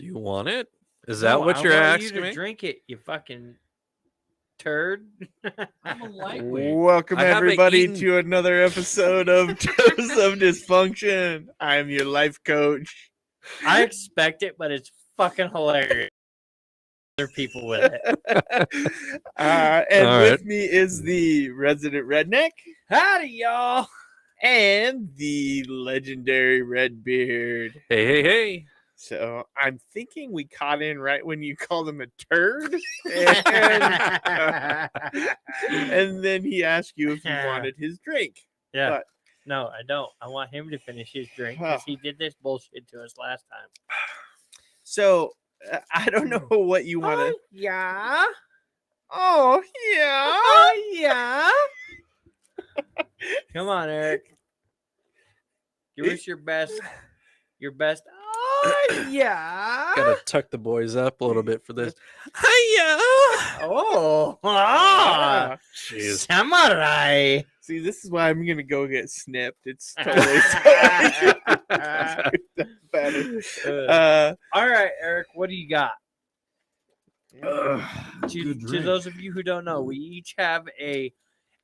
Do you want it? Is that what you're I want asking you to me? drink it, you fucking turd. I'm a lightweight. Welcome I haven't everybody eaten- to another episode of Dose of Dysfunction. I'm your life coach. I expect it, but it's fucking hilarious. Other people with it. And All with right. me is the resident redneck Howdy, y'all. and the legendary Redbeard. Hey. So I'm thinking we caught in right when you called him a turd. And, and then he asked you if you wanted his drink. Yeah. But- No, I don't. I want him to finish his drink because he did this bullshit to us last time. So I don't know what you want to. Yeah. Oh, yeah. Yeah. Come on, Eric. Give us your best. Your best. Oh, yeah. Gotta tuck the boys up a little bit for this. Hiya! Oh. Ah. Jeez. Samurai. See, this is why I'm gonna go get snipped. It's totally better. All right, Eric, what do you got? Ugh. To those of you who don't know, we each have a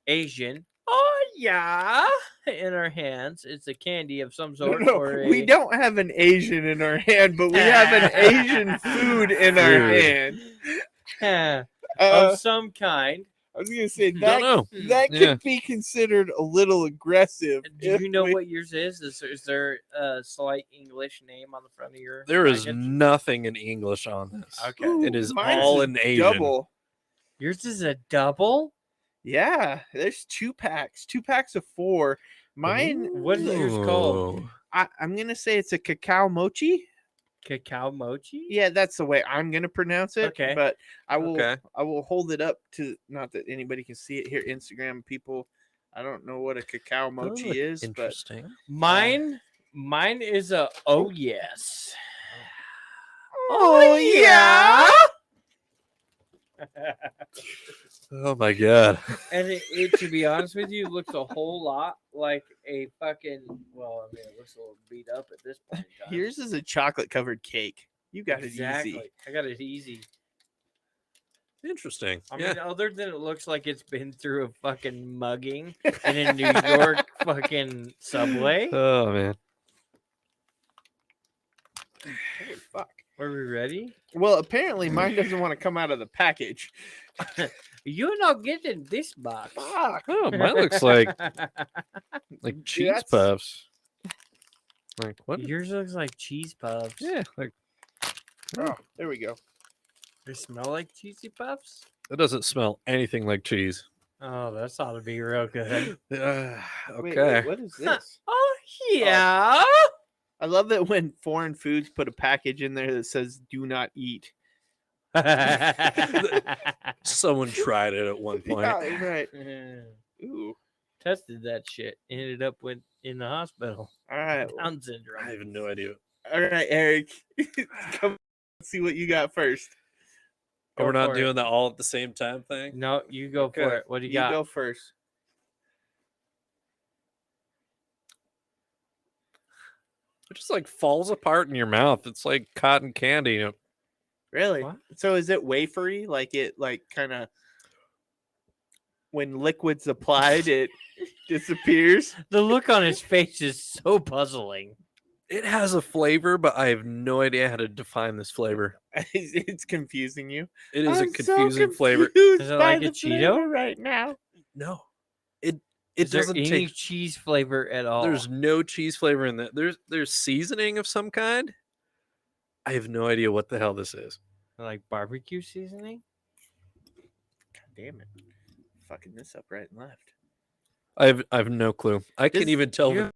Asian. Oh yeah, in our hands. It's a candy of some sort. No, or we don't have an Asian in our hand, but we have an Asian food in our hand. Of some kind. I was gonna say Don't that know. that could Yeah. be considered a little aggressive. Do if you know we- what yours is? Is there a slight English name on the front of your? There is package? nothing in English on this. Okay. Ooh, It is mine's all a in Asian. double. Yours is a double. Yeah, there's 2 packs of 4. Mine, What is yours called? Ooh. I'm gonna say it's a cacao mochi. Cacao mochi. Yeah, that's the way I'm gonna pronounce it. Okay. But I will Okay. I will hold it up to, not that anybody can see it here, Instagram people. I don't know what a cacao mochi is, but Interesting. Mine is a oh yes. oh yeah. Oh my god. And it to be honest with you, looks a whole lot like a fucking. Well, I mean, it looks a little beat up at this point. In time. Yours is a chocolate covered cake. You got exactly. it easy. I got it easy. Interesting. I Yeah. mean, other than it looks like it's been through a fucking mugging in a New York fucking subway. Oh man. Hey, fuck. Are we ready? Well, apparently mine doesn't want to come out of the package. You're not getting this box. Fuck. Oh, mine looks like cheese That's- puffs. Like what? Yours looks like cheese puffs. Yeah, like Oh, there we go. They smell like cheesy puffs. it doesn't smell anything like cheese. Oh, that's ought to be real good. Okay. Wait, what is this? Oh yeah. I love it when foreign foods put a package in there that says "Do not eat." Someone tried it at one point. Yeah, right. Ooh. Tested that shit. Ended up in the hospital. All right. Down syndrome. I have no idea. All right, Eric. Come see what you got first. Oh, we're Go not for it. doing the all at the same time thing. No, you go for Okay. it. What do you You got? go first. It just like falls apart in your mouth. It's like cotton candy. You know? Really? What? So is it wafery? Like it, like kind of when liquid's applied, it disappears. The look on his face is so puzzling. It has a flavor, but I have no idea how to define this flavor. It's confusing you. It is a I'm so confusing flavor. confused Is it by like a the Cheeto? flavor right now? No, it Is there doesn't any take. cheese flavor at all? There's no cheese flavor in that. There's seasoning of some kind. I have no idea what the hell this is. like barbecue seasoning. God damn it! Fucking this up right and left. I have no clue. I can't This- even tell. you-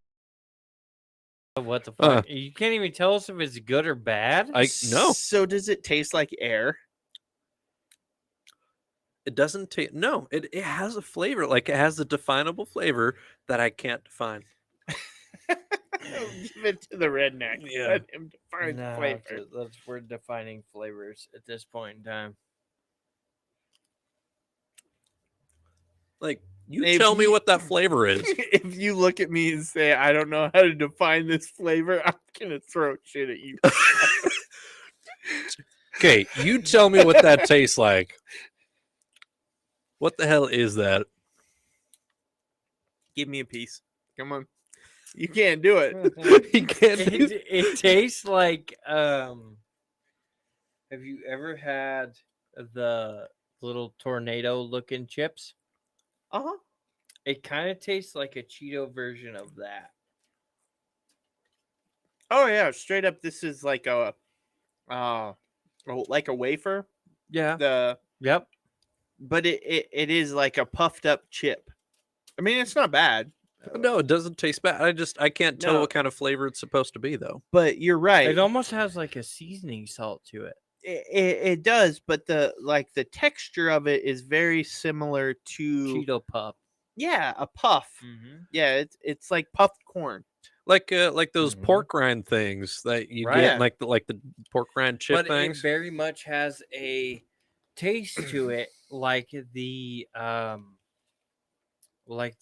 What the fuck? You can't even tell us if it's good or bad. No. So does it taste like air? It doesn't taste. No, it has a flavor. Like it has a definable flavor that I can't define. Give it to the redneck. Yeah. Let him define No, flavor. we're defining flavors at this point in time. Like you If tell me you- what that flavor is. If you look at me and say I don't know how to define this flavor, I'm gonna throw shit at you. Okay, you tell me what that tastes like. What the hell is that? Give me a piece. Come on. You can't do it. You can't do It tastes like have you ever had the little tornado looking chips? Uh-huh. It kind of tastes like a Cheeto version of that. Oh yeah, straight up this is like a like a wafer. Yeah. The Yep. but it is like a puffed up chip. I mean, it's not bad. No, it doesn't taste bad. I can't tell No. what kind of flavor it's supposed to be though. But you're right. It almost has like a seasoning salt to it. It does, but the texture of it is very similar to Cheeto puff. yeah, a puff. Mm-hmm. Yeah, it's like puffed corn. Like those Mhm. pork rind things that you Right. get, like the pork rind chip But things. it very much has a taste to it, like the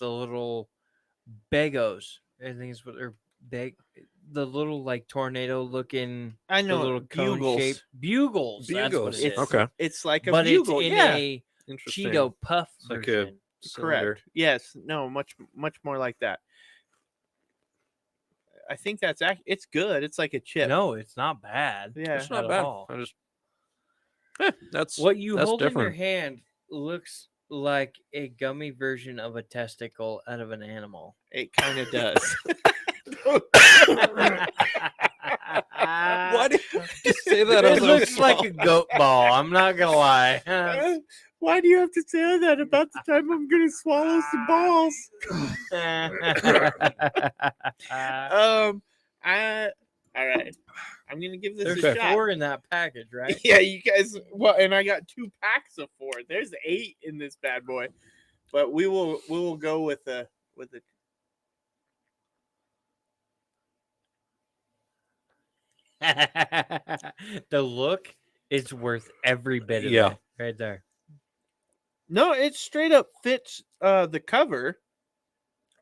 little bagos. I think it's what they're the little like tornado looking. I The know little cone bugles. shape bugles. That's what Bugles. it is. Okay. It's like a But bugle. it's in Yeah, a Interesting. Cheeto puff It's like a version. cylinder. correct. Yes, no, much more like that. I think that's it's good. It's like a chip. No, it's not bad. Yeah. It's not at bad. all. I just that's What you that's hold in different. your hand looks like a gummy version of a testicle out of an animal. It kind of does. Why do you have to say that? It looks like a goat ball. I'm not gonna lie. Why do you have to say that about the time I'm gonna swallow some balls? All right. I'm gonna give this There's a shot. 4 in that package, right? Yeah, you guys. Well, and I got 2 packs of 4. There's 8 in this bad boy, but we will go with the. The look is worth every bit of Yeah. it right there. No, it straight up fits the cover.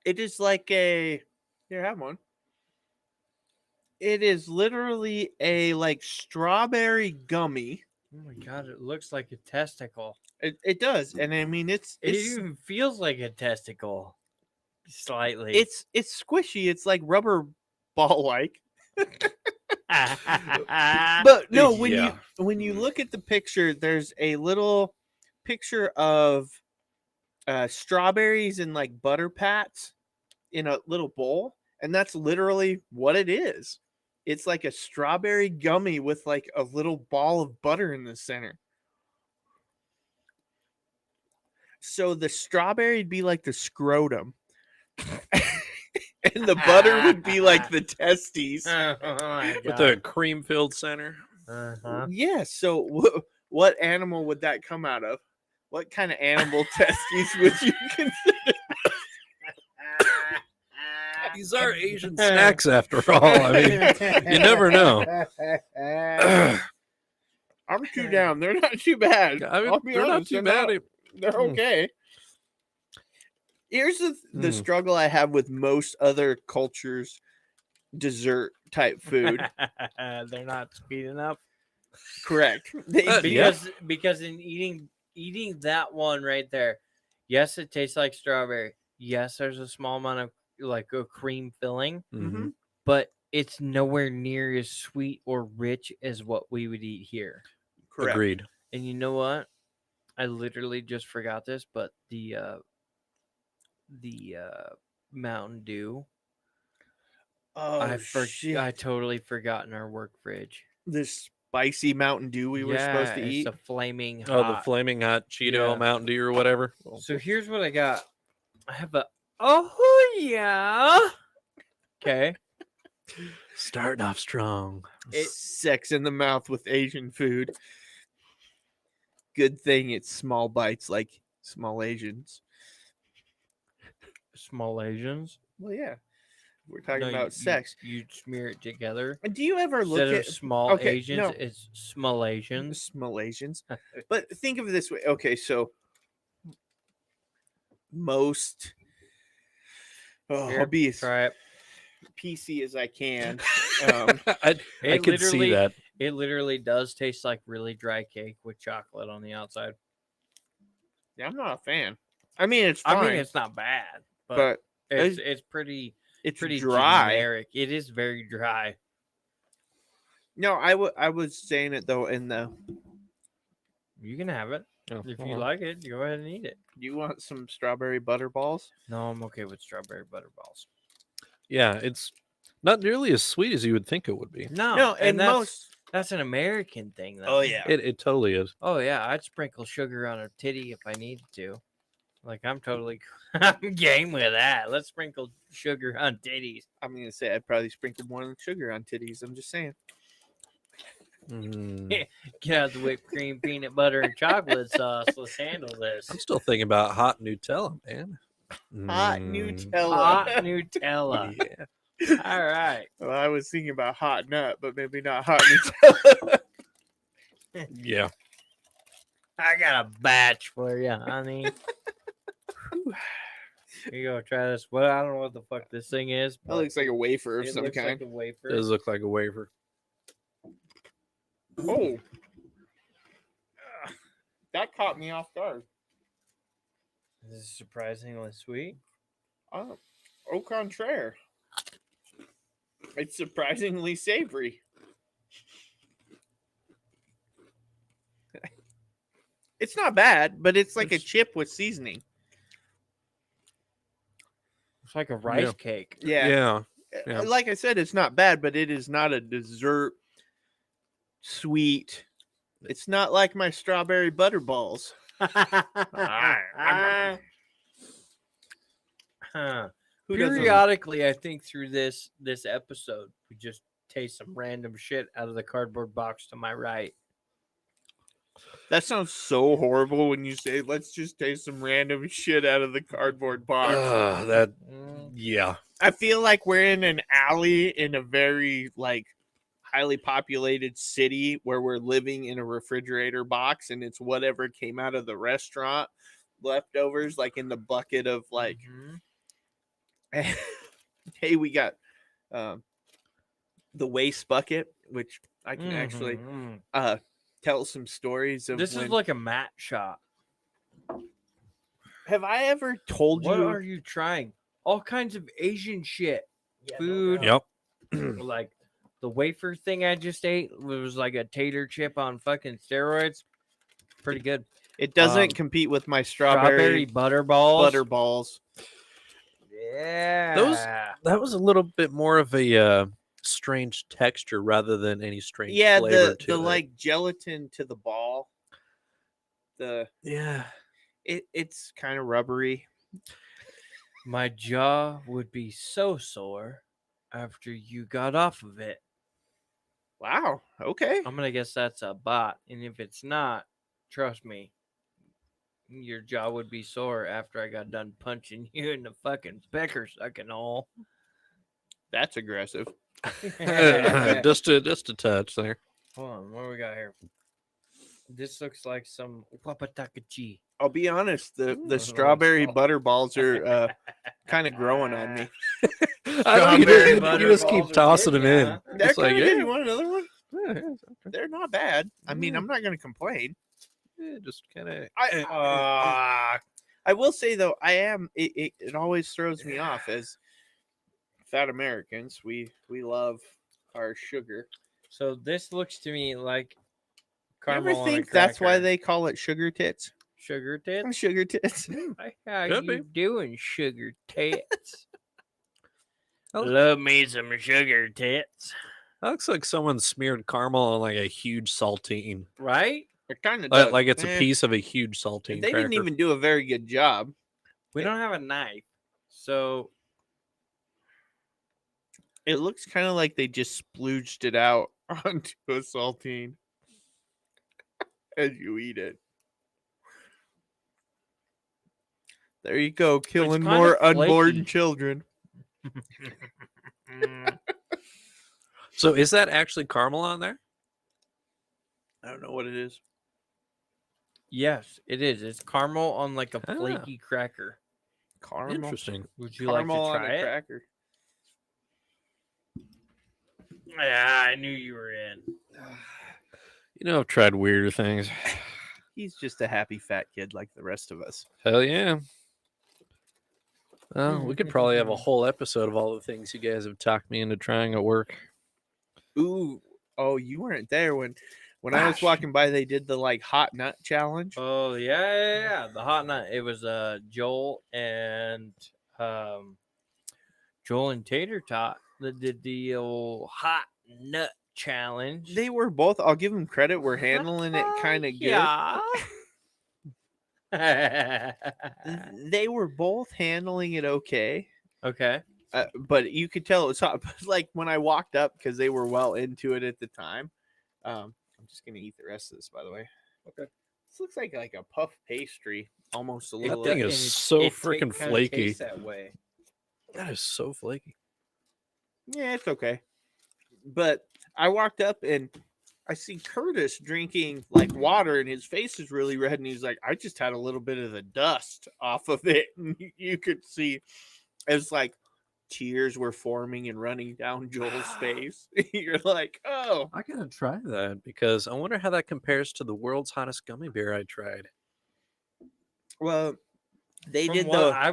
It is like a. Here, have one. It is literally a like strawberry gummy. Oh my god, it looks like a testicle. It does, and I mean it's It even feels like a testicle. Slightly. it's squishy. It's like rubber ball like. But no, Yeah. when you look at the picture, there's a little picture of strawberries and like butter pats in a little bowl, and that's literally what it is. It's like a strawberry gummy with like a little ball of butter in the center. So the strawberry would be like the scrotum. And the butter would be like the testes. Oh my With god. a cream-filled center. Uh-huh. Yeah, so what animal would that come out of? What kind of animal testes would you consider? These are Asian snacks, after all. I mean, you never know. I'm 2 down. They're not too bad. I mean, I'll be they're not honest, too bad. They're Hmm. okay. Here's the Hmm. struggle I have with most other cultures' dessert type food. They're not sweet enough. Correct. They, Yeah. Because in eating that one right there, yes, it tastes like strawberry. Yes, there's a small amount of like a cream filling, Mhm. but it's nowhere near as sweet or rich as what we would eat here. correct. Agreed. And you know what? I literally just forgot this, but the Mountain Dew, Oh, shit. I totally forgot in our work fridge. This spicy Mountain Dew we were supposed to it's eat. a flaming hot. Oh, the flaming hot Cheeto Yeah. Mountain Dew or whatever. So here's what I got. I have a oh yeah. Okay. Starting off strong. Sex in the mouth with Asian food. Good thing it's small bites like small Asians. Small Asians. Well, yeah. We're talking No, about sex. You smear it together. And do you ever look Instead at of small okay, Asians, no. it's small Asians. small Asians? But think of it this way. Okay, so most Here, I'll be as Try it. PC as I can. I It could see literally- that. It literally does taste like really dry cake with chocolate on the outside. Yeah, I'm not a fan. I mean, it's fine, I mean, it's not bad, but but it's pretty it's pretty dry. generic. It is very dry. No, I was saying it though in the. You can have it Oh, if hold you on. like it. Go ahead and eat it. You want some strawberry butter balls? No, I'm okay with strawberry butterballs. Yeah, it's not nearly as sweet as you would think it would be. No, and that's an American thing, though. Oh yeah. It totally is. Oh yeah, I'd sprinkle sugar on a titty if I needed to. Like I'm totally I'm game with that. Let's sprinkle sugar on titties. I'm gonna say I'd probably sprinkle more than sugar on titties. I'm just saying. Mm. Get out the whipped cream, peanut butter, and chocolate sauce. Let's handle this. I'm still thinking about hot Nutella, man. Hot Mm, Nutella. Hot Nutella. Yeah. All right. Well, I was thinking about hot nut, but maybe not hot Nutella. Yeah. I got a batch for you, honey. Here you go. Try this. Well, I don't know what the fuck this thing is. That But looks like a wafer of it some looks kind. like a wafer. Does look like a wafer. Oh, that caught me off guard. This is surprisingly sweet. Oh, au contraire. It's surprisingly savory. It's not bad, but it's like a chip with seasoning. It's like a rice Yeah. cake. Yeah. Yeah. Like I said, it's not bad, but it is not a dessert sweet. It's not like my strawberry butter balls. Huh. Who doesn't? Periodically, I think through this episode, we just taste some random shit out of the cardboard box to my right. That sounds so horrible when you say, let's just taste some random shit out of the cardboard box. That Mm. yeah. I feel like we're in an alley in a very like highly populated city where we're living in a refrigerator box and it's whatever came out of the restaurant leftovers, like in the bucket of like, Mhm. hey, we got the waste bucket, which I can actually Mhm. tell some stories of. This is like a mat shop. Have I ever told What you? are you trying? All kinds of Asian shit. Yeah, Food. Yep. Like the wafer thing I just ate was like a tater chip on fucking steroids. Pretty good. It doesn't Um, compete with my Strawberry strawberry butter balls. butter balls. Yeah. That was a little bit more of a strange texture rather than any strange Yeah, flavor the to it. like gelatin to the ball. Yeah. It's kind of rubbery. My jaw would be so sore after you got off of it. Wow. Okay. I'm gonna guess that's a bot, and if it's not, trust me, your jaw would be sore after I got done punching you in the fucking pecker sucking hole. That's aggressive. just a touch there. Hold on, what do we got here? This looks like some wapatakachi. I'll be honest, the Ooh, strawberry salt. butter balls are kind of growing on me. I don't Strawberry you butter just balls keep are tossing good, them in. yeah. They're It's like, kinda good. yeah, You want another one? yeah, They're not bad. I mean, Mm. I'm not going to complain. just kind of. I will say though, it always throws me off as fat Americans. We love our sugar. So this looks to me like You ever caramel on a think that's why cracker. they call it sugar tits? Sugar tits? Sugar tits. How Could you be. doing, sugar tits? Oh. Love me some sugar tits. That looks like someone smeared caramel on like a huge saltine. Right? It kind of Like it's a piece of a huge saltine. They didn't cracker. even do a very good job. We don't have a knife. So It looks kind of like they just splooged it out onto a saltine as you eat it. There you go, killing kinda more unborn flaky. children. So is that actually caramel on there? I don't know what it is. yes, it is. It's caramel on like a Ah. flaky cracker. Caramel. Interesting. Would you Caramel like on to a try it? cracker. Yeah, I knew you were in. You know, I've tried weirder things. He's just a happy fat kid like the rest of us. Hell yeah. Well, we could probably have a whole episode of all the things you guys have talked me into trying at work. Ooh, oh, you weren't there when I was Gosh. walking by. They did the like hot nut challenge. Oh yeah. The hot nut. It was Joel and Tater Tot that did the old hot nut challenge. They were both. I'll give them credit. We're handling it kind of good. Yeah. They were both handling it okay. Okay. But you could tell it was hot. But like when I walked up, because they were well into it at the time. I'm just gonna eat the rest of this, by the way. Okay. This looks like a puff pastry, almost a That little. thing And is it- so it freaking kinda flaky. tastes that way. That is so flaky. Yeah, it's okay. But I walked up and I see Curtis drinking like water, and his face is really red. And he's like, "I just had a little bit of the dust off of it," and you could see it's like tears were forming and running down Joel's face. You're like, "Oh, I gotta try that because I wonder how that compares to the world's hottest gummy bear I tried. well." They From did what the I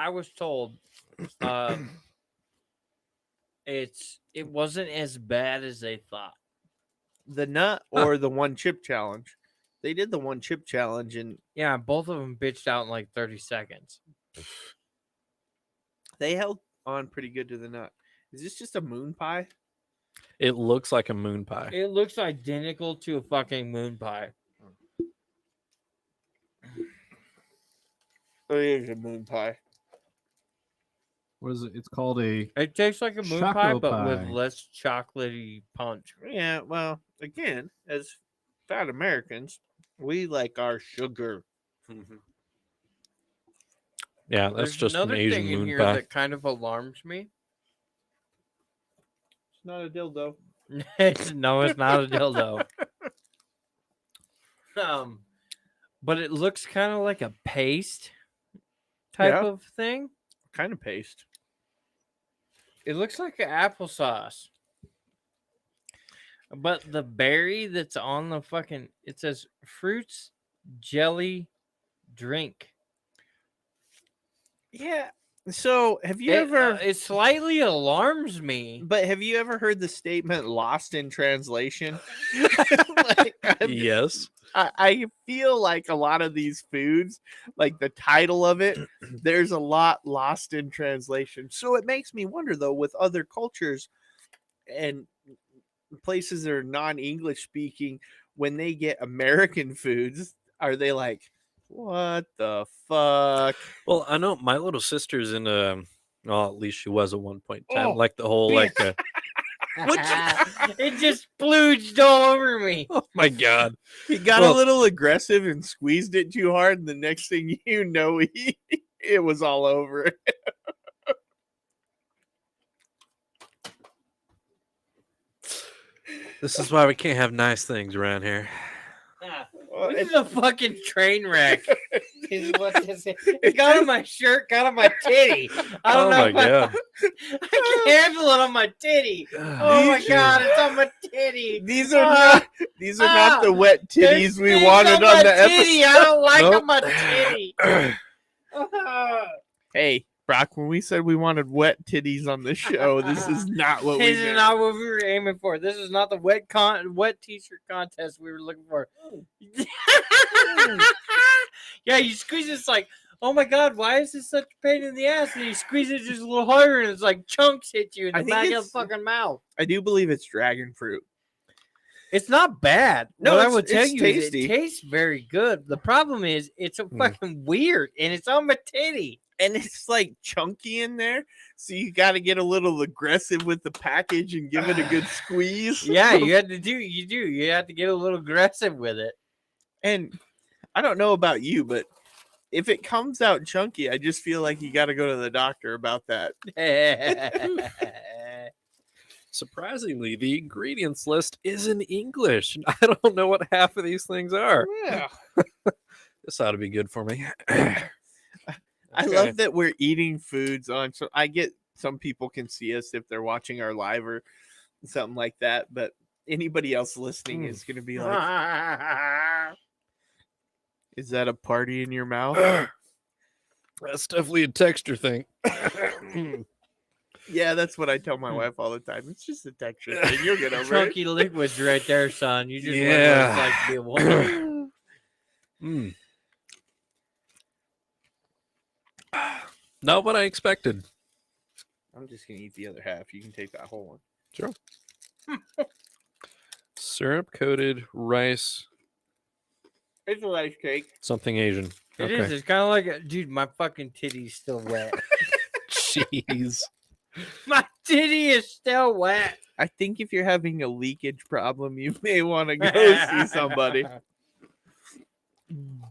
was told, it wasn't as bad as they thought. nut or the one chip challenge. They did the one chip challenge, and Yeah, both of them bitched out in like 30 seconds. they held on pretty good to the nut. Is this just a moon pie? It looks like a moon pie. It looks identical to a fucking moon pie. Oh, it is a moon pie. What is it? It's called a It tastes like a moon pie, Choco but with pie. less chocolatey punch. Yeah, well, again, as fat Americans, we like our sugar. Yeah, that's There's just an another Asian thing in moon here pie. that kind of alarms me. It's not a dildo. No, it's not a dildo. But it looks kind of like a paste type Yeah. of thing. Kind of paste. It looks like an applesauce. But the berry that's on the fucking it says fruits jelly drink. Yeah. So, have you ever? It slightly alarms me. But have you ever heard the statement "lost in translation"? Like, Yes. I feel like a lot of these foods, like the title of it, there's a lot lost in translation. So it makes me wonder, though, with other cultures and places that are non-English speaking, when they get American foods, are they like, what the fuck? Well, I know my little sister's in well, at least she was at one point in time. Oh, Like the whole like It just splooged all over me. oh my god. He got Well- a little aggressive and squeezed it too hard, and the next thing you know, it was all over. This is why we can't have nice things around here. Well, This is it's- a fucking train wreck. Is what this is. It got on my shirt, got on my titty. I don't Oh know. my god. I can handle it on my titty. Oh my These- god, it's on my titty. These are not not the wet There's titties we things wanted on my the titty. I don't like Nope. on my titty. Ah. Hey, Brock, when we said we wanted wet titties on the show, this is not what we This is did. not what we were aiming for. This is not the wet t-shirt contest we were looking for. Yeah, you squeeze it, it's like, oh my god, why is this such a pain in the ass? And you squeeze it just a little harder, and it's like chunks hit you in I the think back of the it's- fucking mouth. I do believe it's dragon fruit. It's not bad. No, what I it's- would tell it's you is tasty. it tastes very good. The problem is it's a fucking weird, and it's on my titty. And it's like chunky in there, so you got to get a little aggressive with the package and give it a good squeeze. Yeah, you have to do. You have to get a little aggressive with it. And I don't know about you, but if it comes out chunky, I just feel like you got to go to the doctor about that. Surprisingly, the ingredients list is in English. I don't know what half of these things are. Yeah. This ought to be good for me. I love that we're eating foods on. So I get some people can see us if they're watching our live or something like that. But anybody else listening is going to be like, is that a party in your mouth? That's definitely a texture thing. Yeah, that's what I tell my wife all the time. It's just a texture thing. You'll get over it. Chunky liquids right there, son. You just learned what Yeah. it's like to be a woman. Mm. Not what I expected. I'm just going to eat the other half. You can take that whole one. Sure. Syrup coated rice, It's a rice cake. something Asian. It is. It's kind of like, dude, my fucking titty's still wet. Jeez. My titty is still wet. I think if you're having a leakage problem, you may want to go see somebody.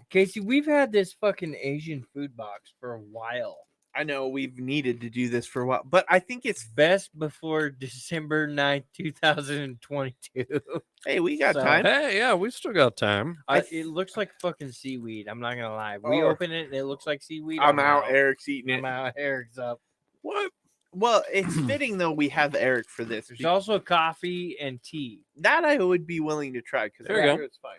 Casey, we've had this fucking Asian food box for a while. I know we've needed to do this for a while, but I think it's Best before December 9th, 2022. hey, we got So- time. Hey, yeah, we still got time. It looks like fucking seaweed. I'm not gonna lie. We Oh. open it and it looks like seaweed. I'm out. Eric's eating I'm it. out. Eric's up. What? Well, it's fitting though. We have Eric for this. There's also coffee and tea. That I would be willing to try because There you go. it's fine.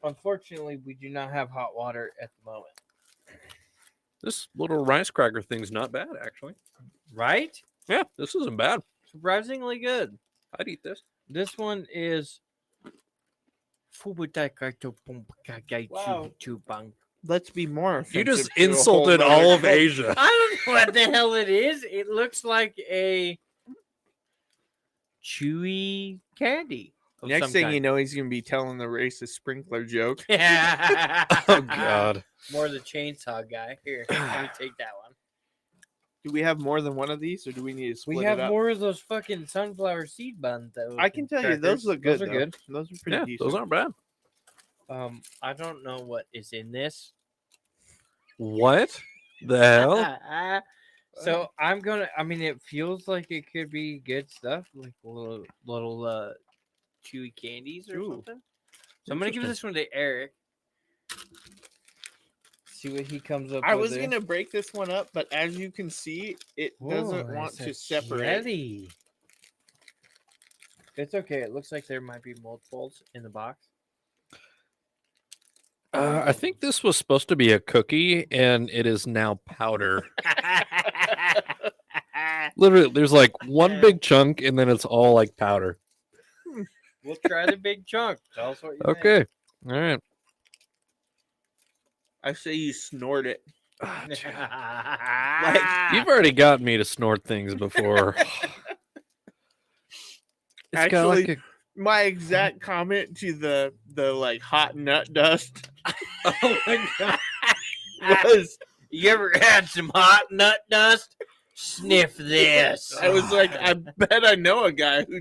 Unfortunately, we do not have hot water at the moment. This little rice cracker thing's not bad, actually. Right? Yeah, this isn't bad. Surprisingly good. I'd eat this. This one is. Wow. Wow. Let's be more. You just offensive to a whole insulted nother all of culture. Asia. I don't know what the hell it is. It looks like a chewy candy. of Next some thing kind. you know, he's gonna be telling the racist sprinkler joke. Oh, God. More the chainsaw guy. Here, let me take that one. Do we have more than one of these, or do we need to split We it have up? more of those fucking sunflower seed buns, though. I can tell you, those crackers. look good. Those are though. good. Those are pretty Yeah, decent. those aren't bad. I don't know what is in this. What the hell? So I'm gonna. I mean, it feels like it could be good stuff, like little chewy candies or Ooh. something. So I'm gonna give this one to Eric. See what he comes up I with. was gonna break this one up, but as you can see, it doesn't want to separate. Jelly. It's okay. It looks like there might be multiples in the box. I think this was supposed to be a cookie, and it is now powder. Literally, there's like one big chunk, and then it's all like powder. We'll try the big chunk. Tell us what you think. Okay. All right. I say you snort it. You've already gotten me to snort things before. It's got like Actually, my exact comment to the like hot nut dust Oh my god! was You ever had some hot nut dust? Sniff this. I was like, I bet I know a guy who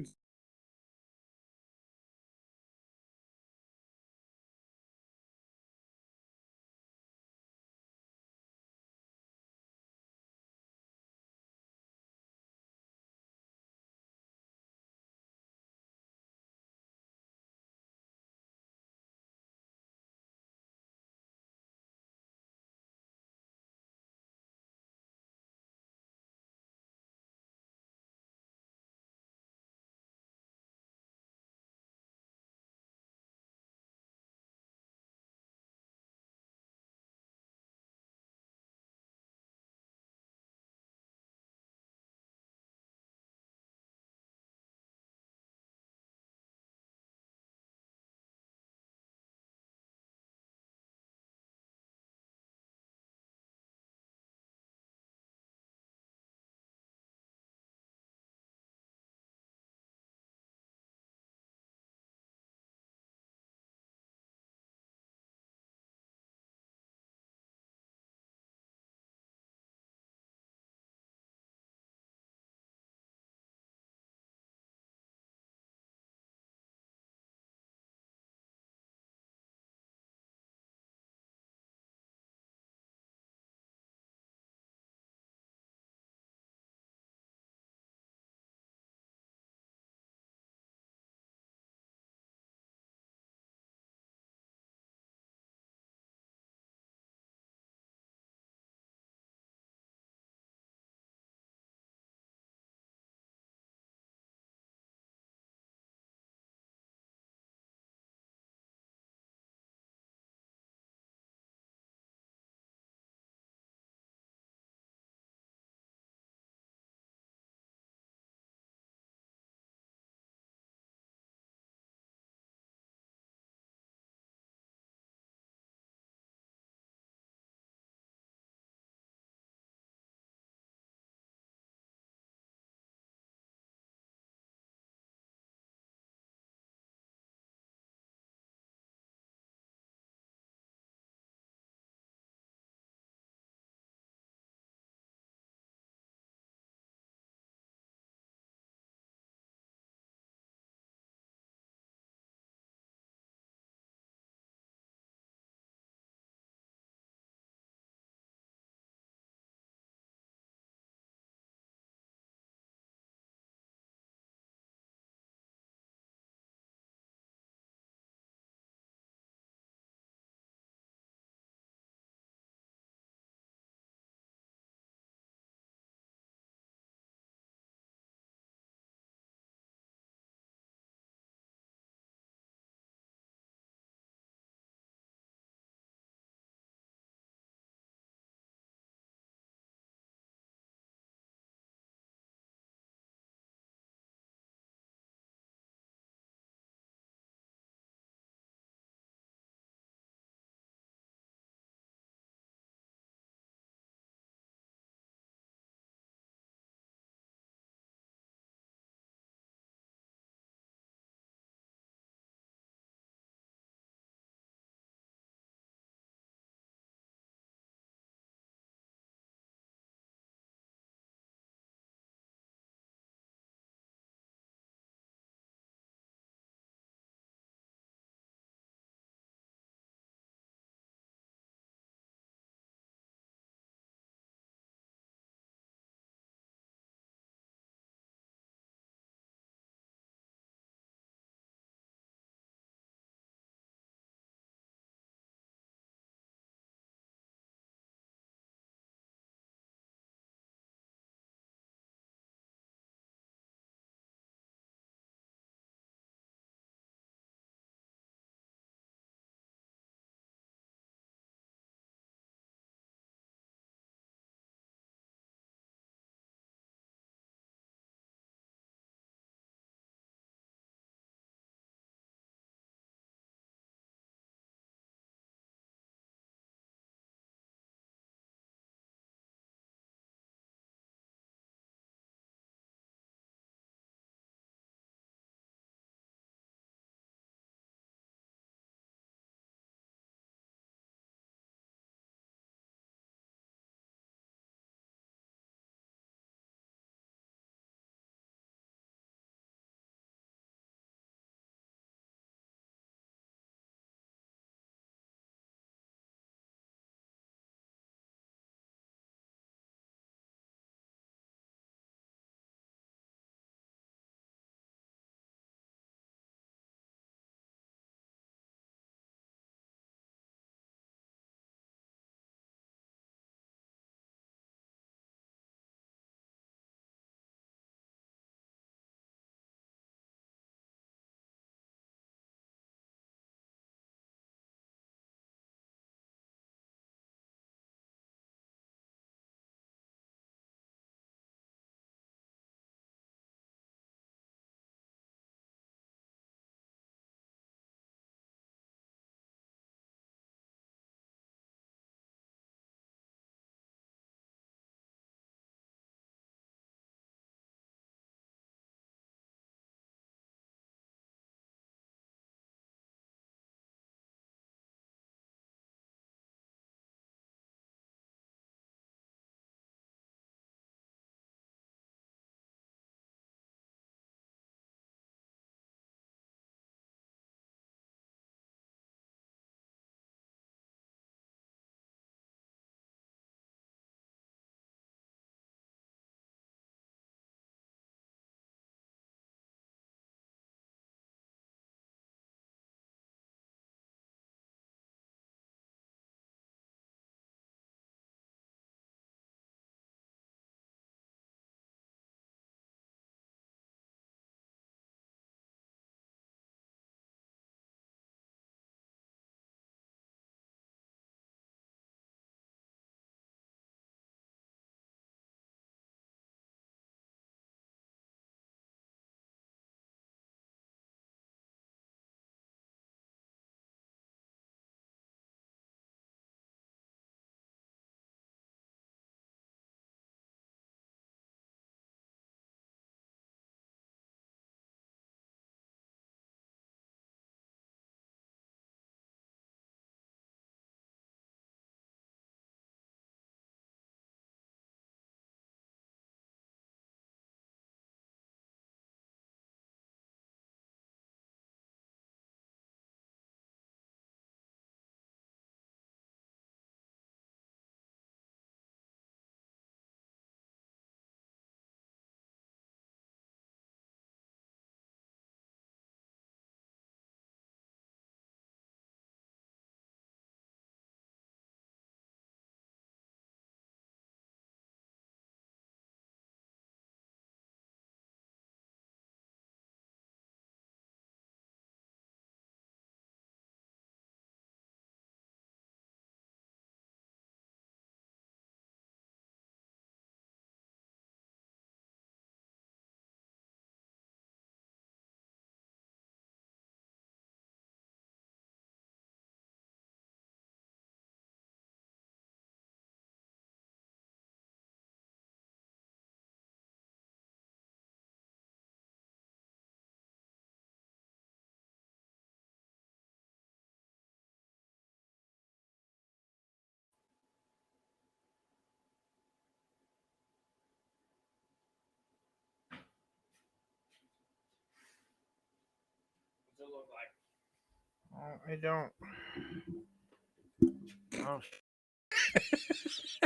look like? Oh, I don't. Oh,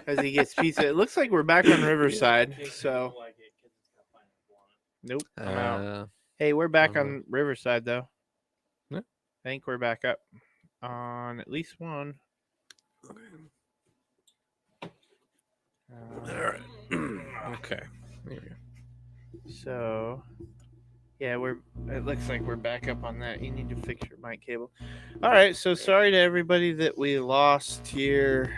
as he gets pizza. It looks like we're back on Riverside. So Like it 'cause it's got pineapple on it. nope, I'm out. Uh, Hey, we're back Uh, on Riverside though. Yeah. I think we're back up on at least one. all right. Okay. There we go. So, yeah, it looks like we're back up on that. You need to fix your mic cable. All right, so sorry to everybody that we lost here.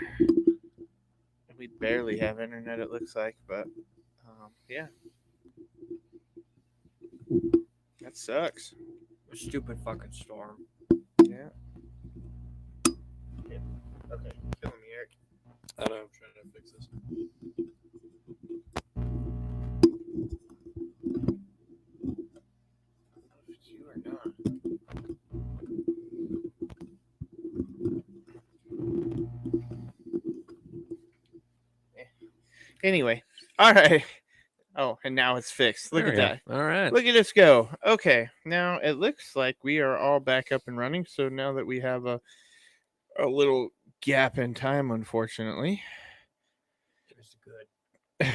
We barely have internet, it looks like, but yeah, that sucks. A stupid fucking storm. Yeah. Okay, killing me, Eric. I know. I'm trying to fix this. You are not. Anyway, all right. Oh, and now it's fixed. Look There at we that. go. All right. Look at us go. Okay, now it looks like we are all back up and running. So now that we have a little gap in time, unfortunately, It's good.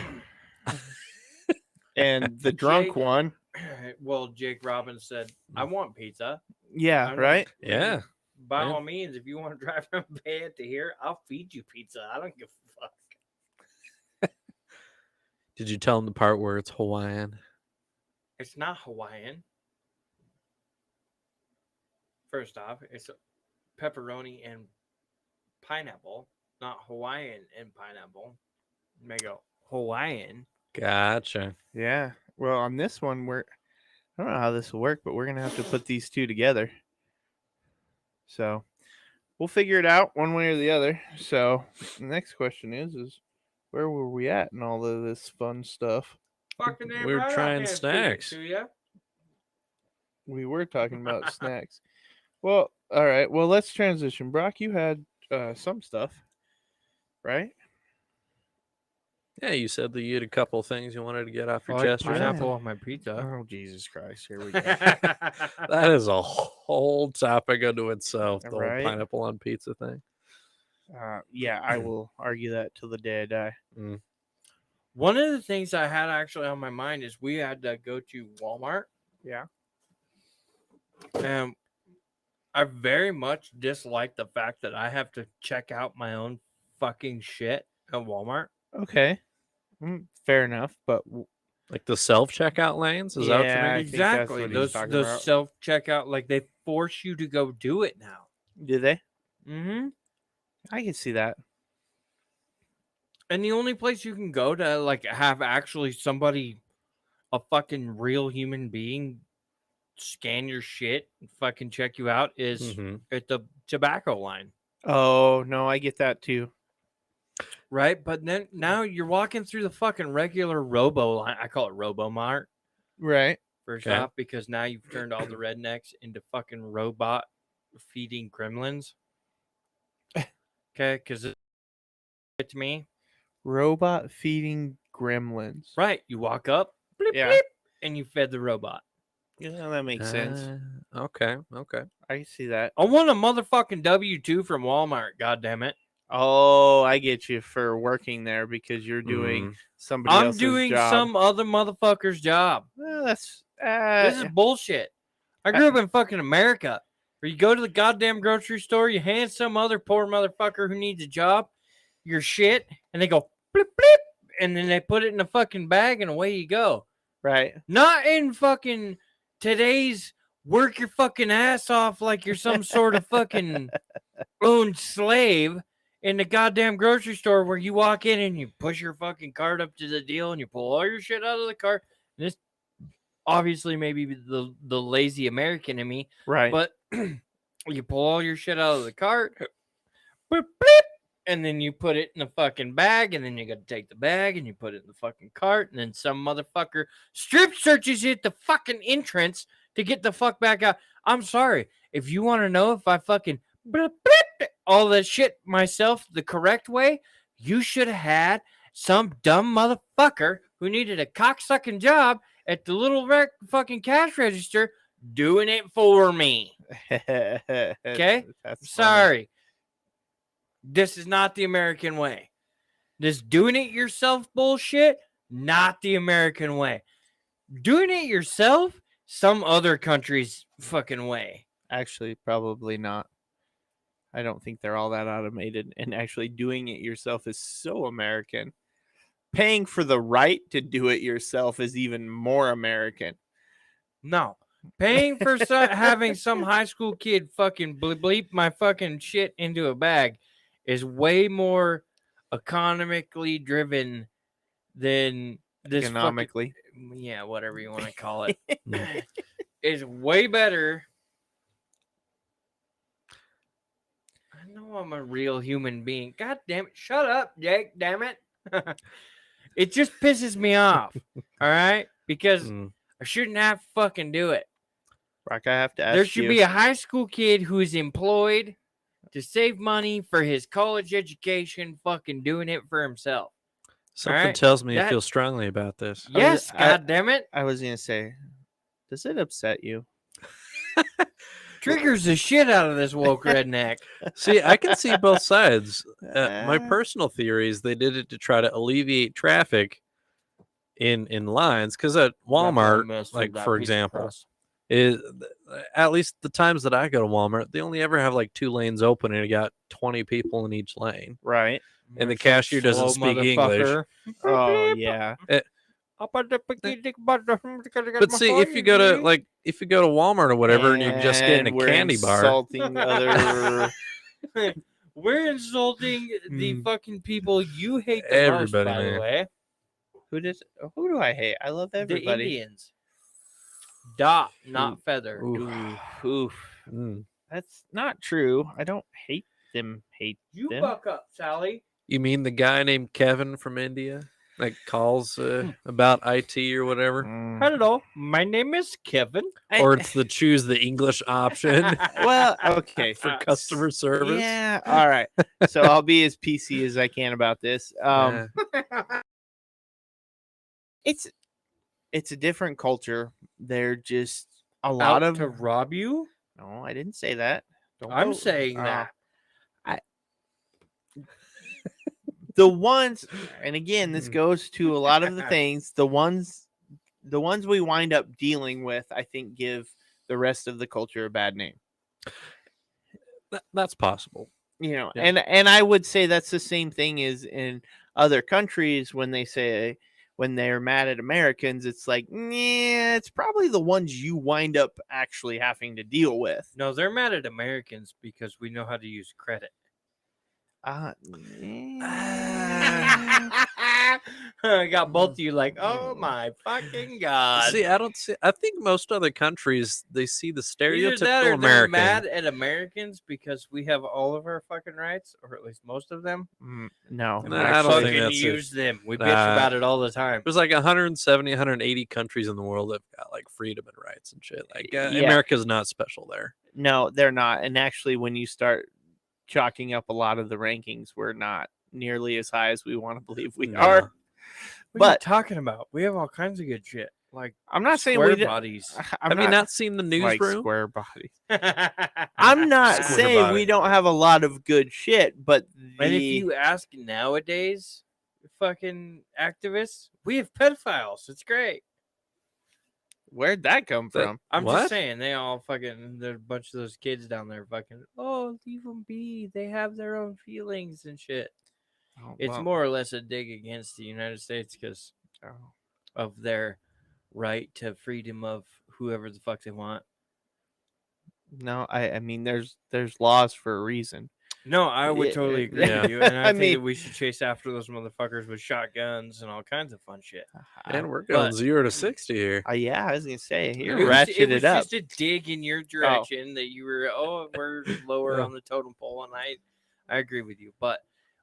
and the drunk Jake- one, Well, Jake Robbins said, "I want pizza." yeah, I'm right. Yeah. By Yeah. all means, if you want to drive from Bay to here, I'll feed you pizza. I don't give a fuck. Did you tell him the part where it's Hawaiian? It's not Hawaiian. First off, it's pepperoni and pineapple, not Hawaiian and pineapple. You may go Hawaiian. Gotcha. Yeah. Well, on this one, I don't know how this will work, but we're gonna have to put these two together. So we'll figure it out one way or the other. So the next question is where were we at in all of this fun stuff? Fucking damn We were right I trying can't feed it snacks. to ya. We were talking about snacks. Well, all right. Well, let's transition. Brock, you had some stuff, right? Yeah, you said that you had a couple things you wanted to get off your I like chest or pineapple. something. pineapple on my pizza. Oh, Jesus Christ! Here we go. That is a whole topic unto itself, the whole Right. pineapple on pizza thing. Yeah, I will argue that till the day I die. One of the things I had actually on my mind is we had to go to Walmart. Yeah. And I very much dislike the fact that I have to check out my own fucking shit at Walmart. Okay. Fair enough, but Like the self checkout lanes? Is that what you're Yeah, I making? think that's Exactly. what he's Those talking those about. self checkout, like they force you to go do it now. do they? Mm-hmm. I can see that. And the only place you can go to like have actually somebody, a fucking real human being, scan your shit and fucking check you out is Mhm. at the tobacco line. Oh no, I get that too. Right? But then now you're walking through the fucking regular Robo line. I call it Robomart Right. first Okay. off, because now you've turned all the rednecks into fucking robot feeding gremlins. Okay, because it's me. Robot feeding gremlins. Right. You walk up, bleep, Yeah. bleep, and you fed the robot. Yeah, that makes sense. Okay. Okay. I can see that. I want a motherfucking W-2 from Walmart, goddammit. Oh, I get you for working there because you're doing somebody I'm else's doing job. some other motherfucker's job. Well, that's This is bullshit. I grew up in fucking America, where you go to the goddamn grocery store, you hand some other poor motherfucker who needs a job your shit, and they go blip blip, and then they put it in a fucking bag, and away you go. right. Not in fucking today's work your fucking ass off like you're some sort of fucking owned slave in the goddamn grocery store where you walk in and you push your fucking cart up to the deal and you pull all your shit out of the cart. And this obviously maybe the lazy American in me, Right. but you pull all your shit out of the cart, bloop, bloop, and then you put it in a fucking bag, and then you got to take the bag and you put it in the fucking cart, and then some motherfucker strip searches you at the fucking entrance to get the fuck back out. I'm sorry. If you want to know if I fucking bloop, bloop, all that shit myself the correct way, you should have had some dumb motherfucker who needed a cocksucking job at the little fucking cash register doing it for me. Okay, that's funny. Sorry. This is not the American way. This doing it yourself bullshit, not the American way. Doing it yourself, some other country's fucking way. Actually, probably not. I don't think they're all that automated. And actually, doing it yourself is so American. Paying for the right to do it yourself is even more American. No. Paying for having some high school kid fucking bleep my fucking shit into a bag is way more economically driven than this Economically. fucking, yeah, whatever you want to call it. Is way better. I know I'm a real human being. God damn it. Shut up, Jake. Damn it. It just pisses me off. All right? Because I shouldn't have to fucking do it. Brock, I have to ask There should you. be a high school kid who's employed to save money for his college education, fucking doing it for himself. Something right, tells me you that- feel strongly about this. Yes, I- God damn it. I was going to say, does it upset you? Triggers the shit out of this woke redneck. See, I can see both sides. My Uh, personal theory is they did it to try to alleviate traffic in lines, because at Walmart, like for example, is at least the times that I go to Walmart, they only ever have like 2 lanes open, and you got 20 people in each lane, Right. and the cashier doesn't speak English. Oh, yeah. But see, if you go to Walmart or whatever, and you're just getting a we're candy bar, insulting other... We're insulting the fucking people you hate the Everybody, most, by man. the way. Who do I hate? I love The everybody. Indians. Dot, not feather. Oof. Mm. That's not true. I don't hate them. Hate You them. buck up, Sally. You mean the guy named Kevin from India, like calls about IT or whatever, Mm. Hello, my name is Kevin. or it's the choose the English option Well, okay. for customer service? Yeah. All right. So I'll be as PC as I can about this. Yeah. It's a different culture. They're just a lot Out of to rob you? No, I didn't say that. Don't I'm go- saying uh, that. The ones, and again, this Mm. goes to a lot of the things. The ones we wind up dealing with, I think, give the rest of the culture a bad name. That's possible. You know, Yeah. and I would say that's the same thing as in other countries when they say when they're mad at Americans, it's like, yeah, it's probably the ones you wind up actually having to deal with. No, they're mad at Americans because we know how to use credit. I got both of you like, oh my fucking god. See, I think most other countries, they see the Either that stereotypical or they're American. mad at Americans because we have all of our fucking rights, or at least most of them. No, No, I I don't think fucking that's it. use them. We bitch Nah. about it all the time. There's like 170, 180 countries in the world that have got like freedom and rights and shit. Like Yeah. America's not special there. no, they're not. And actually, when you start chalking up a lot of the rankings, we're not nearly as high as we want to believe we No. are. What are you But talking about? We have all kinds of good shit. Like I'm not saying square we. bodies. I'm Have you not seen the like newsroom? square bodies. I'm not Square saying body. we don't have a lot of good shit, but And if you ask nowadays, fucking activists, we have pedophiles. It's great. where'd that come That- from? I'm What? just saying, they all fucking, there's a bunch of those kids down there fucking, oh, leave them be. They have their own feelings and shit. Oh, It's well, more or less a dig against the United States because oh. of their right to freedom of whoever the fuck they want. No, I mean, there's laws for a reason. No, I would Yeah, totally agree yeah. with you. And I, I think mean- that we should chase after those motherfuckers with shotguns and all kinds of fun shit. And we're going But- 0 to 60 here. Yeah, I was gonna say here, It was- ratchet it was it up. just a dig in your direction that you were, we're lower Yeah. on the totem pole, and I agree with you. But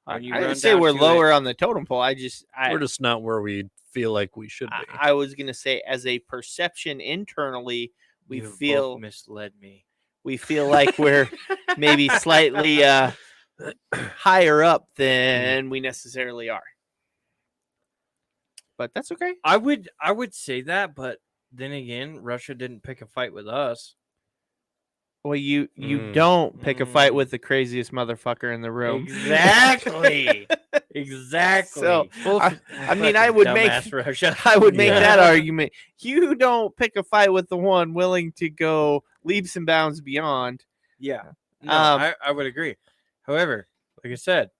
I when you didn't run say down we're to it- lower on the totem pole. I We're just not where we feel like we should be. I was gonna say as a perception internally, we you have both feel misled me. like we're maybe slightly higher up than we necessarily are. But that's okay. I would say that, but then again, Russia didn't pick a fight with us. Well, you Mm. don't pick a fight Mm. with the craziest motherfucker in the room. Exactly. Exactly. So, Well, I mean, I would make dumbass Russia. I would make Yeah. that argument. You don't pick a fight with the one willing to go leaps and bounds beyond. Yeah. No, Um, I would agree. However, like I said,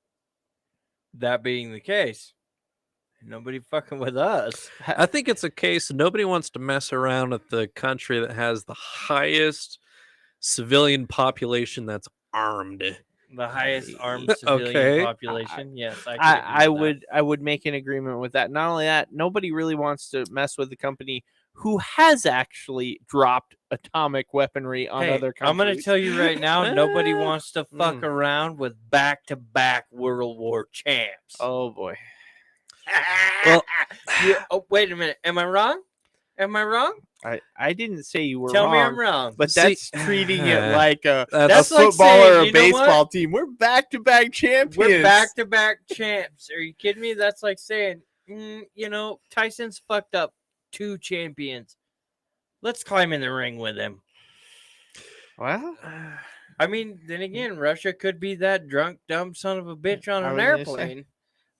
that being the case, nobody fucking with us. I think it's a case nobody wants to mess around with the country that has the highest civilian population that's armed. The highest armed civilian Okay. population. Yes, I would make an agreement with that. Not only that, nobody really wants to mess with the company who has actually dropped atomic weaponry on Hey, other countries. I'm going to tell you right now, nobody wants to fuck Mm. around with back-to-back World War champs. Oh boy. Well- Oh, wait a minute. Am I wrong? Am I wrong? I didn't say you were Tell wrong. me I'm wrong. But See- that's treating it like a That's football like saying, or a you know baseball what? team. We're back-to-back champions. We're back-to-back champs. Are you kidding me? That's like saying, Tyson's fucked up 2 champions. Let's climb in the ring with him. Well, I mean, then again, Russia could be that drunk, dumb son of a bitch on I an was gonna say, airplane.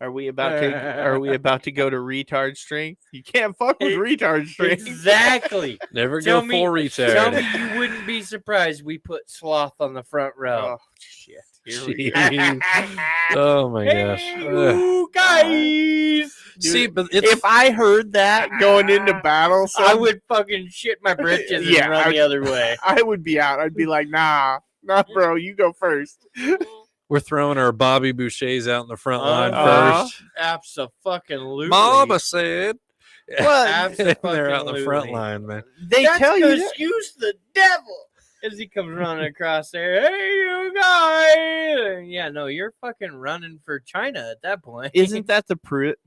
are we about to go to retard strength? You can't fuck with retard strength. Exactly. Never Tell go me- full retard. Tell me you wouldn't be surprised we put Sloth on the front row. Oh shit. Here we go. Jeez. Oh my gosh. Hey, Ugh. you guys. See, Dude, but it's if I heard that going into battle, I would fucking shit my britches and Yeah, run the other way. I would be out. I'd be like, nah, bro, you go first. we're throwing our Bobby Bouchers out in the front line Uh-huh. first. Abso-fucking-lutely. Mama said. Well, They're out in the front Abso-fucking-lutely. line, man. they That's tell you because that. excuse the devil as he comes running across there. Hey, you guys! Yeah, no, you're fucking running for China at that point. Isn't that the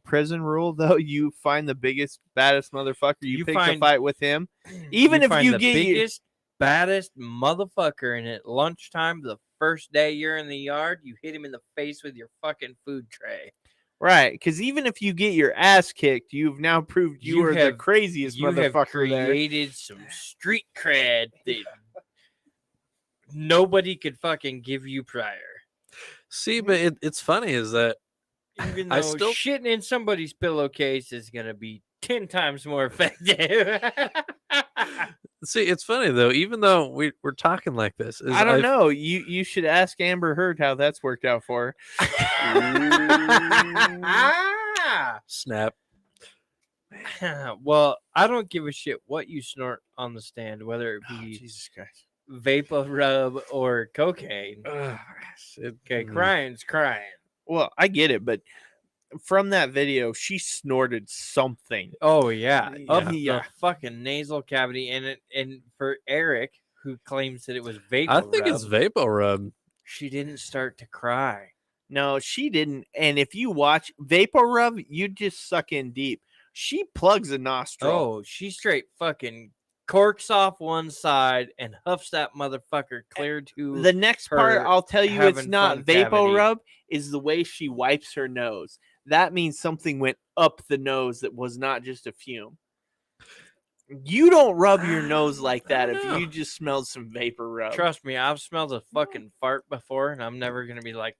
prison rule though? You find the biggest, baddest motherfucker, you pick the fight with him. Even if find you the get your- biggest, baddest motherfucker, and at lunchtime, the first day you're in the yard, you hit him in the face with your fucking food tray. Right, because even if you get your ass kicked, you've now proved you are the have- craziest You have motherfucker there. created some street cred that nobody could fucking give you prior. See, but it's funny is that Even though I still- shitting in somebody's pillowcase is gonna be 10 times more effective. see, it's funny though. Even though we're talking like this, is I don't I've- know. You should ask Amber Heard how that's worked out for her. Ah! Snap. Well, I don't give a shit what you snort on the stand, whether it be Jesus Christ. vapor rub or cocaine. Ugh, Okay, mm. crying's crying. Well, I get it, but from that video, she snorted something. Oh yeah, up Yeah. the fucking nasal cavity, and for Eric, who claims that it was vapor I think rub, it's Vapor Rub. she didn't start to cry. No, she didn't. And if you watch Vapor Rub, you just suck in deep. She plugs a nostril. Oh, she straight fucking corks off one side and huffs that motherfucker clear to The next part, her I'll tell you, it's having not fun Vapor cavity. Rub, is the way she wipes her nose. That means something went up the nose that was not just a fume. You don't rub your nose like that if know. you just smelled some Vapor Rub. Trust me, I've smelled a fucking fart before, and I'm never gonna be like,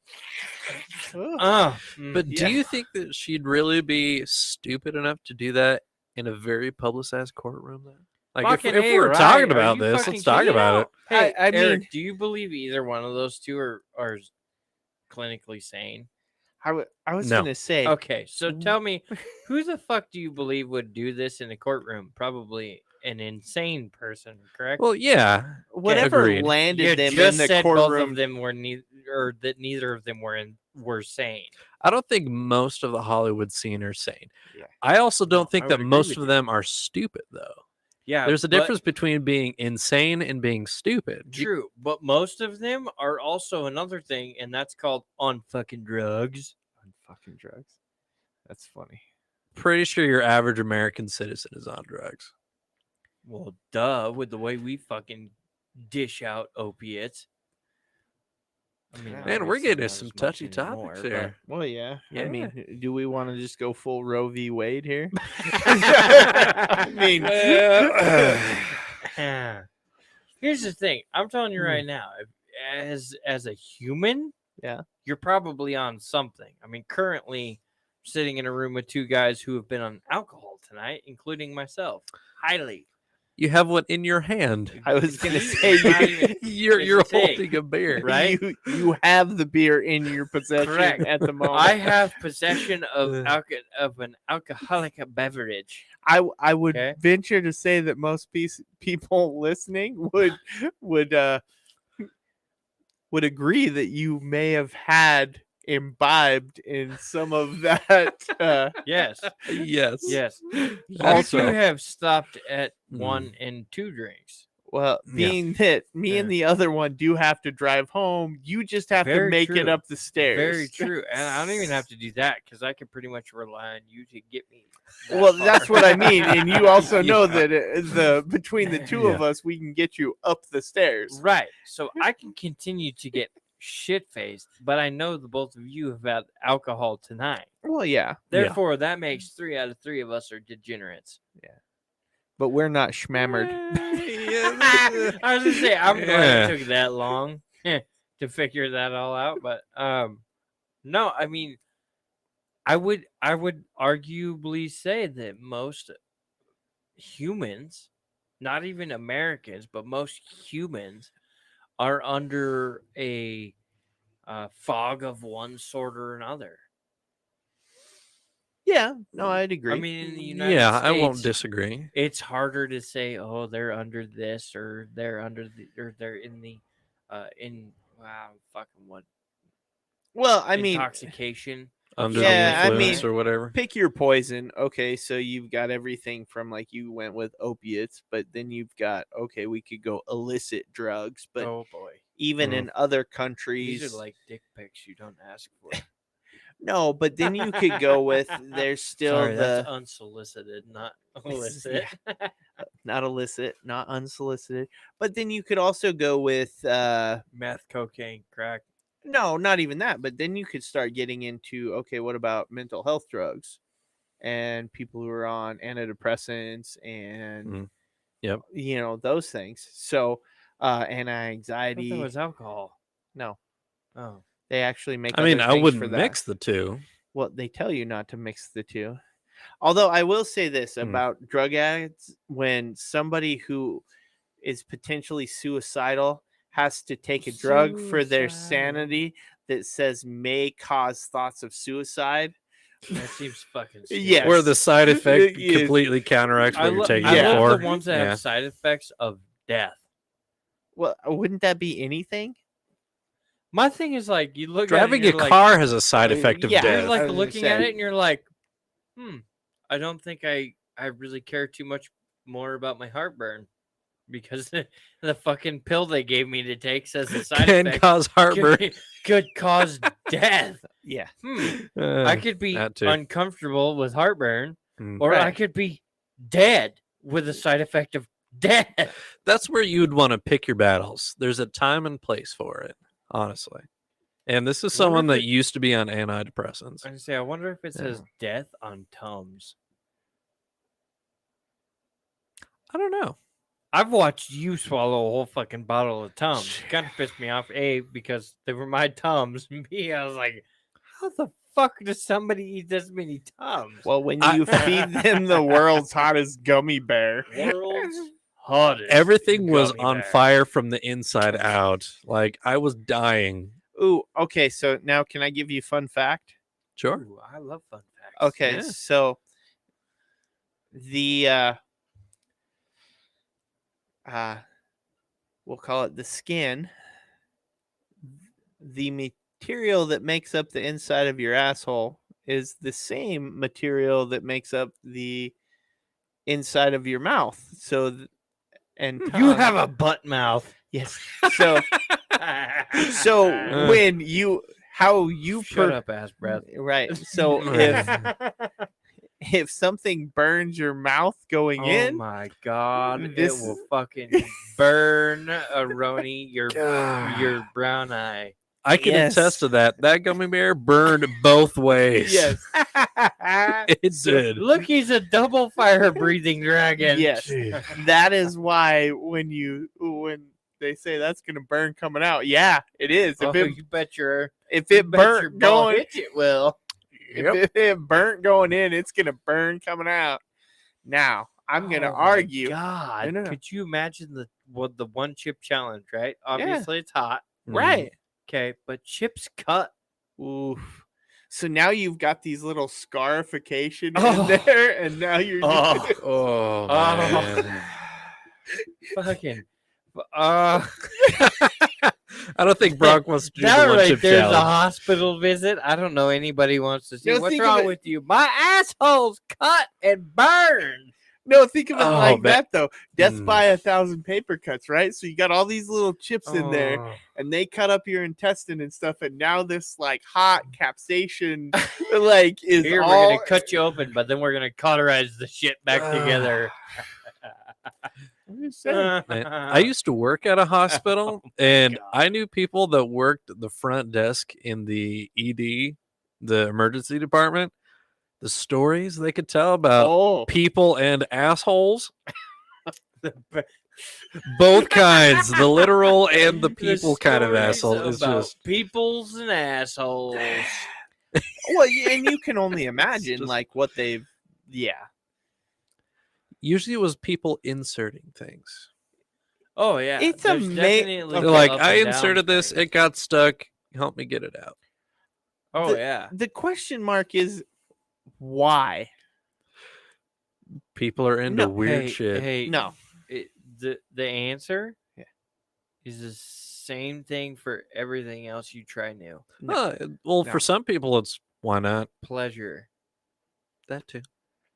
Ugh. But Yeah. do you think that she'd really be stupid enough to do that in a very publicized courtroom? Then, like, fucking if A, we're right? talking Are about you this, fucking let's talk kidding? about it. Hey, I Eric, mean- do you believe either one of those two are clinically sane? I was No. gonna say, Okay, so tell me, who the fuck do you believe would do this in a courtroom? Probably an insane person, correct? Well, yeah, whatever agreed. landed you them in just the said both courtroom. of them were or that neither of them were sane. I don't think most of the Hollywood scene are sane. Yeah. I also don't No, think I that would agree most with of you. them are stupid, though. Yeah, There's a but- difference between being insane and being stupid. True, but most of them are also another thing, and that's called on fucking drugs. On fucking drugs. That's funny. Pretty sure your average American citizen is on drugs. Well, duh, with the way we fucking dish out opiates. I mean, Man, we're obviously getting not some as much touchy anymore, topics but- here. Well, yeah. I Yeah. mean, do we want to just go full Roe v. Wade here? I mean, Here's the thing. I'm telling you right now, as a human, Yeah. you're probably on something. I mean, currently sitting in a room with two guys who have been on alcohol tonight, including myself. Highly. You have one in your hand. I was gonna See? say It's not even- You're It's a thing. holding a beer. Right? You have the beer in your possession Correct. at the moment. I have possession of an alcoholic beverage. I would Okay. venture to say that most people listening would agree that you may have had imbibed in some of that. Yes. Yes. Yes. You Also- two have stopped at Mm. 1 and 2 drinks. Well, Yeah. being that me and the other one do have to drive home, you just have to Very make it true. up the stairs. Very true. And I don't even have to do that because I can pretty much rely on you to get me. that Well, far. that's what I mean, and you also know Yeah. that between the two of us, we can get you up the stairs. Right. So I can continue to get shit faced, but I know the both of you have had alcohol tonight. Well, yeah, Therefore, that makes 3 out of 3 of us are degenerates. but we're not schmammered. Yeah. I was gonna say I'm Yeah. glad it took that long to figure that all out, but no, I mean, I would arguably say that most humans, not even Americans, but most humans are under a fog of one sort or another. Yeah, no, I'd agree. I mean, in the United Yeah, States, I won't disagree. it's harder to say, oh, they're under this or they're under the or they're in the fucking what well, I mean, intoxication. Under Yeah, the I influence mean- or whatever. pick your poison. Okay, so you've got everything from like you went with opiates, but then you've got we could go illicit drugs, but oh boy, even Mhm. in other these countries, are like dick pics you don't ask for. no. But then you could go with there's still Sorry, that's the unsolicited, not illicit. not illicit, not unsolicited. But then you could also go with Meth, cocaine, crack. no, not even that. But then you could start getting into what about mental health drugs and people who are on antidepressants and Yep. those things. So I thought anti-anxiety. that was alcohol. No, Oh, they actually make. I mean, other I things wouldn't for that. mix the two. Well, they tell you not to mix the two. Although I will say this about drug addicts: when somebody who is potentially suicidal has to take a drug for their Suicidal. sanity that says may cause thoughts of suicide. that seems fucking stupid. Yes. Where the side effect Yes. completely counteracts what you're taking I it Yeah. love for. the ones that Yeah. have side effects of death. Well, wouldn't that be anything? My thing is like you look Driving at it, a and you're car has a side Uh, effect of yeah. You're death. like I was gonna looking at say. it and you're like, I don't think I really care too much more about my heartburn because the fucking pill they gave me to take says the side Can effect cause heartburn. could cause death. Yeah. I could be that too. uncomfortable with heartburn, Mm. or I Right. could be dead with a side effect of death. That's where you'd want to pick your battles. There's a time and place for it, honestly. And this is Wonder someone if that it- used to be on antidepressants. I say, I wonder if it says death on Tums. I don't know. I've watched you swallow a whole fucking bottle of Tums. Kind of pissed me off. A, because they were my Tums. And B, I was like, how the fuck does somebody eat this many Tums? Well, when I- you feed them the world's hottest gummy bear. World's hottest. Everything was gummy on bear. fire from the inside out. Like I was dying. Ooh, okay. So now, can I give you a fun fact? Sure. Ooh, I love fun facts. Okay, Yeah. so the we'll call it the skin, the material that makes up the inside of your asshole is the same material that makes up the inside of your mouth. So and You tongue. have a butt mouth. yes. So when you how you Shut up, ass breath. right. So if something burns your mouth going Oh in, my god, This- it will fucking burn a Roni your God. your brown eye. I can Yes. attest to that. That gummy bear burned both ways. Yes. It did. Look, he's a double fire breathing dragon. Yes. Jeez. That is why when they say that's gonna burn coming out, yeah, it is. Oh, If it you bet your if you it bet your burnt ball going, hit it will. if it burnt going in, it's gonna burn coming out. Now I'm gonna Oh my argue. God, No. could you imagine the one chip challenge? Right? Obviously, it's hot. Right. Okay, but chips cut. Oof. So now you've got these little scarification Oh. in there, and now you're Oh. Oh, Oh. man. Fucking. I don't think Brock wants to do That the one right chip there's a challenge. hospital visit. I don't know anybody wants to see. No, What's think of wrong it- with you? My asshole's cut and burned. No, think of it Oh, like man. that though. Death Mm. by 1,000 paper cuts, right? So you got all these little chips in there, Oh. and they cut up your intestine and stuff, and now this like hot capsation like is Here, all we're gonna cut you open, but then we're gonna cauterize the shit back together. I'm just saying. Man, I used to work at a hospital, and God. I knew people that worked at the front desk in the ED, the emergency department. The stories they could tell about Oh, people and assholes, both kinds, the literal and the people kind of stories asshole. It's about just peoples and assholes. well, and you can only imagine just- like what they've. Yeah, usually it was people inserting things. Oh yeah, It's there's ama- definitely They're Okay. like, up I and down inserted this, things. it got stuck. Help me get it out. Oh yeah, the question mark is why? People are into No, weird hey, shit. Hey, No. the answer Yeah. is the same thing for everything else you try new. Well, well, No. for some people, it's why not? Pleasure, That too.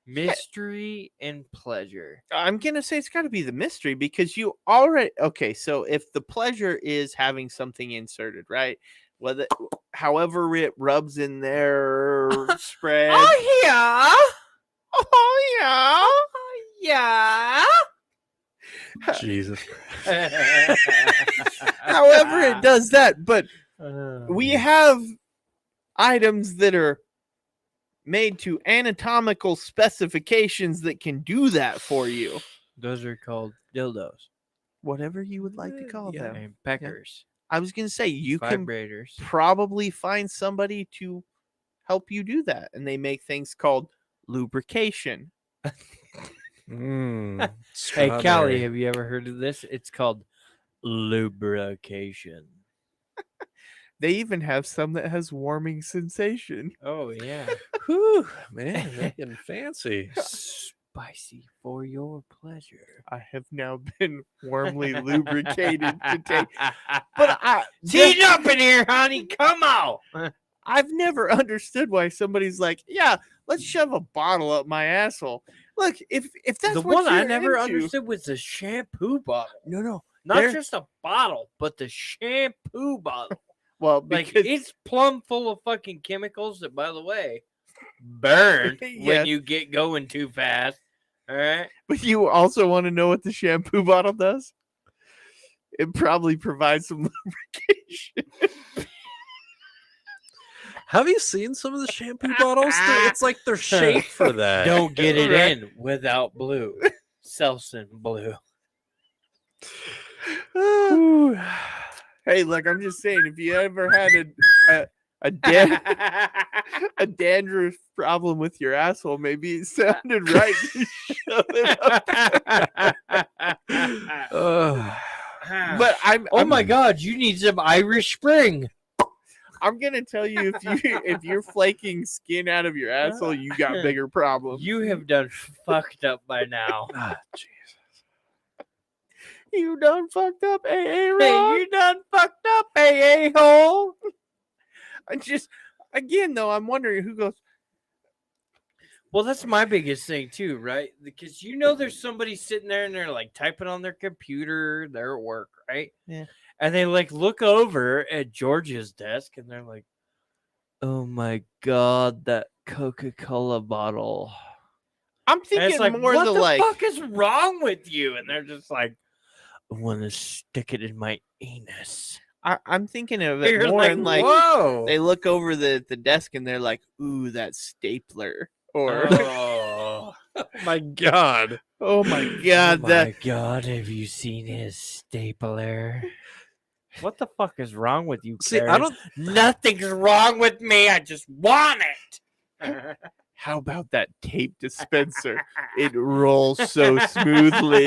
mystery, and pleasure. I'm gonna say it's got to be the mystery because you already okay. So if the pleasure is having something inserted, right? Whether, however, it rubs in their spread. yeah, Oh yeah. yeah. Jesus. However, it does that, but we have items that are made to anatomical specifications that can do that for you. Those are called dildos Whatever you would like to call Yeah. them. and peckers, I was gonna say you can vibrators. probably find somebody to help you do that, and they make things called lubrication. Mm, Hey, Callie, strawberry. have you ever heard of this? It's called lubrication. They even have some that has warming sensation. Oh yeah, Whew, man, they're getting fancy. spicy for your pleasure. I have now been warmly lubricated to take. But Heat up in here, honey. Come on. I've never understood why somebody's like, yeah, let's shove a bottle up my asshole. Look, if that's The what one I you're never into- understood was the shampoo bottle. No, Not There- just a bottle, but the shampoo bottle. well, Like because it's plumb full of fucking chemicals that, by the way, burn Yes. when you get going too fast. All right. but you also want to know what the shampoo bottle does? It probably provides some lubrication. Have you seen some of the shampoo bottles? It's like they're shaped for that. Don't get it Right. in without blue. Selsun blue. Hey, look, I'm just saying, if you ever had a dandruff problem with your asshole, maybe it sounded right to shove it up. But oh my God, you need some Irish Spring. I'm gonna tell you, if you're flaking skin out of your asshole, you got bigger problems. You have done fucked up by now. Ah, Jesus. You done fucked up, AA Hey, Rob. you done fucked up, AA hole. I just, again, though, I'm wondering who goes. Well, that's my biggest thing too, right? Because you know there's somebody sitting there and they're like typing on their computer, they're at work, right? Yeah. And they like look over at George's desk and they're like, "Oh my God, that Coca-Cola bottle." I'm And thinking it's like, more what the the like. fuck is wrong with you? And they're just like, "I want to stick it in my anus." I'm thinking of it You're more like, in like whoa. they look over the desk and they're like, ooh, that stapler. Or Oh. My God. oh my god, that God, have you seen his stapler? What the fuck is wrong with you, See, I Karen? don't. Nothing's wrong with me. I just want it. how about that tape dispenser? It rolls so smoothly.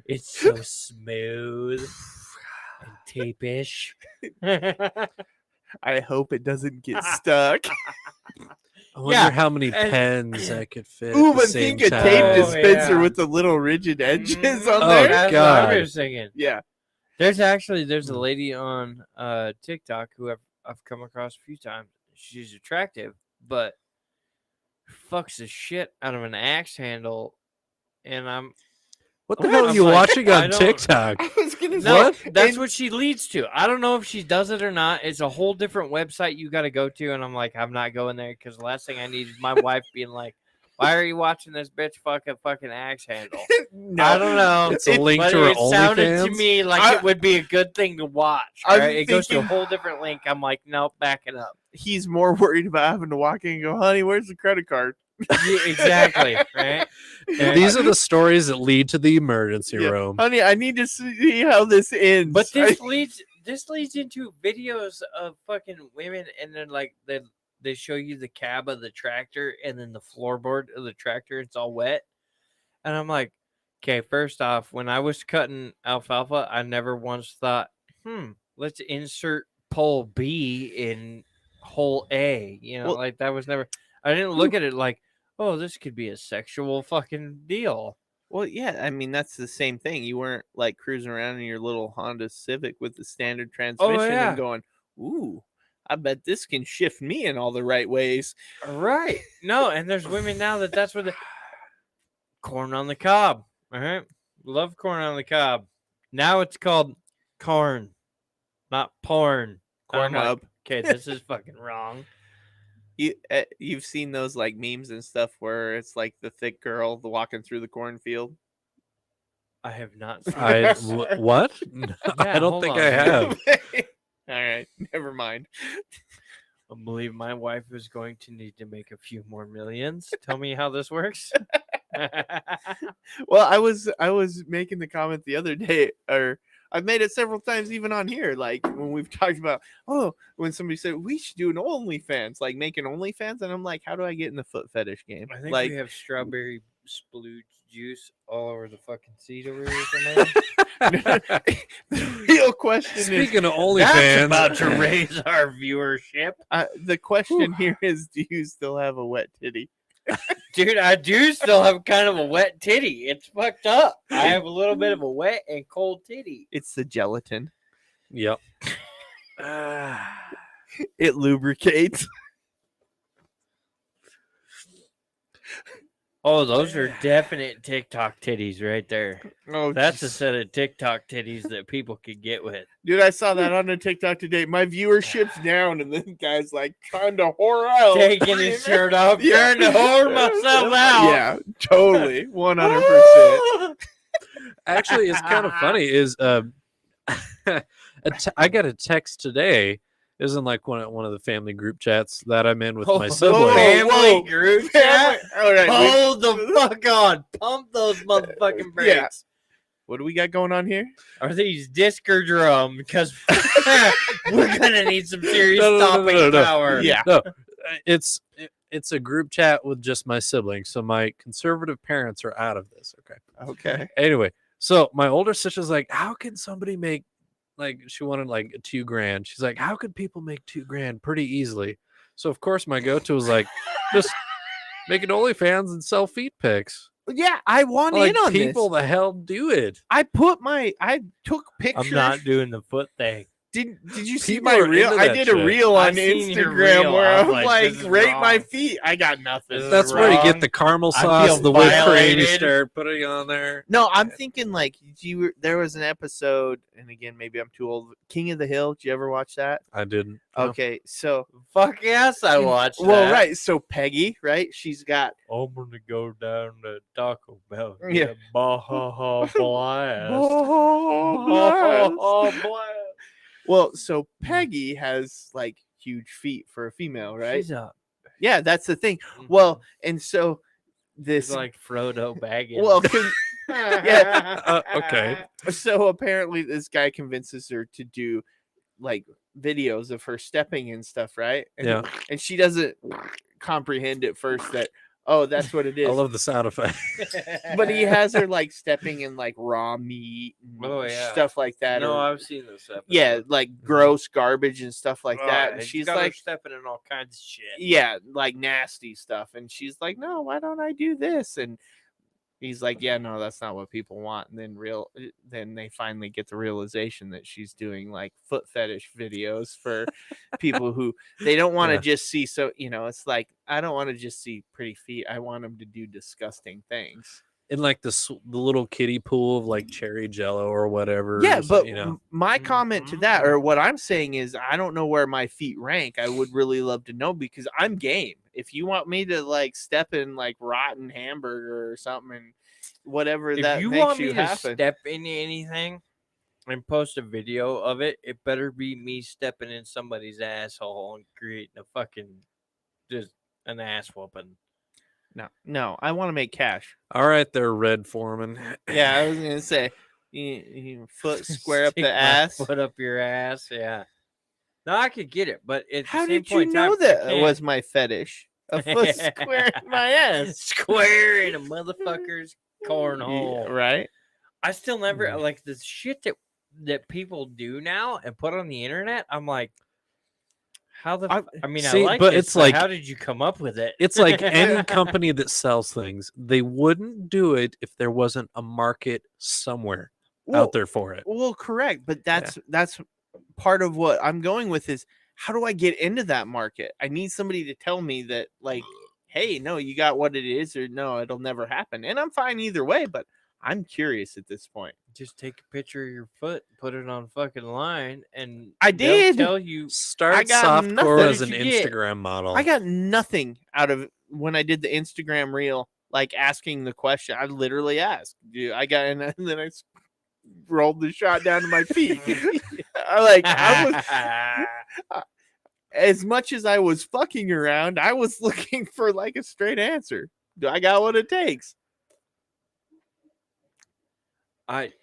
It's so smooth and tape-ish. I hope it doesn't get stuck. I wonder how many pens I could fit. Ooh, at the but same think a time. tape dispenser yeah. with the little rigid edges on Oh, there. That's God. what I was thinking. Yeah. There's a lady on TikTok who I've come across a few times. She's attractive, but fucks the shit out of an axe handle, and I'm What the hell are I'm you like, watching I on don't- TikTok? I was gonna say, no, What? that's and- what she leads to. I don't know if she does it or not. It's a whole different website you got to go to, and I'm like, I'm not going there because the last thing I need is my wife being like, "Why are you watching this bitch fuck a fucking axe handle?" No, I don't know. It's a link But to her it sounded to OnlyFans? me like I- it would be a good thing to watch. I'm Right? It goes to a thinking- whole different link. I'm like, nope, back it up. He's more worried about having to walk in and go, honey, where's the credit card? Yeah, exactly. Right. And these are the stories that lead to the emergency Yeah. room. Honey, I need to see how this ends. But this leads into videos of fucking women, and then like they show you the cab of the tractor and then the floorboard of the tractor. It's all wet, and I'm like, okay. First off, when I was cutting alfalfa, I never once thought, let's insert pole B in hole A. You know, Well- like that was never. I didn't look at it like, oh, this could be a sexual fucking deal. Well, yeah, I mean that's the same thing. You weren't like cruising around in your little Honda Civic with the standard transmission yeah. and going, "Ooh, I bet this can shift me in all the right ways." Right. No, and there's women now that's what the corn on the cob. All right. Love corn on the cob. Now it's called corn, not porn. I'm like, Cornhub. okay, this is fucking wrong. You've seen those like memes and stuff where it's like the thick girl walking through the cornfield. I have not seen What? I don't hold think on. I have. All right, never mind. I believe my wife is going to need to make a few more millions. Tell me how this works. Well, I was making the comment the other day, or I've made it several times even on here, like when we've talked about, when somebody said we should do an OnlyFans, like make an OnlyFans, and I'm like, how do I get in the foot fetish game? I think Like, we have strawberry splooge juice all over the fucking seat over here somewhere. the real question is, Speaking of That's OnlyFans, about to raise our viewership. the question here is, do you still have a wet titty? Dude, I do still have kind of a wet titty. It's fucked up. I have a little bit of a wet and cold titty. It's the gelatin. Yep. It lubricates. Oh, those are definite TikTok titties right there. Oh, That's a jeez. set of TikTok titties that people could get with. Dude, I saw that on a TikTok today. My viewership's down, and the guy's like trying to whore out. Taking his shirt off, Yeah. trying to whore myself out. Yeah, totally, 100%. Actually, it's kind of funny. Is I got a text today. Isn't like one of the family group chats that I'm in with my siblings. Family Whoa. group chat. All right, Hold the fuck on. Pump those motherfucking brakes. Yeah. what do we got going on here? Are these disc or drum? Because we're gonna need some serious No. stopping power. Yeah. No, it's a group chat with just my siblings. So my conservative parents are out of this. Okay. Okay. Anyway, so my older sister's like, how can somebody make, like, she wanted like $2,000. She's like, how could people make $2,000 pretty easily? So of course my go-to was like, just make an OnlyFans and sell feet pics. Yeah, I want Like, in on people this. the hell do it. I took pictures. I'm not doing the foot thing. Did you see People my are reel? into I that did shit. a reel I on seen your Instagram reel. where I'm I'm like, like, this is rate my wrong. feet. I got nothing. This is That's where you wrong. get the caramel I sauce, feel the whipped cream, you violated. start putting on there. No, I'm thinking like there was an episode, and again, maybe I'm too old. King of the Hill. Did you ever watch that? I didn't. no. Okay, so Fuck yes, I watched well, that. right. So Peggy, right? She's got I'm gonna go down to Taco Bell. and Yeah. get a Baja Blast. oh, Baja Blast. Well, so Peggy has like huge feet for a female, right? She's up. Yeah, that's the thing. Well, and so It's this like Frodo Baggins. well, yeah. Okay. So apparently this guy convinces her to do like videos of her stepping and stuff, right? And, Yeah. and she doesn't comprehend at first that, oh, that's what it I is. love the sound effect. But he has her like stepping in like raw meat and Oh, yeah. stuff like that. No, or, I've seen this episode. yeah, like gross garbage and stuff like that. And He's she's got her like, stepping in all kinds of shit. yeah, like nasty stuff. And she's like, no, why don't I do this? And he's like, yeah, no, that's not what people want. And then they finally get the realization that she's doing like foot fetish videos for people who they don't want to Yeah. just see. So, it's like, I don't want to just see pretty feet. I want them to do disgusting things. In like the little kiddie pool of like cherry jello or whatever. Yeah, so, but you know. my comment to that, or what I'm saying is, I don't know where my feet rank. I would really love to know because I'm game. If you want me to like step in like rotten hamburger or something, and whatever If that you makes want you me to happen. step into anything and post a video of it, it better be me stepping in somebody's asshole and creating a fucking just an ass whooping. No, I want to make cash. All right, there, Red Foreman. Yeah, I was gonna say, you foot square up Stick the my ass. foot up your ass. Yeah. No, I could get it, but at How the same did you point in know time, that I can't. was my fetish? A foot square in my ass, Square in a motherfucker's cornhole. Yeah, right? I still never like the shit that people do now and put on the internet. I'm like, how the? I mean, See, I like but this, it's like- how did you come up with it? It's like any company that sells things, they wouldn't do it if there wasn't a market somewhere out there for it. Well, correct, but that's part of what I'm going with is how do I get into that market? I need somebody to tell me that, like, hey, no, you got what it is, or no, it'll never happen. And I'm fine either way, but I'm curious at this point. Just take a picture of your foot, put it on fucking line, and I they'll did. tell you. Start got softcore nothing. as an What did you get? Instagram model. I got nothing out of when I did the Instagram reel, like asking the question. I literally asked, dude, and then I rolled the shot down to my feet. I was as much as I was fucking around, I was looking for like a straight answer. Do I got what it takes?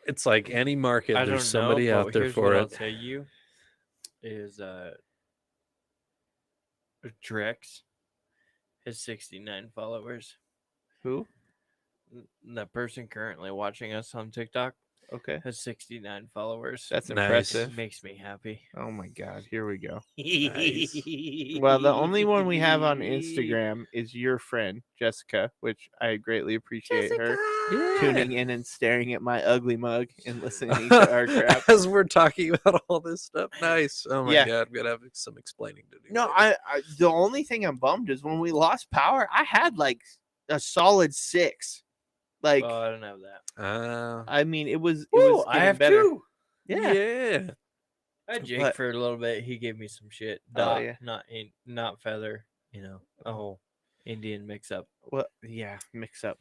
It's like any market, I there's don't know, somebody but out there here's for what it. I'll tell you is Drex has 69 followers. Who? The person currently watching us on TikTok Okay, has 69 followers. that's Nice. impressive. Makes me happy. Oh my god, here we go. Nice. Well, the only one we have on Instagram is your friend Jessica, which I greatly appreciate her tuning in and staring at my ugly mug and listening to our crap. As we're talking about all this stuff. Nice. Oh my Yeah. god, I'm gonna have some explaining to do. No, later. I the only thing I'm bummed is when we lost power, I had like a solid 6. Like, Well, I don't have that. I mean, it was Woo, I getting have better. 2. Yeah. yeah. I had Jake But- for a little bit. He gave me some shit. Oh, yeah. Not feather. A whole Indian mix up. Well, yeah, mix up.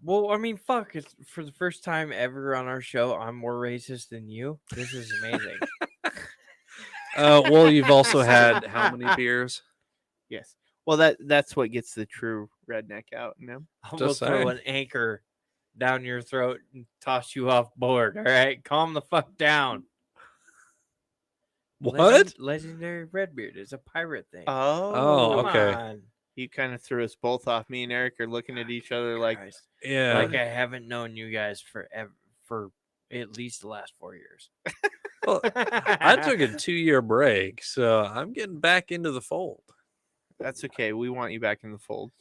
Well, I mean, fuck. It's for the first time ever on our show. I'm more racist than you. This is amazing. Well, you've also had how many beers? Yes. Well, that's what gets the true redneck out, you know? I'm Just gonna throw saying. an anchor down your throat and toss you off board. All right, calm the fuck down. What? Legendary Redbeard is a pirate thing. Oh, Come okay. on. You kind of threw us both off. Me and Eric are looking at each other like, Christ. Yeah. Like I haven't known you guys for at least the last 4 years. Well, I took a 2-year break, so I'm getting back into the fold. that's okay. We want you back in the fold.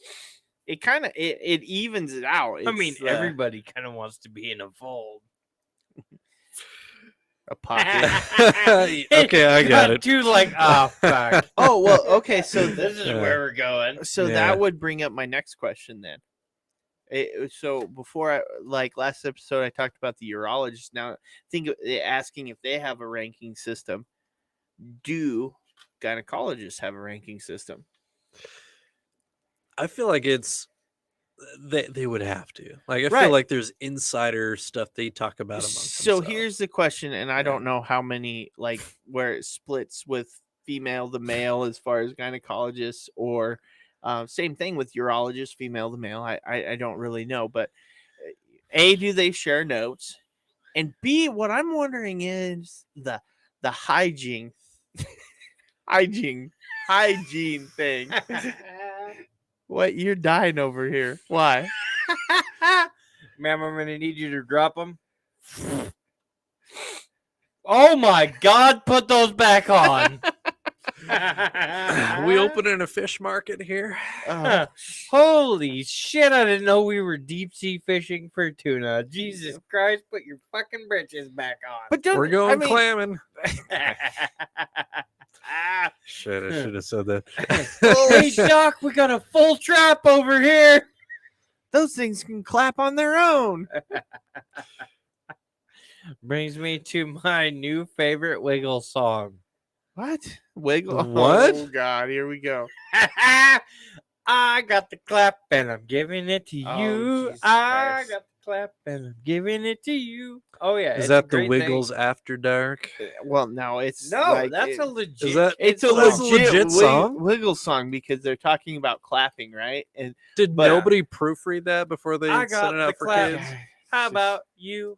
It kind of it evens it out. I mean, It's, everybody kind of wants to be in a fold. a pocket. Okay, I got it. Too like, oh fuck. Oh well, okay. So This is Yeah. where we're going. So Yeah. that would bring up my next question then. So before like last episode, I talked about the urologist. Now think of asking if they have a ranking system. Do gynecologists have a ranking system? I feel like it's They would have to. Like I Right. feel like there's insider stuff they talk about amongst So themselves. here's the question, and I don't know how many, like, where it splits with female to male as far as gynecologists, or same thing with urologists, female to male. I don't really know, but A, do they share notes? And B, what I'm wondering is the hygiene hygiene thing. What, you're dying over here? Why? Ma'am, I'm gonna need you to drop them. Oh my God! Put those back on. we opening a fish market here? Holy shit! I didn't know we were deep sea fishing for tuna. Jesus Christ! Put your fucking britches back on. But We're going I mean, clamming. Shit, I should have said that. Hey, Doc, we got a full trap over here. those things can clap on their own. Brings me to my new favorite Wiggle song. What? Wiggle? What? Oh God, here we go. I got the clap and I'm giving it to Oh, you. Jesus I Christ. got the clap and I'm giving it to you. Oh yeah, Is it's that a the great Wiggles thing. After Dark? Well, no, it's No, like, that's a legit. Is that- it's a that's a legit, legit song? Wiggle song, because they're talking about clapping, right? And Did But- nobody proofread that before they I got sent it the out for clap. kids? How about you?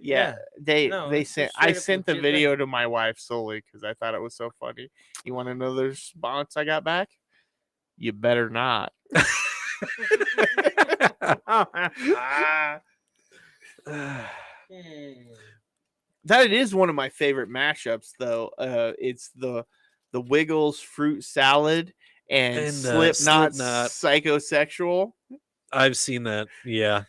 yeah, they No, they it's a sent. straight I up sent the legit thing. video to my wife solely because I thought it was so funny. You want to know the response I got back? You better not. That is one of my favorite mashups, though. It's the Wiggles fruit salad and Slipknot's Slipknot. psychosexual. I've seen that. Yeah.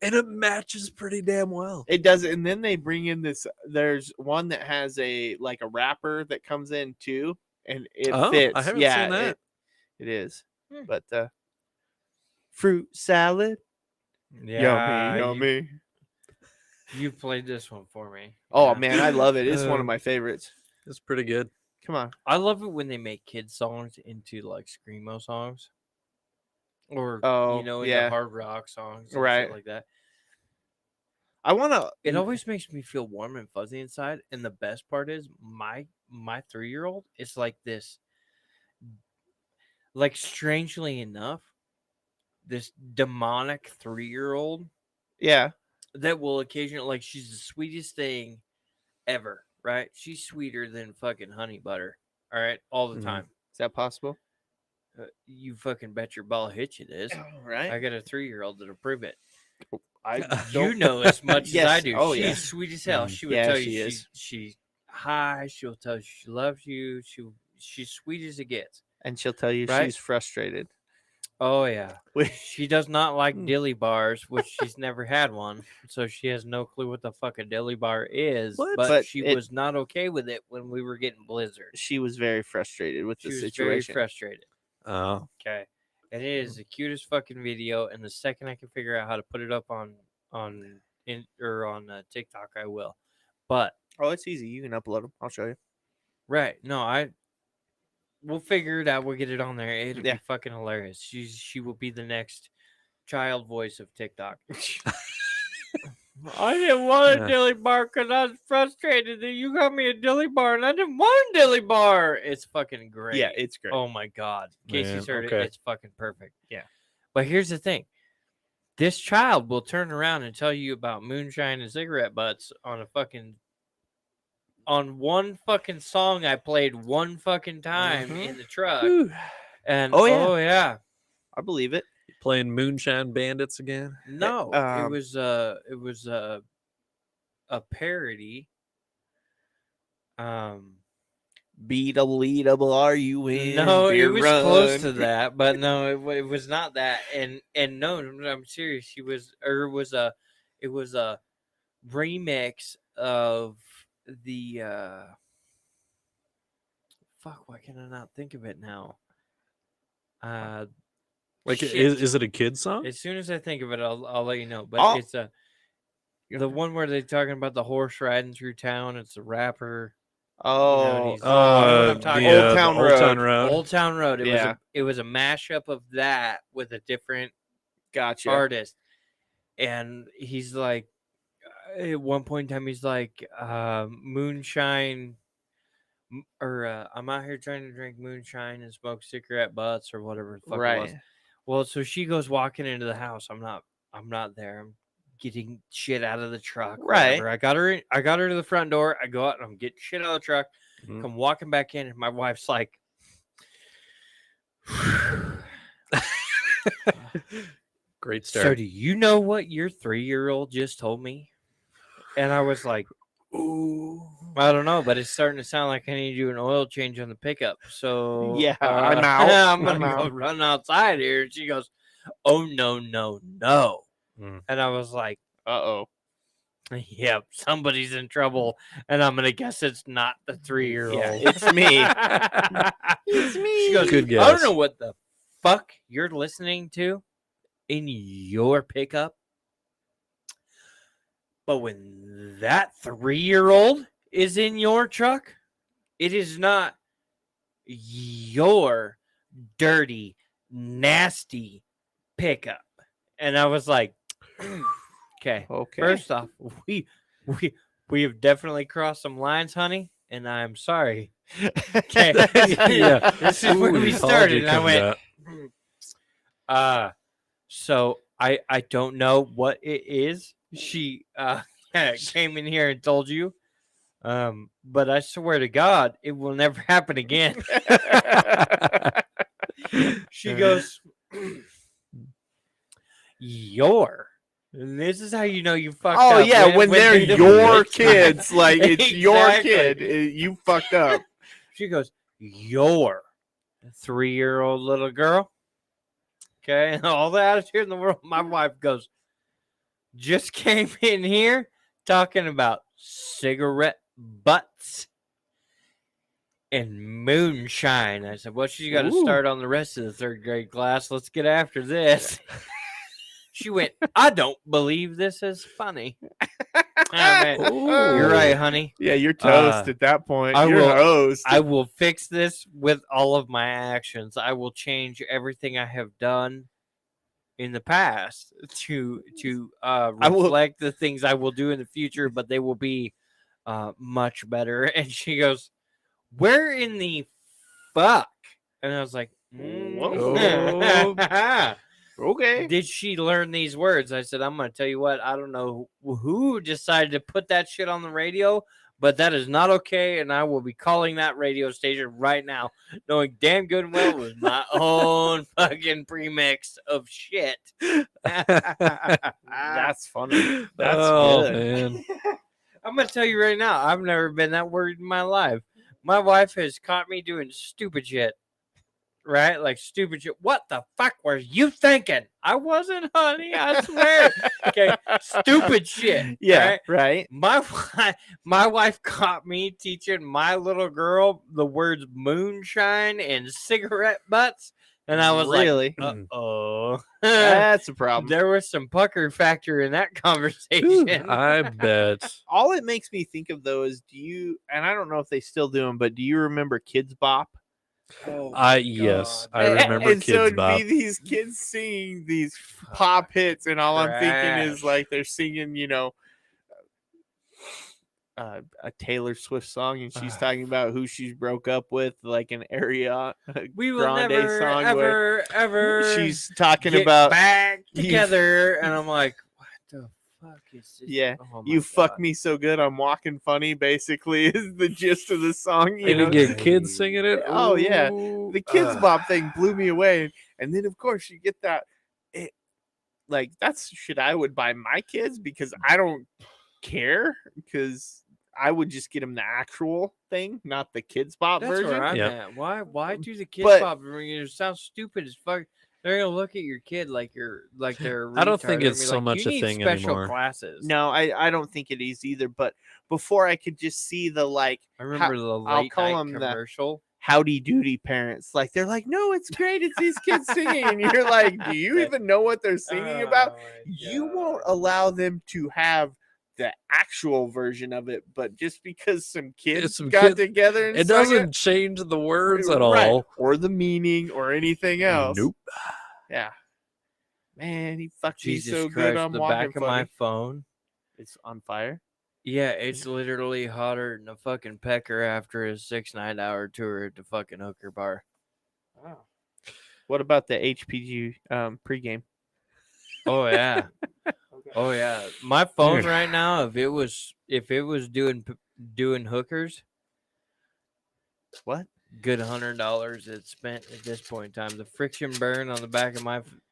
And it matches pretty damn well. It does, and then they bring in this. There's one that has a rapper that comes in too, and it Oh, fits. I haven't yeah, seen that. It is, Hmm. but fruit salad, Yeah, yummy. You played this one for me. Oh Yeah. man, I love it. It's one of my favorites. It's pretty good. Come on. I love it when they make kids songs into like screamo songs, or Oh, into yeah. hard rock songs, and Right. shit like that. I want to. It always makes me feel warm and fuzzy inside. And the best part is my 3-year-old is like this. Like, strangely enough, this demonic 3-year-old Yeah. that will occasionally, like, she's the sweetest thing ever, right? She's sweeter than fucking honey butter, all right, all the Mhm. time. Is that possible? You fucking bet your ball hitch it is. Oh, right. I got a 3-year-old that'll prove it. I You know as much as I Yes. do. Oh, She's yeah. sweet as hell. Mhm. She would Yeah, tell she you is. she's high. She'll tell you she loves you. She's sweet as it gets. And she'll tell you Right? she's frustrated. Oh yeah. Wait. She does not like Hmm. dilly bars, which she's never had one, so she has no clue what the fuck a dilly bar is. What? But But she it- was not okay with it when we were getting blizzards. She was very frustrated with She the was very situation. frustrated. Oh. Okay. And it is the cutest fucking video, and the second I can figure out how to put it up on TikTok, I will. But Oh, it's easy. You can upload them. I'll show you. right, no, we'll figure it out. We'll get it on there. It'll Yeah. be fucking hilarious. She will be the next child voice of TikTok. I didn't want a Yeah. dilly bar because I was frustrated that you got me a dilly bar and I didn't want a dilly bar. It's fucking great. Yeah, it's great. Oh my god. Casey's Man, heard okay. it. It's fucking perfect. Yeah. But here's the thing. This child will turn around and tell you about moonshine and cigarette butts on one fucking song I played one fucking time Mhm. in the truck. Whew. And Oh, yeah. oh yeah. I believe it. Playing Moonshine Bandits again. No, it um, was a parody. BWRUN. No, it beer was run. close to that, but no, it was not that. And no, I'm serious. It was a remix of the fuck. Why can I not think of it now? Like, shit. is it a kid song? As soon as I think of it, I'll let you know. But I'll- it's the one where they're talking about the horse riding through town. It's a rapper. Oh, he's- you know what I'm talking about. Old Town the Road. Old Town Road. Old Town Road. Yeah. It was a mashup of that with a different Gotcha. artist. And he's like, at one point in time, he's like, moonshine, or I'm out here trying to drink moonshine and smoke cigarette butts or whatever the fuck it was. Right. Well, so she goes walking into the house. I'm not there. I'm getting shit out of the truck. Right. Whatever. I got her to the front door. I go out and I'm getting shit out of the truck. Come walking back in, and my wife's like, Great start. so do you know what your 3-year-old just told me? And I was like, ooh, I don't know, but it's starting to sound like I need to do an oil change on the pickup. So Yeah, I'm out. I'm gonna I'm go out. run outside here. And she goes, oh no. Mm. And I was like, Uh-oh. yep, somebody's in trouble, and I'm gonna guess it's not the 3-year-old. Yeah, it's me. It's me. She goes, Good I guess. don't know what the fuck you're listening to in your pickup, but when that 3-year-old is in your truck, it is not your dirty, nasty pickup. And I was like, okay. Okay. First off, we have definitely crossed some lines, honey, and I'm sorry. Okay. Yeah. This is where Ooh, we the started. apology And I comes went, out. so I don't know what it is. She came in here and told you. But I swear to God, it will never happen again. She goes, your. And this is how you know you fucked Oh up. yeah, when they're they- your kids, like it's your Exactly. kid, you fucked up. She goes, your 3-year-old little girl. Okay, and all the attitude in the world. My wife goes, just came in here talking about cigarette butts and moonshine. I said, well, she's got to Ooh. start on the rest of the 3rd grade class. Let's get after this. She went, I don't believe this is funny. I went, you're right, honey. Yeah, you're toast at that point. I You're will- host. I will fix this with all of my actions. I will change everything I have done in the past to will- reflect the things I will do in the future, but they will be much better. And she goes, where in the fuck? And I was like, Okay. did she learn these words? I said, I'm going to tell you what, I don't know who decided to put that shit on the radio, but that is not okay, and I will be calling that radio station right now, knowing damn good and well it was my own fucking premix of shit. That's funny. That's Oh, good. man. I'm going to tell you right now, I've never been that worried in my life. My wife has caught me doing stupid shit. Right? Like stupid shit. What the fuck were you thinking? I wasn't, honey. I swear. Okay. Stupid shit. Yeah, right? right. My wife caught me teaching my little girl the words moonshine and cigarette butts. And I was Really? like, uh-oh. That's a problem. There was some pucker factor in that conversation. I bet. All it makes me think of though is and I don't know if they still do them, but do you remember Kids Bop? Oh, Yes, God. I remember and so Kids it'd Bop. be these kids singing these pop hits, and all I'm thinking is Trash. like they're singing, a Taylor Swift song, and she's talking about who she's broke up with, like an Ariana We will Grande never, song where ever she's talking get about back you- together. And I'm like, what the fuck is this? Yeah, Oh my you fuck God. me so good, I'm walking funny. Basically, is the gist of the song. You And know, you get kids singing it. Oh, yeah. Ooh, the Kids Bop thing blew me away, and then of course you get that. Like that's shit I would buy my kids because I don't care because I would just get them the actual thing, not the Kids Bop That's version. where I'm Yep. at. Why do the kids But- pop? It sounds stupid as fuck. They're gonna look at your kid like they're. I don't think retarded. it's Be so like, much you a need thing special anymore. classes. No, I don't think it is either. But before I could just see the like I remember the I'll late call night 'em the- commercial. howdy doody parents. Like they're like, no, it's great. It's these kids singing, and you're like, do you even know what they're singing about? Oh my You God. won't allow them to have the actual version of it, but just because some kids some got kids- together and It sung doesn't change the words at Right. all. or the meaning or anything else. Nope. Yeah. Man, he fucked me Jesus so Christ, good. I'm the walking back of my funny. phone. It's on fire. Yeah, it's literally hotter than a fucking pecker after a 6-9 hour tour at the fucking hooker bar. Wow. What about the HPG pregame? Oh yeah. Oh yeah. My phone right now, if it was doing hookers, What? good $100 it's spent at this point in time. The friction burn on the back of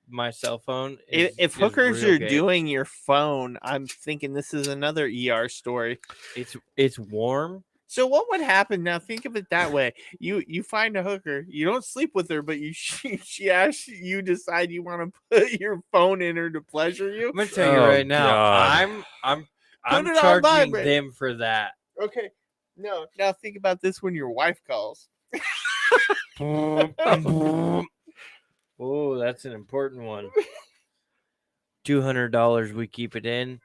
my cell phone. If hookers are doing your phone, I'm thinking this is another ER story. It's warm. So what would happen now? Think of it that way. You find a hooker. You don't sleep with her, but she asks you decide you want to put your phone in her to pleasure you. I'm gonna tell you right now. God. I'm Put it on charging vibrate. them for that. Okay. No. Now think about this when your wife calls. Oh, that's an important one. $200 we keep it in.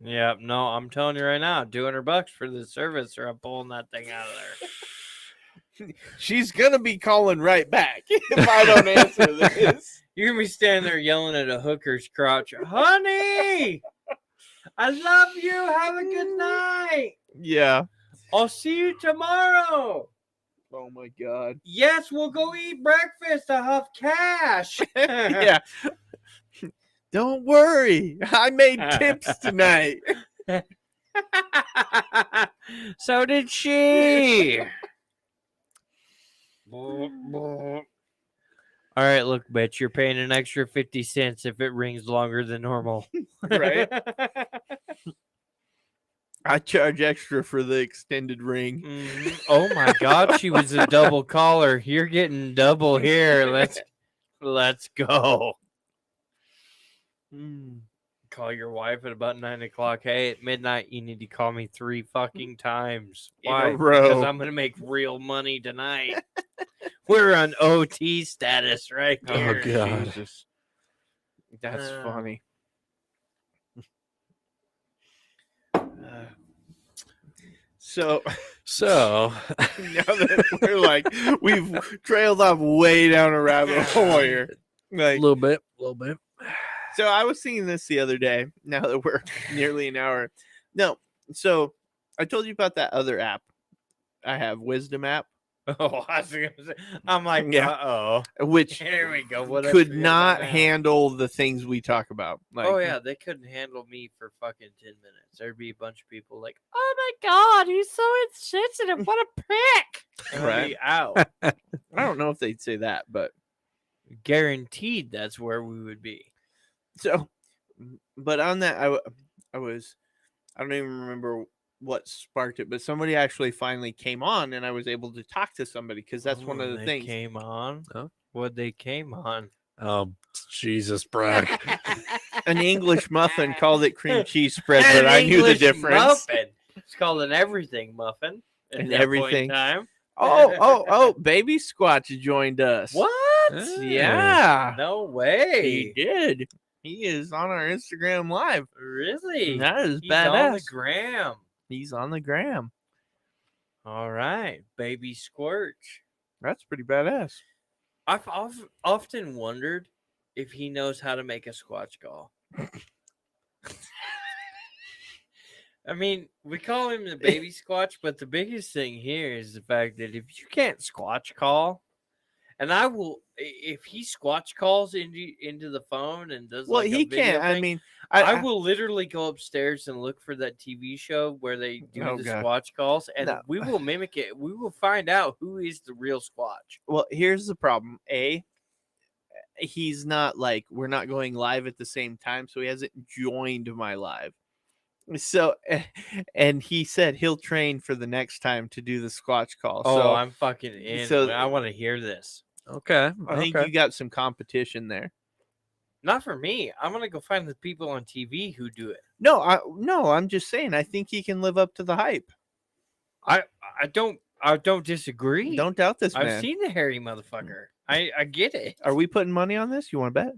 Yeah, no, I'm telling you right now, $200 for the service, or I'm pulling that thing out of there. She's gonna be calling right back if I don't answer this. You're gonna be standing there yelling at a hooker's crotch, honey, I love you. Have a good night. Yeah. I'll see you tomorrow. Oh my God. Yes, we'll go eat breakfast. I have cash. Yeah. Don't worry. I made tips tonight. So did she. All right, look, bitch, you're paying an extra 50 cents if it rings longer than normal. Right? I charge extra for the extended ring. Oh my God, she was a double caller. You're getting double here. Let's go. Call your wife at about 9 o'clock. Hey, at midnight, you need to call me 3 fucking times. Why? In a row. Because I'm gonna make real money tonight. We're on OT status right here. Oh God. Jesus. That's funny. So So now that we're like we've trailed off way down a rabbit hole here. a Like, little bit. so I was seeing this the other day. Now that we're nearly an hour. No, so I told you about that other app. I have Wisdom app, Oh, I was gonna say, I'm like, Yeah. uh-oh. which Here we go. What I could forget not about that. handle the things we talk about. Like, Oh yeah, they couldn't handle me for fucking 10 minutes. There'd be a bunch of people like, "Oh my God, he's so insensitive! What a prick!" And I'd Right. be out. I don't know if they'd say that, but Guaranteed, that's where we would be. so, but on that, I don't even remember what sparked it, but somebody actually finally came on, and I was able to talk to somebody because that's one of the they things. came on. Huh? What they came on? Oh Jesus, Brock. An English muffin called it cream cheese spread, An but I knew the English difference. Muffin. It's called an everything muffin. At And that point in everything. time. Oh! Baby Squatch joined us. What? Yeah, No way. he did. He is on our Instagram live. Really? That is He's on the badass. gram. He's on the gram. All right, baby Squirch. That's pretty badass. I've often wondered if he knows how to make a squatch call. I mean, we call him the baby squatch, but the biggest thing here is the fact that if you can't squatch call, and I will, if he squatch calls into the phone and does Well, like a he video can't. I thing, mean, I will literally go upstairs and look for that TV show where they do Oh, the God. squatch calls, and No. we will mimic it. We will find out who is the real squatch. Well, here's the problem. He's not like we're not going live at the same time, so he hasn't joined my live. So, and he said he'll train for the next time to do the squatch call. Oh, So I'm fucking in. so- I want to hear this. Okay. I think you got some competition there. Not for me. I'm gonna go find the people on TV who do it. No, I'm just saying. I think he can live up to the hype. I don't disagree. Don't doubt this man. I've seen the hairy motherfucker. I get it. Are we putting money on this? You want to bet?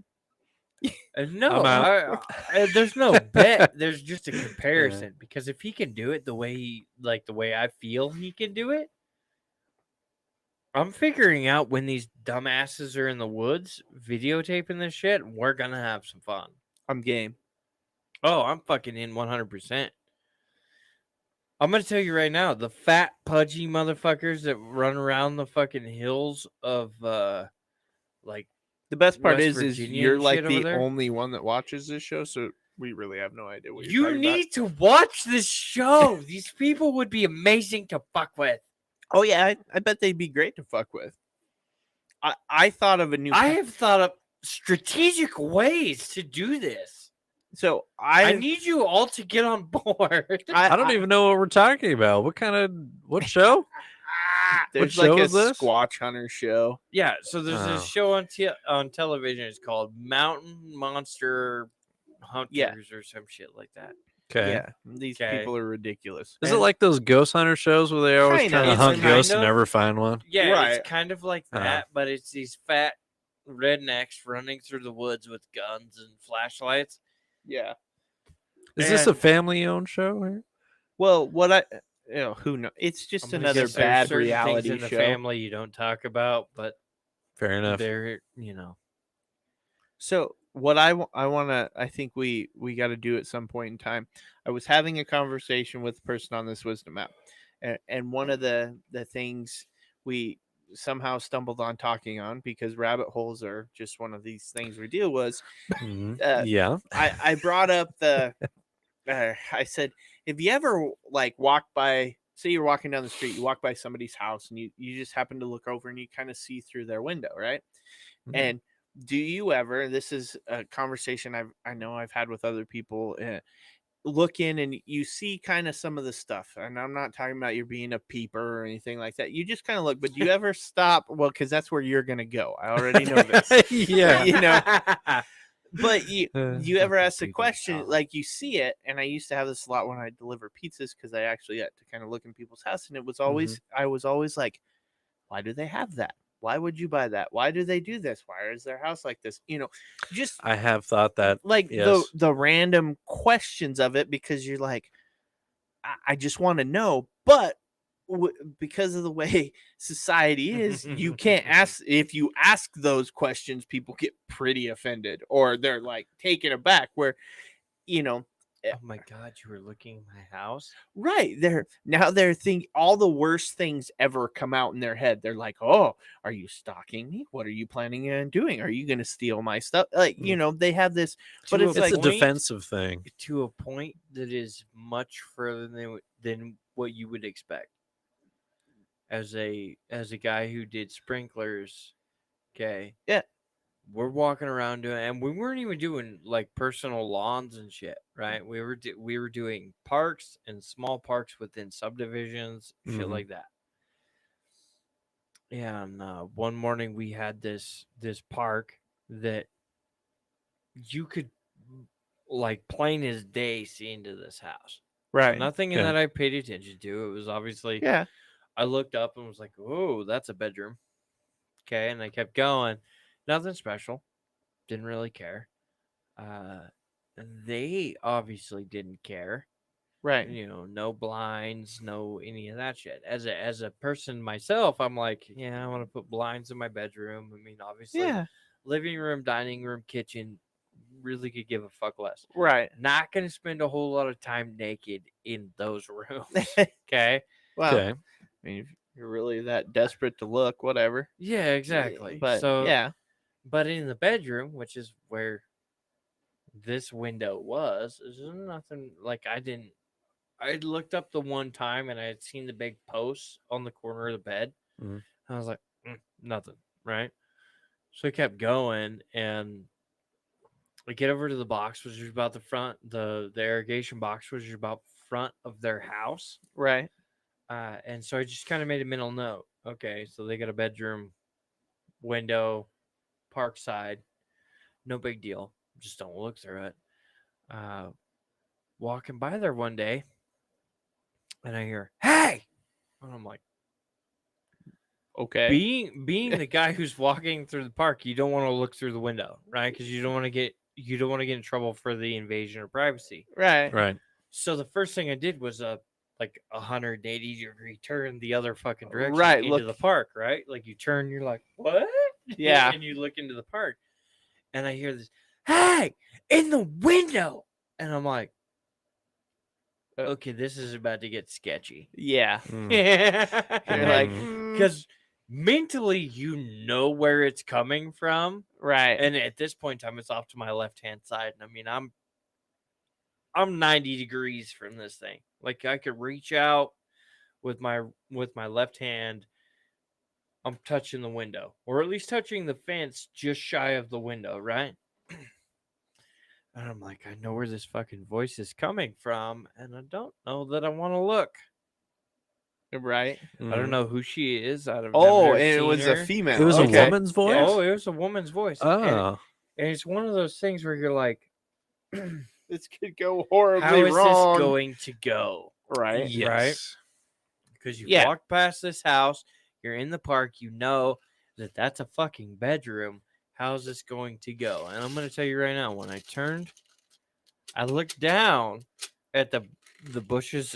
No, I'm there's no bet. There's just a comparison because if he can do it the way I feel he can do it, I'm figuring out when these dumbasses are in the woods videotaping this shit. We're gonna have some fun. I'm game. Oh, I'm fucking in 100%. I'm gonna tell you right now, the fat, pudgy motherfuckers that run around the fucking hills of like The best part West is Virginia you're and like shit over the there? only one that watches this show, so we really have no idea what you're you talking need to watch this show. These people would be amazing to fuck with. about. Oh yeah, I bet they'd be great to fuck with. I thought of a new. I have thought of strategic ways to do this. So I need you all to get on board. I don't even know what we're talking about. What show? There's what show like a is this? Squatch Hunter show. Yeah, so there's Oh. a show on television. It's called Mountain Monster Hunters or some shit like that. Okay. Yeah, these Okay. people are ridiculous. Is it And- like those ghost hunter shows where they always Kind trying of. to hunt It's ghosts kind and of. never find one? Yeah, Right. it's kind of like that, but it's these fat rednecks running through the woods with guns and flashlights. Yeah. Is this a And- family-owned show here? Well, who knows? It's just I'm gonna another guess there's bad certain reality things in show. the family you don't talk about, but Fair enough. they're So what I want to, I think we got to do at some point in time. I was having a conversation with a person on this wisdom app, and one of the things we somehow stumbled on talking on, because rabbit holes are just one of these things we deal with. Mhm. Uh, Yeah. I brought up the, I said, if you ever like walk by, say you're walking down the street, you walk by somebody's house and you just happen to look over and you kind of see through their window, right? Mhm. And do you ever, this is a conversation I know I've had with other people, look in and you see kind of some of the stuff, and I'm not talking about you're being a peeper or anything like that. You just kind of look, but do you ever stop? Well, because that's where you're gonna go. I already know this. Yeah. You know, but you ever fucking ask the people question, stop. like you see it, and I used to have this a lot when I deliver pizzas, because I actually had to kind of look in people's house, and it was always I was always like, why do they have that? Why would you buy that? Why do they do this? Why is their house like this? You know, just I have thought that. like yes. the random questions of it, because you're like, I just want to know, but because of the way society is, you can't ask. If you ask those questions, people get pretty offended, or they're like taken aback, where, you know, Oh my god, you were looking at my house? right, they're thinking all the worst things ever come out in their head. They're like, oh, are you stalking me? What are you planning on doing? Are you going to steal my stuff? Like, you know, they have this, but To it's a like, It's a point- defensive thing. To a point that is much further than what you would expect. As a guy who did sprinklers, okay. Yeah. We're walking around doing, and we weren't even doing like personal lawns and shit, right? We were doing parks and small parks within subdivisions, shit Mhm. like that. Yeah, and one morning we had this park that you could like plain as day see into this house. right, Nothing in Yeah. that I paid attention to. It was obviously yeah, I looked up and was like, "Oh, that's a bedroom." Okay, and I kept going. Nothing special. Didn't really care. They obviously didn't care. right, You know, no blinds, no any of that shit. As a person myself, I'm like, yeah, I want to put blinds in my bedroom. I mean, obviously, yeah, living room, dining room, kitchen, really could give a fuck less. right. Not gonna spend a whole lot of time naked in those rooms. Okay. Well, Okay. I mean, if you're really that desperate to look, whatever. Yeah, exactly. But so yeah, but in the bedroom, which is where this window was, there's nothing like I looked up the one time and I had seen the big posts on the corner of the bed. Mhm. I was like, nothing, right? So I kept going and I get over to the box, which is about the front, the irrigation box, which is about front of their house. right, And so I just kind of made a mental note. Okay, so they got a bedroom, window, park side, no big deal. Just don't look through it. Walking by there one day, and I hear, "Hey!" And I'm like, okay, being the guy who's walking through the park, you don't want to look through the window, right? Because you don't want to get in trouble for the invasion of privacy. right, Right. So the first thing I did was like 180-degree turn the other fucking direction Right, into look- the park, right? Like you turn, you're like, what? Yeah. And you look into the park, and I hear this, hey, in the window, and I'm like, okay, this is about to get sketchy. Yeah. Mm. You're like, Mhm. Because mentally, you know where it's coming from, right. and at this point in time, it's off to my left hand side, and I mean, I'm 90 degrees from this thing. Like I could reach out with my left hand. I'm touching the window, or at least touching the fence just shy of the window, right? And I'm like, I know where this fucking voice is coming from, and I don't know that I want to look. Right. I don't know who she is. I've Oh, never and it seen was her. a female. It was okay. a woman's voice. Oh, it was a woman's voice. Oh, And it's one of those things where you're like, This could go how horribly is wrong. this going to go? Right. yes. Right? Because you Yeah. walk past this house, you're in the park, you know that that's a fucking bedroom. How's this going to go? And I'm going to tell you right now, when I turned, I looked down at the bushes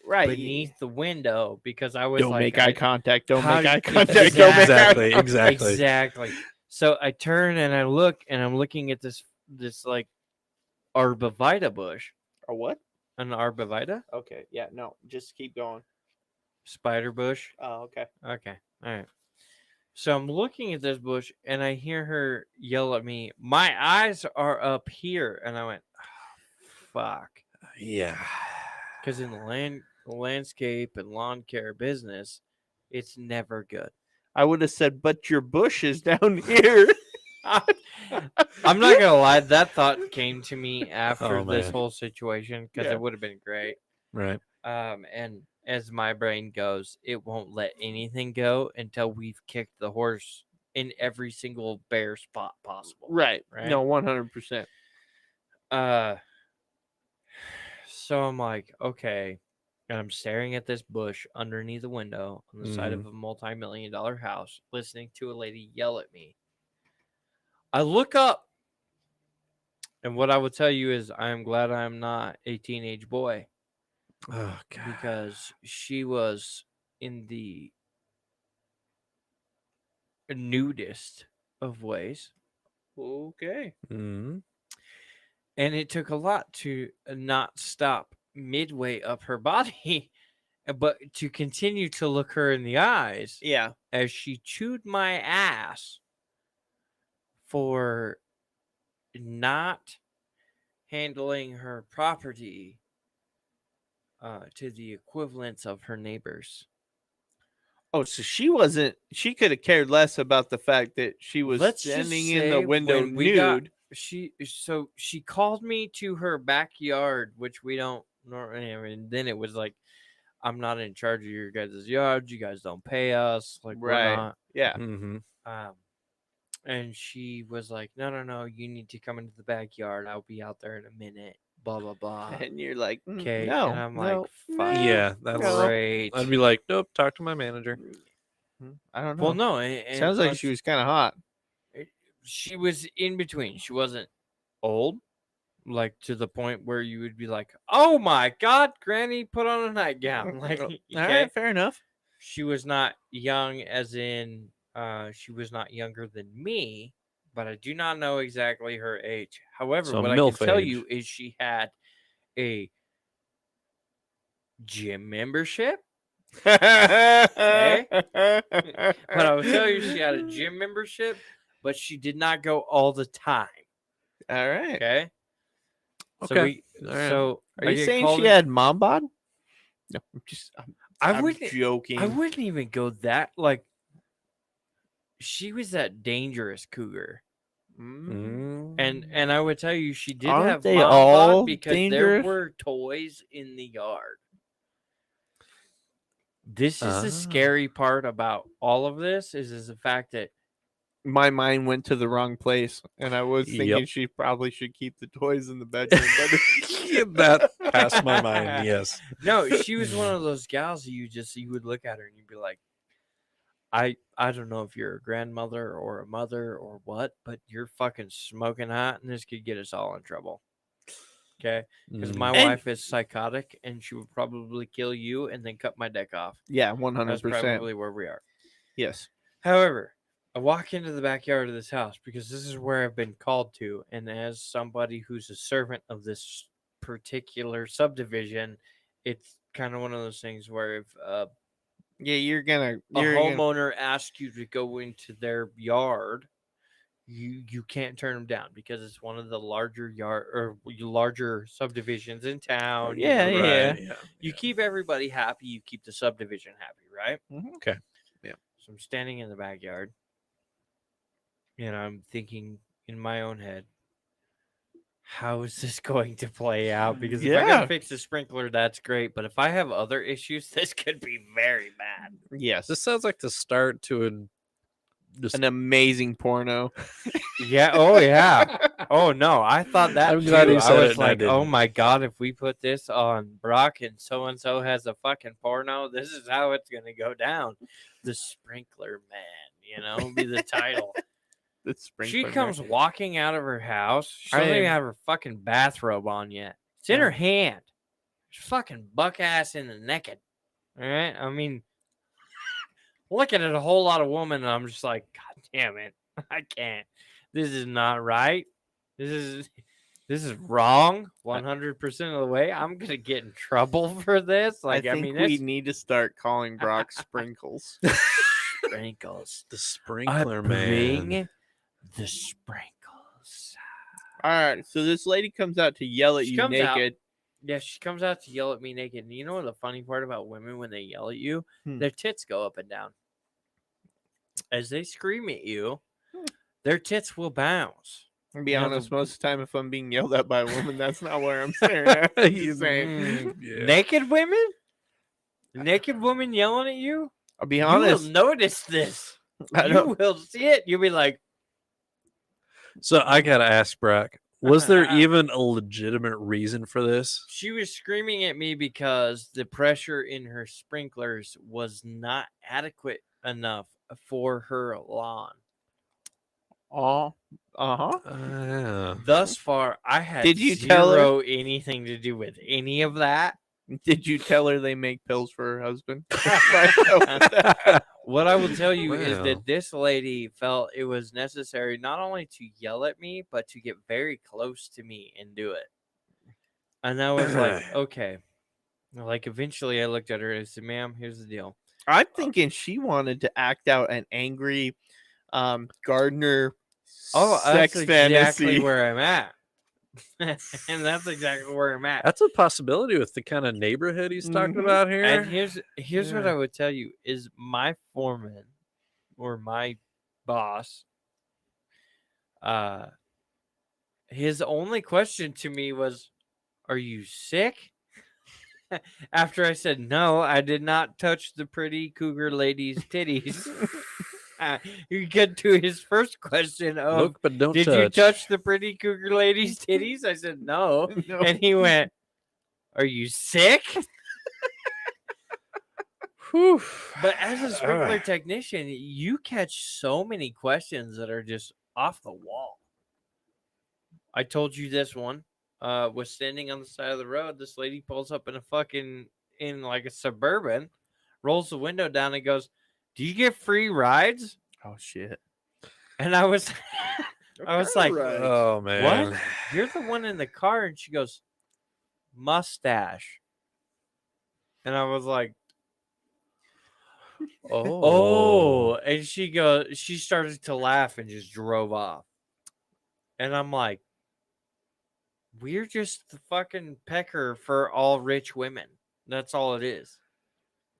Right. beneath the window because I was Don't like, make eye contact. Don't how make do- eye contact. Don't make eye Exactly. contact. Exactly. Exactly. So I turn and I look, and I'm looking at this like arbovita bush. A what? An arbovita? Okay. Yeah. No. Just keep going. Spider bush. Oh, okay. Okay. All right. So I'm looking at this bush and I hear her yell at me, my eyes are up here. And I went, oh, fuck. Yeah. Because in the landscape and lawn care business, it's never good. I would have said, but your bush is down here. I'm not gonna lie, that thought came to me after Oh, this man. whole situation because Yeah. it would have been great. Right. And as my brain goes, it won't let anything go until we've kicked the horse in every single bare spot possible. Right. Right. No, 100%. So I'm like, okay. And I'm staring at this bush underneath the window on the side of a multi-million-dollar house, listening to a lady yell at me. I look up, and what I will tell you is I am glad I am not a teenage boy Oh God. because she was in the nudist of ways. Okay. Mm-hmm. And it took a lot to not stop midway up her body, but to continue to look her in the eyes Yeah. as she chewed my ass for not handling her property to the equivalence of her neighbors. Oh, so she could have cared less about the fact that she was Let's just standing in the say window when we got- nude. She called me to her backyard, which we don't normally. I mean, then it was like, I'm not in charge of your guys' yard. You guys don't pay us. Like, Right. we're not. Yeah. Mm-hmm. And she was like, no, you need to come into the backyard. I'll be out there in a minute. Blah blah blah. And you're like, Okay, no. and I'm no, like, fuck. Yeah, that's No. Great. I'd be like, nope. Talk to my manager. I don't know. Well, no. And Sounds like plus, she was kind of hot. she was in between. She wasn't old, like to the point where you would be like, oh my God, Granny, put on a nightgown. Like, All okay. right, fair enough. She was not young, as in, she was not younger than me, but I do not know exactly her age. However, So what I MILF can tell age. you is she had a gym membership. But But I will tell you, she had a gym membership, but she did not go all the time. All right. Okay. Okay. So All right. so Are I you get saying called she in- had mom bod? No, I I'm wouldn't. joking. I wouldn't even go that like. She was that dangerous cougar, Mm. and I would tell you she did Aren't have they mom bod all because dangerous? there were toys in the yard. This is the Ah. scary part about all of this is the fact that My mind went to the wrong place, and I was Yep. thinking she probably should keep the toys in the bedroom. That passed my mind. Yes. no, she was one of those gals that you would look at her and you'd be like, I don't know if you're a grandmother or a mother or what, but you're fucking smoking hot, and this could get us all in trouble. Okay, because my And- wife is psychotic, and she would probably kill you and then cut my dick off. Yeah, That's 100%. probably where we are. Yes. However, I walk into the backyard of this house because this is where I've been called to, and as somebody who's a servant of this particular subdivision, it's kind of one of those things where if Yeah, you're a gonna homeowner asks you to go into their yard, you can't turn them down because it's one of the larger larger subdivisions in town. you Yeah, know, yeah. Right, yeah. You keep everybody happy, you keep the subdivision happy, right? Okay. Yeah. So I'm standing in the backyard, and I'm thinking in my own head, how is this going to play out? Because if I Yeah. gotta fix the sprinkler, that's great. But if I have other issues, this could be very bad. Yes. This sounds like the start to just An amazing porno. Yeah. Oh yeah. Oh no. I thought that I'm glad too. you I said was it and I like, oh didn't. my god, if we put this on Brock and so has a fucking porno, this is how it's gonna go down. The Sprinkler Man, be the title. The She sprinkler comes walking out of her house. She doesn't even have her fucking bathrobe on yet. It's in her hand. She's fucking buck ass in the naked. All right. I mean, looking at a whole lot of women, and I'm just like, God damn it. I can't. This is not right. This is wrong 100% of the way. I'm gonna get in trouble for this. I think we that's need to start calling Brock Sprinkles. sprinkles. the sprinkler man. Bring the sprinkles. All right, so this lady comes out to yell at She you comes out. naked. Yeah, she comes out to yell at me naked. And you know what the funny part about women when they yell at you? Hmm. Their tits go up and down. As they scream at you, Hmm. their tits will bounce. To be You know, honest, the- most of the time if I'm being yelled at by a woman, that's not where I'm staring at. Just saying. Yeah. Naked women? Naked woman yelling at you? I'll be You honest. will notice this. I You don't, will see it. You'll be like, So I gotta ask Brock, was there even a legitimate reason for this? she was screaming at me because the pressure in her sprinklers was not adequate enough for her lawn. uh-huh. Thus far, I had Did you tell her- zero anything to do with any of that. Did you tell her they make pills for her husband? What I will tell you is Wow. that this lady felt it was necessary not only to yell at me, but to get very close to me and do it. And I was like, okay. Like, eventually I looked at her and I said, ma'am, here's the deal. I'm thinking she wanted to act out an angry gardener sex that's fantasy. exactly where I'm at. And that's exactly where I'm at. That's a possibility with the kind of neighborhood he's talking Mhm. about here. And here's what Yeah. I would tell you is my foreman or my boss, his only question to me was, "Are you sick?" After I said no, I did not touch the pretty cougar lady's titties. You get to his first question of, Look, but don't "Did you touch the pretty cougar lady's titties?" I said no, No. and he went, "Are you sick?" Whew. But as a sprinkler technician, you catch so many questions that are just off the wall. I told you this one was standing on the side of the road. This lady pulls up in like a Suburban, rolls the window down and goes, "Do you get free rides?" Oh shit! And I was like, Oh man. "What? You're the one in the car?" And she goes, "Mustache." And I was like, "Oh." And she started to laugh and just drove off. And I'm like, we're just the fucking pecker for all rich women. That's all it is.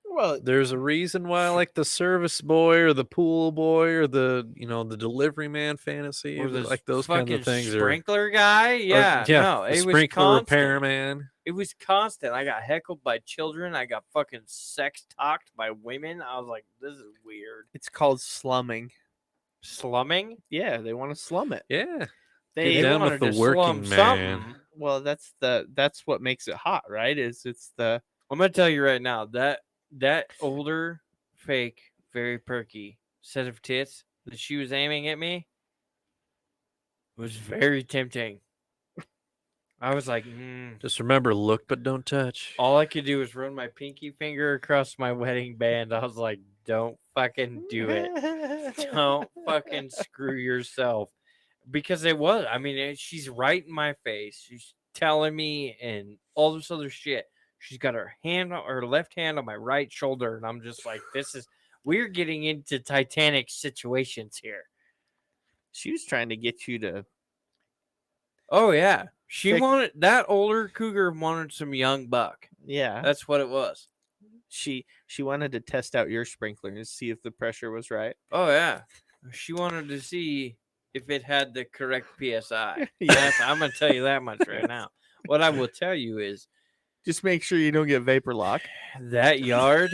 Well, There's a reason why, like the service boy or the pool boy or the the delivery man fantasy, Or the like those kinds fucking of things are. sprinkler guy. Yeah, no, the it was sprinkler constant. repairman. It was constant. I got heckled by children. I got fucking sex talked by women. I was like, this is weird. it's called slumming. Slumming? Yeah, they want to slum it. Yeah, They Get down with wanted the to working slum man. something. well, that's what makes it hot, right? It's the I'm gonna tell you right now that older, fake, very perky set of tits that she was aiming at me was very tempting. I was like, Just remember, look but don't touch. all I could do was run my pinky finger across my wedding band. I was like, don't fucking do it. Don't fucking screw yourself. Because it was, I mean, she's right in my face. She's telling me and all this other shit. She's got her left hand on my right shoulder. And I'm just like, we're getting into Titanic situations here. She was trying to get you to. Oh, yeah. She Thick- wanted, that older cougar wanted some young buck. Yeah. That's what it was. She wanted to test out your sprinkler and see if the pressure was right. Oh, yeah. She wanted to see if it had the correct PSI. Yeah. I'm going to tell you that much right now. What I will tell you is Just make sure you don't get vapor lock. that yard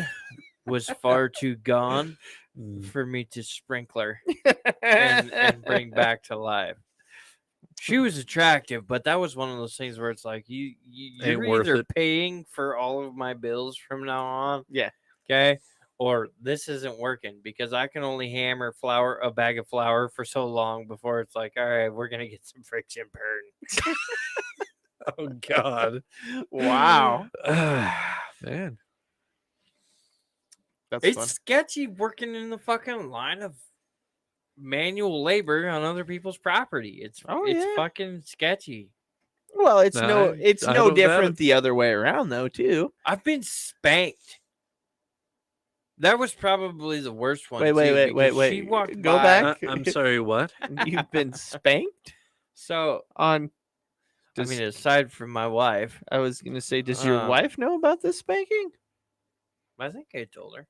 was far too gone Mm. for me to sprinkler and bring back to life. She was attractive, but that was one of those things where it's like you're worth either it. paying for all of my bills from now on, Yeah. okay, or this isn't working because I can only hammer a bag of flour for so long before it's like, all right, we're gonna get some friction burn. Oh God! Wow. Man, That's It's fun. sketchy working in the fucking line of manual labor on other people's property. It's yeah. fucking sketchy. Well, it's No, no, I it's don't no doubt different it. the other way around though, too. I've been spanked. That was probably the worst one. Wait, too, wait. because She walked Go by- back. I'm sorry. What? You've been spanked So on. I mean, aside from my wife, I was gonna say, does your Um, wife know about this spanking? I think I told her.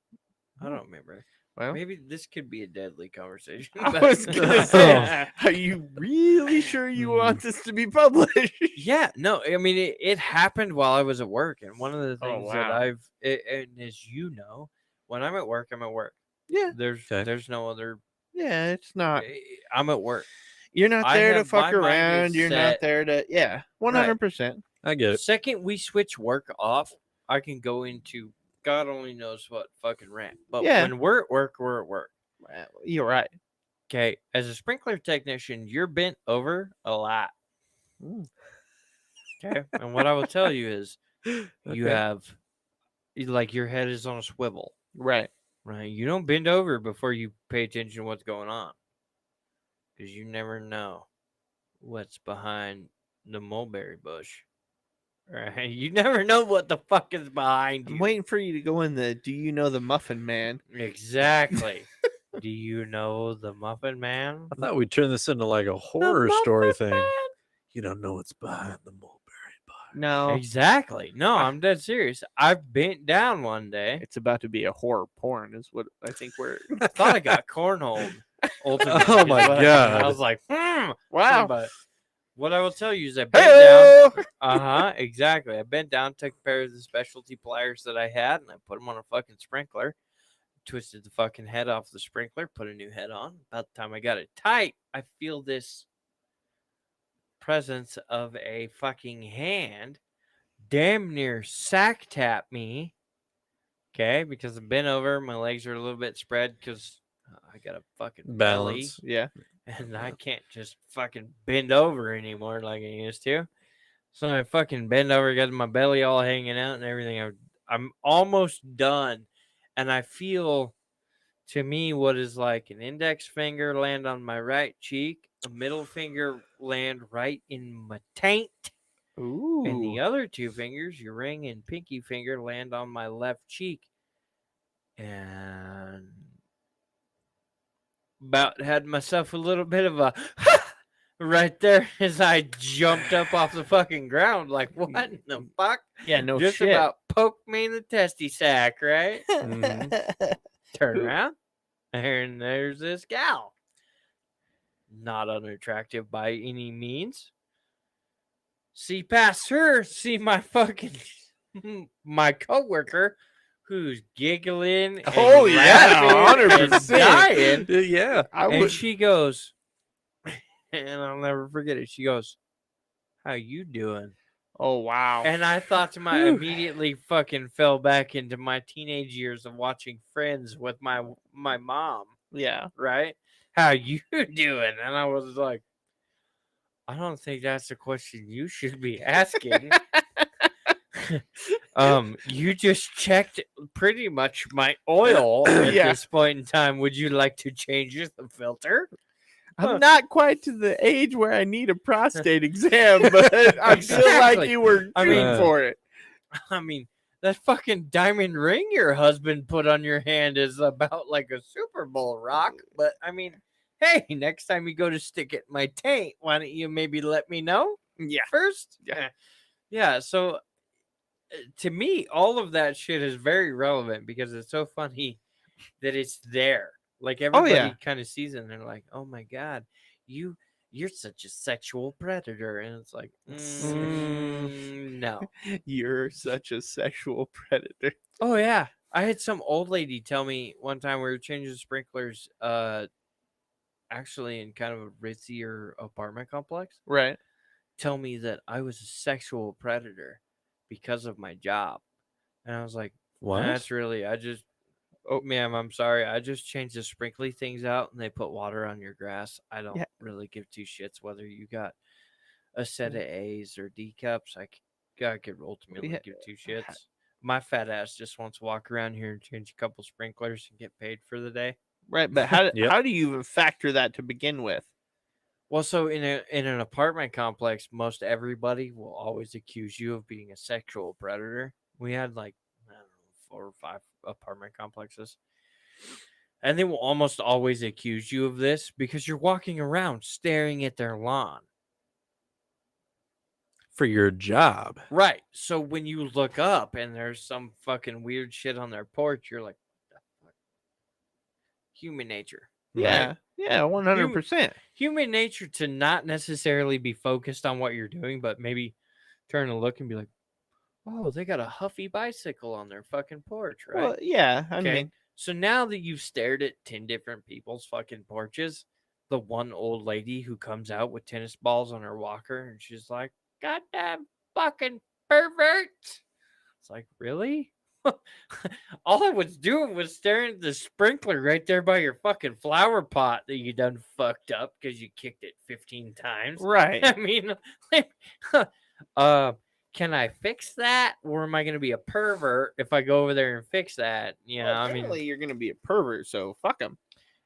I don't remember. Well, Maybe this could be a deadly conversation. I but- was gonna say, are you really sure you want this to be published? Yeah, no, I mean it happened while I was at work, and one of the Oh, things that wow. and as you know, when I'm at work, I'm at work. Yeah. There's no other. Yeah, it's not. I'm at work. You're not I there to have- my fuck mind around. is You're set. not there to. Yeah, 100%. I get it. Second we switch work off, I can go into God only knows what fucking rant. But Yeah. when we're at work, we're at work. Well, you're right. Okay, as a sprinkler technician, you're bent over a lot. Mm. Okay, and what I will tell you is, you Okay. have, like, your head is on a swivel. Right. Right, you don't bend over before you pay attention to what's going on, because you never know what's behind the mulberry bush. Right, you never know what the fuck is behind you. I'm waiting for you to go in the. Do you know the Muffin Man? Exactly. Do you know the Muffin Man? I thought we'd turn this into like a horror story Muffin thing. You don't know what's behind the mulberry bush. No, Exactly. No, I'm dead serious. I bent down one day. it's about to be a horror porn. Is what I think we're. I thought I got cornholed. Ultimately, Oh is my what I- God. I was like, Wow. But what I will tell you is I bent down. Hey. Exactly. I bent down, took a pair of the specialty pliers that I had, and I put them on a fucking sprinkler. Twisted the fucking head off the sprinkler, put a new head on. About the time I got it tight, I feel this presence of a fucking hand damn near sack tap me. Okay, because I've been over, my legs are a little bit spread because I got a fucking belly. Balance. Yeah. And I can't just fucking bend over anymore like I used to. So I fucking bend over, got my belly all hanging out and everything. I'm almost done. And I feel, to me, what is like an index finger land on my right cheek, a middle finger land right in my taint, Ooh. and the other two fingers, your ring and pinky finger, land on my left cheek. And about had myself a little bit of a right there as I jumped up off the fucking ground. Like, what in the fuck? Yeah. No Just shit. about poked me in the testy sack, right? Mhm. Turn around, and there's this gal. Not unattractive by any means. See past her, see my fucking my coworker who's giggling. And Oh, yeah, laughing and 100%. dying. Yeah. I And would. she goes, and I'll never forget it. She goes, "How you doing?" Oh wow. And I thought to my Whew. immediately fucking fell back into my teenage years of watching Friends with my mom. Yeah. Right? How you doing? And I was like, I don't think that's a question you should be asking. You just checked pretty much my oil at Yeah. this point in time. Would you like to change the filter? I'm not quite to the age where I need a prostate exam, but I feel like Exactly. you were I shooting mean- for it. I mean, that fucking diamond ring your husband put on your hand is about like a Super Bowl rock. But I mean, hey, next time you go to stick it in my taint, why don't you maybe let me know Yeah. first? Yeah. Yeah. So to me, all of that shit is very relevant because it's so funny that it's there. Like everybody yeah. kind of sees it and they're like, "Oh my god, you're such a sexual predator," and it's like, no. You're such a sexual predator. Oh yeah, I had some old lady tell me one time we were changing sprinklers, actually in kind of a ritzier apartment complex. Right. Tell me that I was a sexual predator because of my job, and I was like, What? That's really Oh, ma'am, I'm sorry. I just changed the sprinkly things out and they put water on your grass. I don't really give two shits whether you got a set of A's or D cups. I could ultimately give two shits. My fat ass just wants to walk around here and change a couple sprinklers and get paid for the day. Right. But how Yep. how do you even factor that to begin with? Well, so in an apartment complex, most everybody will always accuse you of being a sexual predator. We had like, I don't know, 4 or 5 apartment complexes. And they will almost always accuse you of this because you're walking around staring at their lawn. For your job. Right. So when you look up and there's some fucking weird shit on their porch, you're like, what the fuck? Human nature. Yeah. Yeah. 100%. Human nature to not necessarily be focused on what you're doing, but maybe turn and look and be like, oh, they got a Huffy bicycle on their fucking porch, right? Well, yeah. I Okay. mean, So now that you've stared at 10 different people's fucking porches, the one old lady who comes out with tennis balls on her walker and she's like, goddamn fucking pervert. It's like, really? All I was doing was staring at the sprinkler right there by your fucking flower pot that you done fucked up because you kicked it 15 times. right. I mean, can I fix that, or am I going to be a pervert if I go over there and fix that? You know, Well, I mean, apparently you're gonna be a pervert, so fuck him.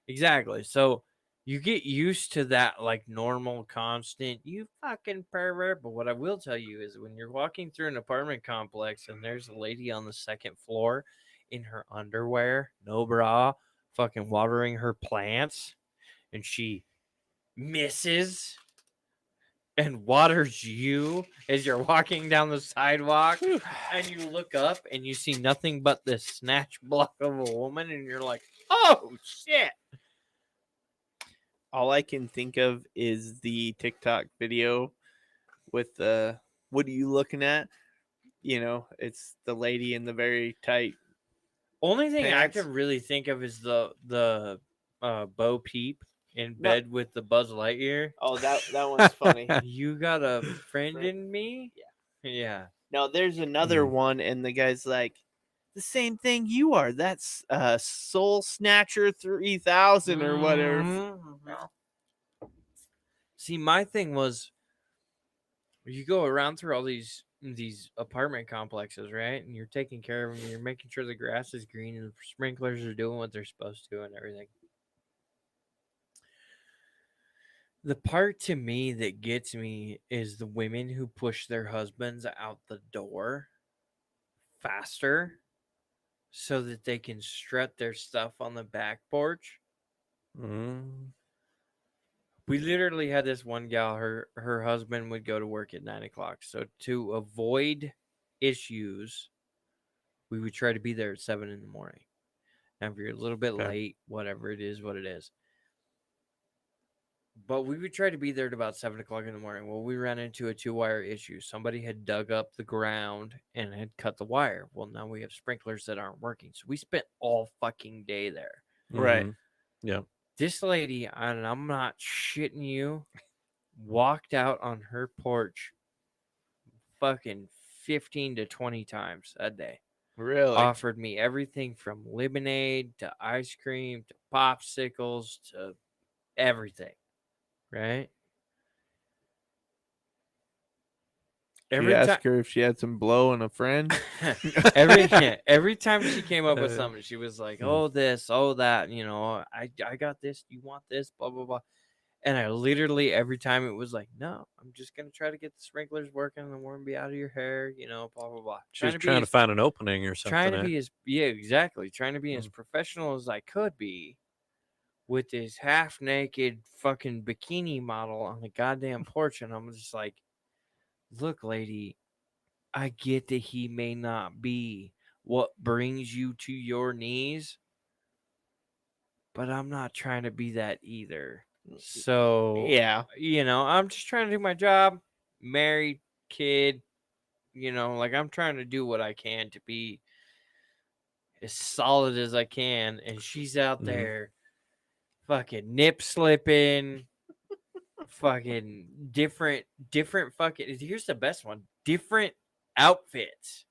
exactly. So you get used to that, like normal, constant, you fucking pervert. But what I will tell you is when you're walking through an apartment complex and there's a lady on the second floor in her underwear, no bra, fucking watering her plants, and she misses and waters you as you're walking down the sidewalk, and you look up and you see nothing but this snatch block of a woman, and you're like, oh shit. All I can think of is the TikTok video with the what are you looking at? You know, it's the lady in the very tight. Only thing Pants. I can really think of is the Bo Peep in bed with the Buzz Lightyear. Oh, that one's funny. You got a friend in me? Yeah. No, there's another one, and the guy's like, the same thing you are. That's Soul Snatcher 3000 or whatever. Mhm. See, my thing was, you go around through all these apartment complexes, right? And you're taking care of them. You're making sure the grass is green and the sprinklers are doing what they're supposed to and everything. The part to me that gets me is the women who push their husbands out the door faster so that they can strut their stuff on the back porch. Mm. We literally had this one gal, her husband would go to work at 9 o'clock. So to avoid issues, we would try to be there at 7 in the morning. Now, if you're a little bit Okay. late, whatever it is, what it is. But we would try to be there at about 7 o'clock in the morning. Well, we ran into a 2-wire issue. Somebody had dug up the ground and had cut the wire. Well, now we have sprinklers that aren't working. So we spent all fucking day there. Right. Mhm. Yeah. This lady, and I'm not shitting you, walked out on her porch fucking 15 to 20 times a day. Really? Offered me everything from lemonade to ice cream to popsicles to everything. Right? You ask her if she had some blow and a friend. every time she came up with something, she was like, "Oh this, oh that, I got this. You want this? Blah blah blah." And I literally every time it was like, "No, I'm just gonna try to get the sprinklers working, and the worm be out of your hair, blah blah blah." She was trying to find an opening or something. Trying to be exactly. Trying to be as professional as I could be with this half naked fucking bikini model on the goddamn porch, and I'm just like, "Look, lady, I get that he may not be what brings you to your knees, but I'm not trying to be that either." So, Yeah. I'm just trying to do my job, married, kid, I'm trying to do what I can to be as solid as I can. And she's out there fucking nip slipping, fucking different fucking, here's the best one, different outfits.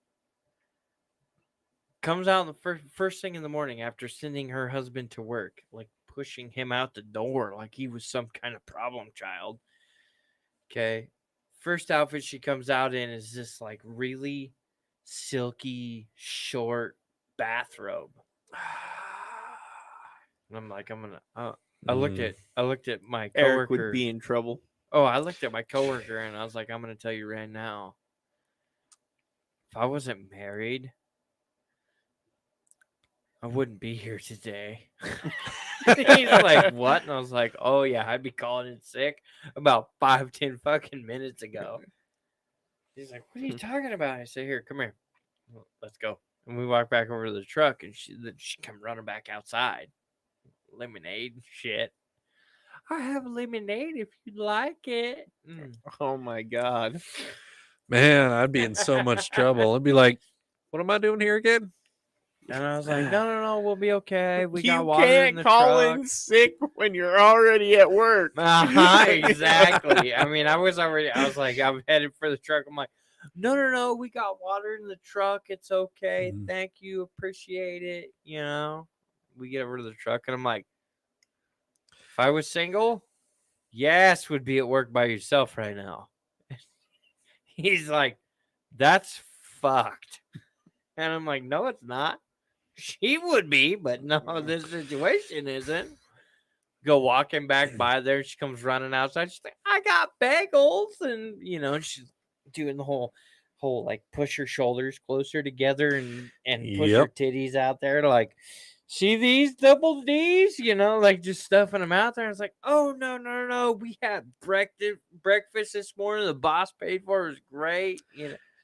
Comes out the first thing in the morning after sending her husband to work, like pushing him out the door like he was some kind of problem child. Okay. First outfit she comes out in is this like really silky short bathrobe. And I'm like, I looked at my coworker. Eric would be in trouble. Oh, I looked at my coworker and I was like, I'm gonna tell you right now, if I wasn't married, I wouldn't be here today. He's like, what? And I was like, oh yeah, I'd be calling in sick about 5-10 fucking minutes ago. He's like, what are you talking about? I say, here, come here. Well, let's go. And we walk back over to the truck, and she come running back outside. Lemonade and shit. I have lemonade if you'd like it. Oh my God. Man, I'd be in so much trouble. I'd be like, what am I doing here again? And I was like, no, we'll be okay. We got You water in the can't call truck. in sick when you're already at work. Exactly. I mean, I was like, I'm headed for the truck. I'm like, no, we got water in the truck. It's okay. Thank you. Appreciate it. We get over to the truck and I'm like, if I was single, yes, would be at work by yourself right now. He's like, that's fucked. And I'm like, no, it's not. She would be, but no, this situation isn't. Go walking back by there. She comes running outside. She's like, I got bagels. And, she's doing the whole like push her shoulders closer together and push her titties out there to like, see these double D's, like just stuffing them out there. I was like, oh, no. We had breakfast this morning. The boss paid for it. It was great.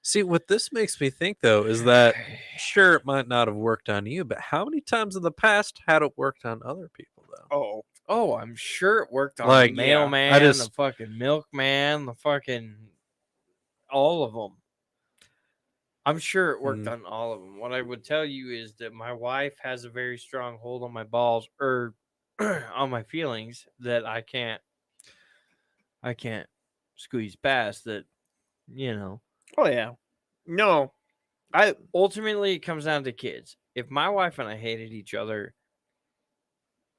See, what this makes me think, though, is that sure, it might not have worked on you, but how many times in the past had it worked on other people, though? Oh, I'm sure it worked on Like, the mailman, the fucking milkman, the fucking all of them. I'm sure it worked on all of them. What I would tell you is that my wife has a very strong hold on my balls or on my feelings that I can't squeeze past that, Oh yeah. No. Ultimately it comes down to kids. If my wife and I hated each other,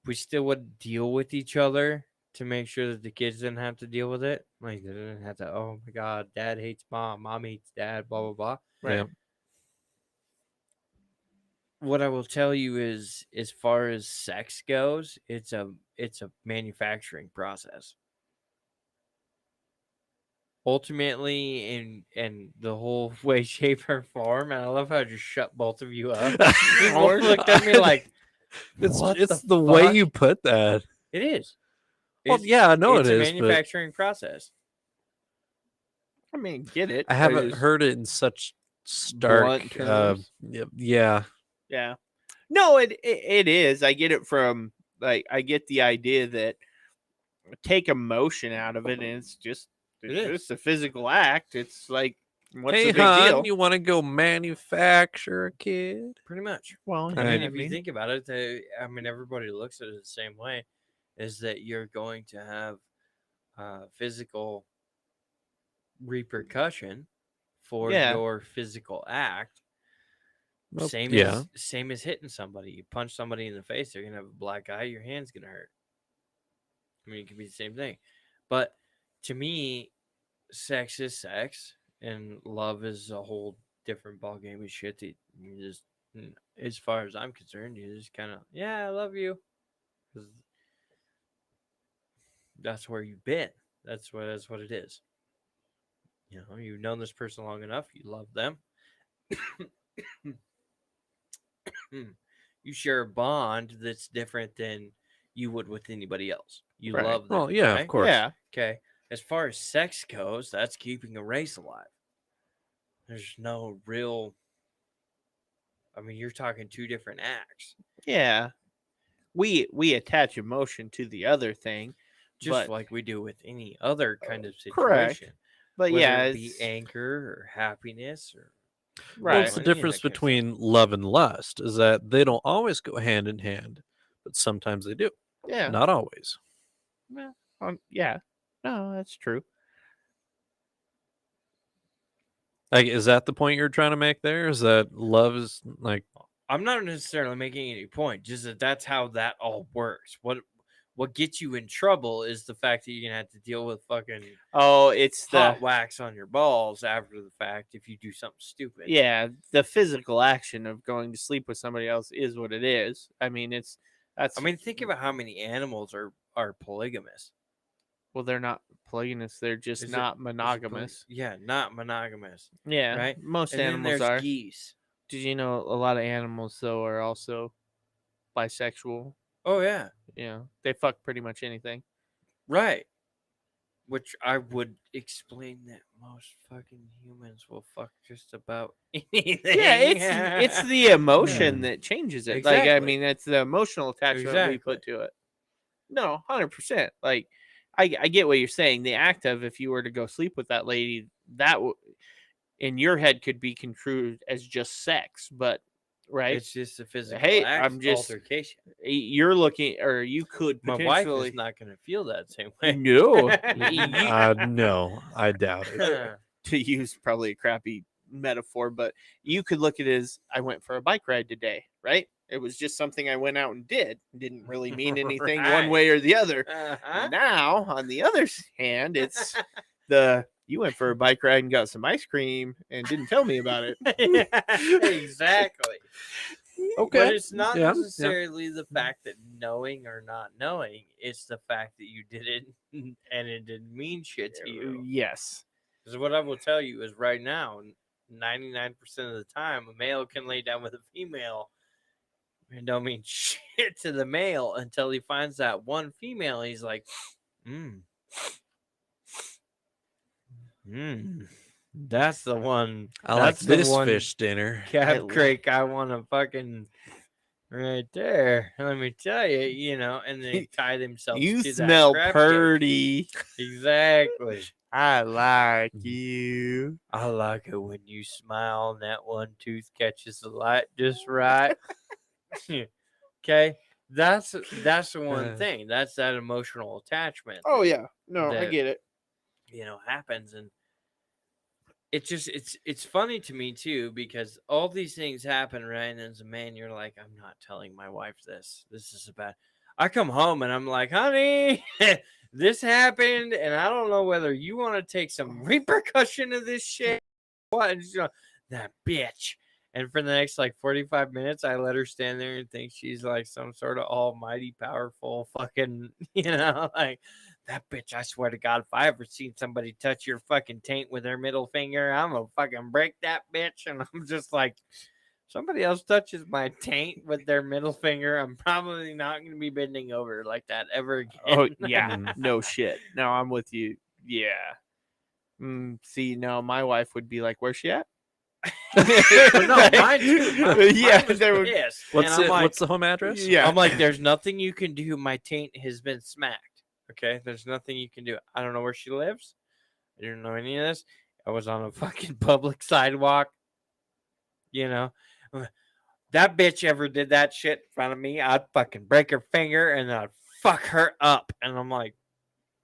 we still would deal with each other to make sure that the kids didn't have to deal with it. Like they didn't have to, oh my God, dad hates mom hates dad, blah blah blah. Right. Yeah. What I will tell you is, as far as sex goes, it's a manufacturing process. Ultimately, in the whole way, shape, or form, and I love how I just shut both of you up. You both looked at me like, it's the way you put that. It is. Well, yeah, I know it is. It's a manufacturing process. I mean, get it. I haven't heard it in such stark terms. Yeah. No, it is. I get it from I get the idea that take emotion out of it, and it's just a physical act. It's like, what's the big deal? You want to go manufacture a kid? Pretty much. Well, I mean, if you think about it, everybody looks at it the same way. Is that you're going to have physical repercussion for your physical act. Well, same as hitting somebody. You punch somebody in the face, they're gonna have a black eye. Your hand's gonna hurt. I mean, it could be the same thing. But to me, sex is sex, And love is a whole different ballgame of shit that you just, as far as I'm concerned, you just kind of, yeah, I love you. 'Cause that's where you've been. That's what it is. You know, you've known this person long enough. You love them. You share a bond that's different than you would with anybody else. You Right. love them. Well, yeah, right? of course. Yeah. Okay. As far as sex goes, that's keeping a race alive. There's no real. I mean, you're talking two different acts. Yeah. We attach emotion to the other thing, Just but like we do with any other kind of situation. correct. But Whether yeah, it be it's anger or happiness or Well, right. it's the Any of difference that kind of stuff. between love and lust is that they don't always go hand in hand, but sometimes they do. Yeah. Not always. Yeah. No, that's true. Like, is that the point you're trying to make there? Is that love is like, I'm not necessarily making any point, just that that's how that all works. What gets you in trouble is the fact that you're gonna have to deal with fucking Oh, it's the hot wax on your balls after the fact if you do something stupid. yeah, the physical action of going to sleep with somebody else is what it is. I mean, that's I mean, think about how many animals are polygamous. well, they're not polygamous. They're just Is it- not Is it monogamous. yeah, not monogamous. Yeah, right? most And then animals there's are. geese. Did you know a lot of animals though are also bisexual? Oh yeah, You know, they fuck pretty much anything. right. Which I would explain that most fucking humans will fuck just about anything. Yeah, it's the emotion that changes it. Like I Exactly. mean, it's the emotional attachment we put to it. No, 100%. Like I get what you're saying. The act of if you were to go sleep with that lady, that in your head could be construed as just sex, but right, It's just a physical Hey, act, I'm just- altercation. you're looking, or you could My potentially. wife is not going to feel that same way. No, no, I doubt it. to use probably a crappy metaphor, but you could look at it as I went for a bike ride today, right? It was just something I went out and did. Didn't really mean anything one Right. way or the other. Uh-huh. Now, on the other hand, it's you went for a bike ride and got some ice cream and didn't tell me about it. Exactly. Okay. But it's not Yeah, yeah. necessarily the fact that knowing or not knowing. It's the fact that you did it and it didn't mean shit to you. Yes. Because what I will tell you is right now, 99% of the time, a male can lay down with a female and don't mean shit to the male until he finds that one female. He's like, that's the one. I like That's the this one fish dinner. Cab crake I want to fucking right there. Let me tell you, you know, and they tie themselves. You to smell that crab cake. purty. Exactly. I like you. I like it when you smile and that one tooth catches the light just right. Okay, that's the one thing. That's that emotional attachment. Oh yeah, no, I that, get it. You know, happens, and it just it's funny to me too because all these things happen, right? And as a man, you're like, I'm not telling my wife this. This is about. I come home and I'm like, honey, this happened, and I don't know whether you want to take some repercussion of this shit. What? And she's like, that bitch. And for the next like 45 minutes, I let her stand there and think she's like some sort of almighty powerful fucking, you know, like that bitch. I swear to God, if I ever seen somebody touch your fucking taint with their middle finger, I'm gonna fucking break that bitch. And I'm just like, somebody else touches my taint with their middle finger, I'm probably not gonna be bending over like that ever again. Oh yeah, no shit. No, I'm with you. Yeah. See, no, my wife would be like, "Where's she at?" No, mine too. Yeah, was there would- pissed. What's And it? I'm like, What's the home address? Yeah. I'm like, there's nothing you can do. My taint has been smacked. Okay, there's nothing you can do. I don't know where she lives. I didn't know any of this. I was on a fucking public sidewalk. You know, that bitch ever did that shit in front of me, I'd fucking break her finger and I'd fuck her up. And I'm like,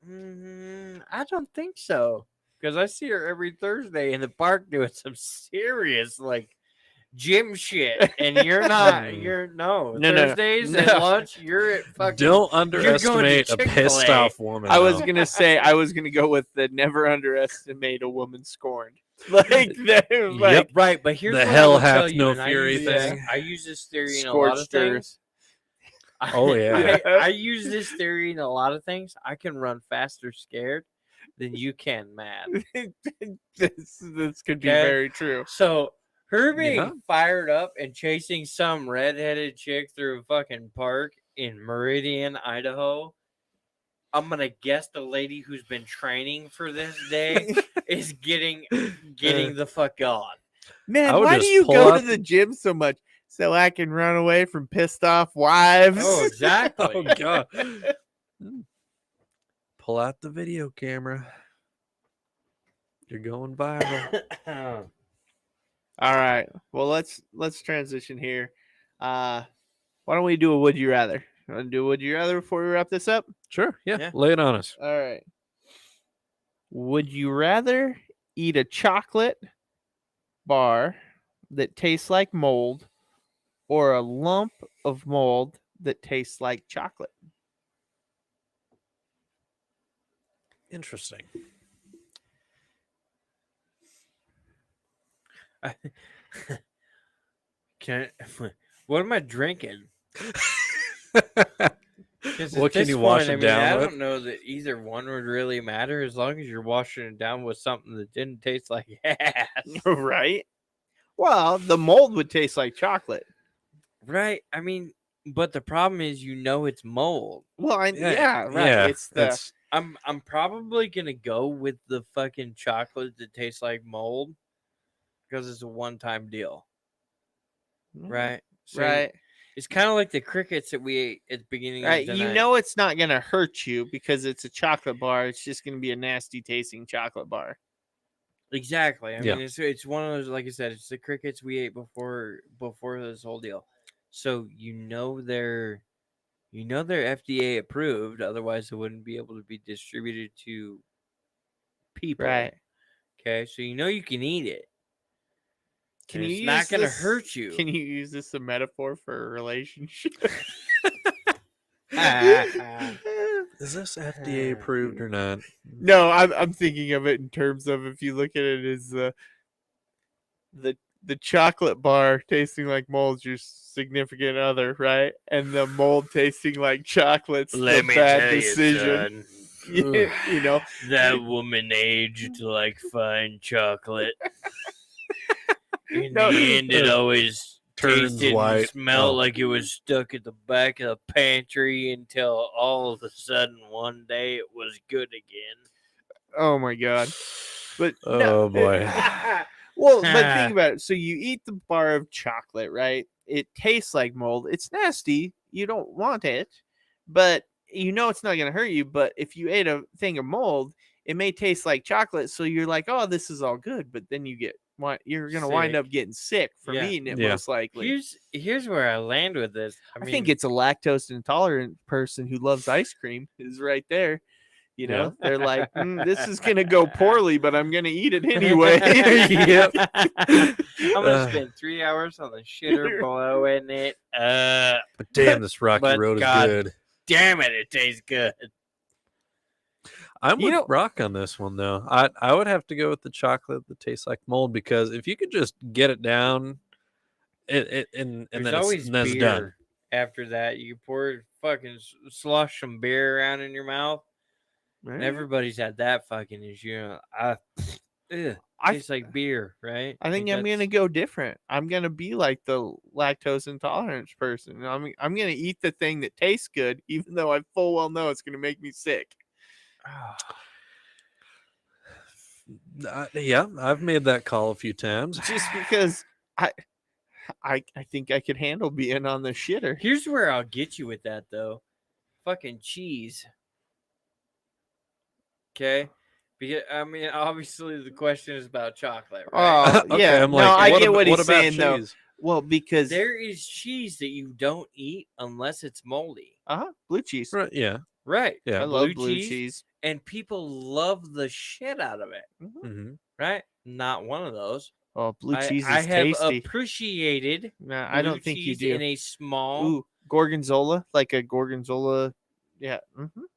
I don't think so. Because I see her every Thursday in the park doing some serious, like, gym shit. And you're not. You're no. Thursdays no. at lunch, you're at fucking. Don't underestimate a pissed Chick-fil-A. off woman. I was though. gonna say I was gonna go with the never underestimate a woman scorned. Like they're like Yep. Right, but here's The what I hell will hath tell you, no and fury thing. I use this theory in a lot of scorched things. Oh, yeah. I use this theory in a lot of things. I can run faster scared than you can mad. this could be Okay? very true. So her being Yeah. fired up and chasing some redheaded chick through a fucking park in Meridian, Idaho. I'm gonna guess the lady who's been training for this day is getting the fuck on. Man, I would why do just you pull go out to the gym so much? So I can run away from pissed off wives. Oh, exactly. Oh god. Pull out the video camera. You're going viral. All right. Well, let's transition here. Why don't we do a would you rather? Want to do a would you rather before we wrap this up? Sure. Yeah. Yeah. Lay it on us. All right. Would you rather eat a chocolate bar that tastes like mold or a lump of mold that tastes like chocolate? Interesting. What am I drinking? What can you wash it down I with? don't know that either one would really matter as long as you're washing it down with something that didn't taste like ass. Right? Well, the mold would taste like chocolate. Right? I mean, but the problem is, it's mold. Well, yeah, right. Yeah, It's the I'm probably gonna go with the fucking chocolate that tastes like mold because it's a one-time deal, right? So right. It's kind of like the crickets that we ate at the beginning of Right. the You night. know it's not gonna hurt you because it's a chocolate bar. It's just gonna be a nasty tasting chocolate bar. Exactly. I Yeah. mean, it's one of those, like I said, it's the crickets we ate before this whole deal. So they're FDA approved, otherwise it wouldn't be able to be distributed to people. Right. Okay, so you can eat it. Can and you it's use not gonna this- hurt you. Can you use this as a metaphor for a relationship? Is this FDA approved or not? No, I'm thinking of it in terms of if you look at it as the chocolate bar tasting like mold's your significant other, right? And the mold tasting like chocolate's the bad decision. You know, that woman aged like fine chocolate. In No. the end, it always Turns tasted white. and smelled Oh. like it was stuck at the back of the pantry until all of a sudden one day it was good again. oh my god. But Oh, boy. Well, but think about it. So you eat the bar of chocolate, right? It tastes like mold. It's nasty. You don't want it, but it's not going to hurt you. But if you ate a thing of mold, it may taste like chocolate. So you're like, oh, this is all good. But then you're going to wind Sick. up getting sick from Yeah. eating it, Yeah. most likely. Here's where I land with this. I think it's a lactose intolerant person who loves ice cream is right there. Yeah. They're like, this is going to go poorly, but I'm going to eat it anyway. Yep. I'm gonna spend 3 hours on the shitter blowing it. But damn, this Rocky But Road is God- good. Damn it tastes good. I'm You with know- Rock on this one though. I would have to go with the chocolate that tastes like mold because if you could just get it down, and then There's it's, always and then it's beer done. after that. You pour fucking slosh some beer around in your mouth. Right? Everybody's had that fucking issue. Tastes like beer, right? I think I'm that's- gonna go different. I'm gonna be like the lactose intolerance person. I'm gonna eat the thing that tastes good, even though I full well know it's gonna make me sick. Yeah, I've made that call a few times. Just because I think I could handle being on the shitter. Here's where I'll get you with that though. Fucking cheese. Okay? Because I mean, obviously the question is about chocolate, right? Oh yeah, I'm no, like, I what get ab- what what he's about saying though. cheese? Well, because There is cheese that you don't eat unless it's moldy. blue cheese. Right, yeah, Right. yeah. I love blue cheese. And people love the shit out of it. hmm Right? Not one of those. Oh, blue cheese is I have tasty. appreciated Nah, I don't think you cheese do. in a small. Ooh, gorgonzola, like a gorgonzola. Yeah.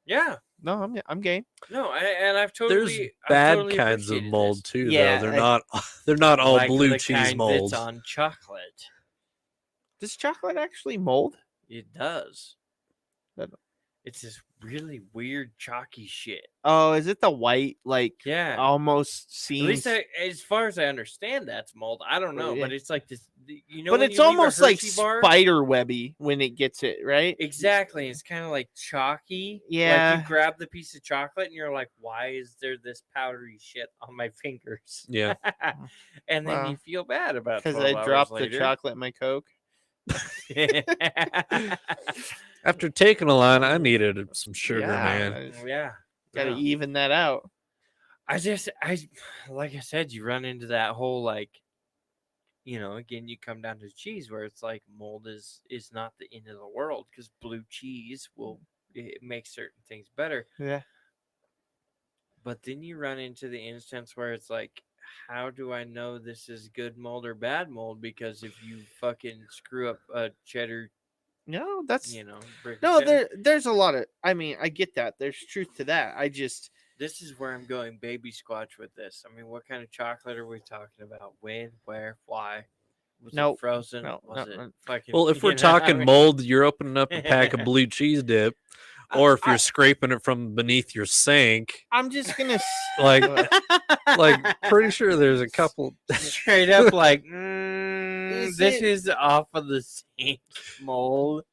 Yeah. No, I'm game. No, and I've There's totally bad totally kinds of appreciated mold this. too, Yeah, though. They're not all Like blue the cheese kind mold. that's on chocolate. Does chocolate actually mold? It does. That- It's this really weird chalky shit. Oh, is it the white Yeah. almost At seems? least as far as I understand, that's mold. I don't know, Yeah. but it's like this. but when it's you leave a almost like Hershey bar? spider webby when it gets it right. Exactly. It's kind of like chalky. Yeah. Like you grab the piece of chocolate and you're like, why is there this powdery shit on my fingers? Yeah. And then Wow. you feel bad about Because 12 I hours dropped the later. chocolate in my Coke. After taking a line, I needed some sugar, man. Yeah. Got to No. even that out. Like I said, you run into that whole again, you come down to cheese where it's like mold is not the end of the world because blue cheese it makes certain things better. Yeah. But then you run into the instance where it's like, how do I know this is good mold or bad mold? Because if you fucking screw up a cheddar, No, that's brick of no. cheddar, There's a lot of. I mean, I get that. There's truth to that. I just. this is where I'm going baby squatch with this. I mean, what kind of chocolate are we talking about? When, where, why? Was Nope. it frozen? No, Was no, it no. fucking? Well, if we're you know what I talking mean? mold, you're opening up a pack of blue cheese dip, or if you're I- scraping it from beneath your sink, I'm just gonna. like pretty sure there's a couple. Straight up, like Is this it- is off of the sink mold.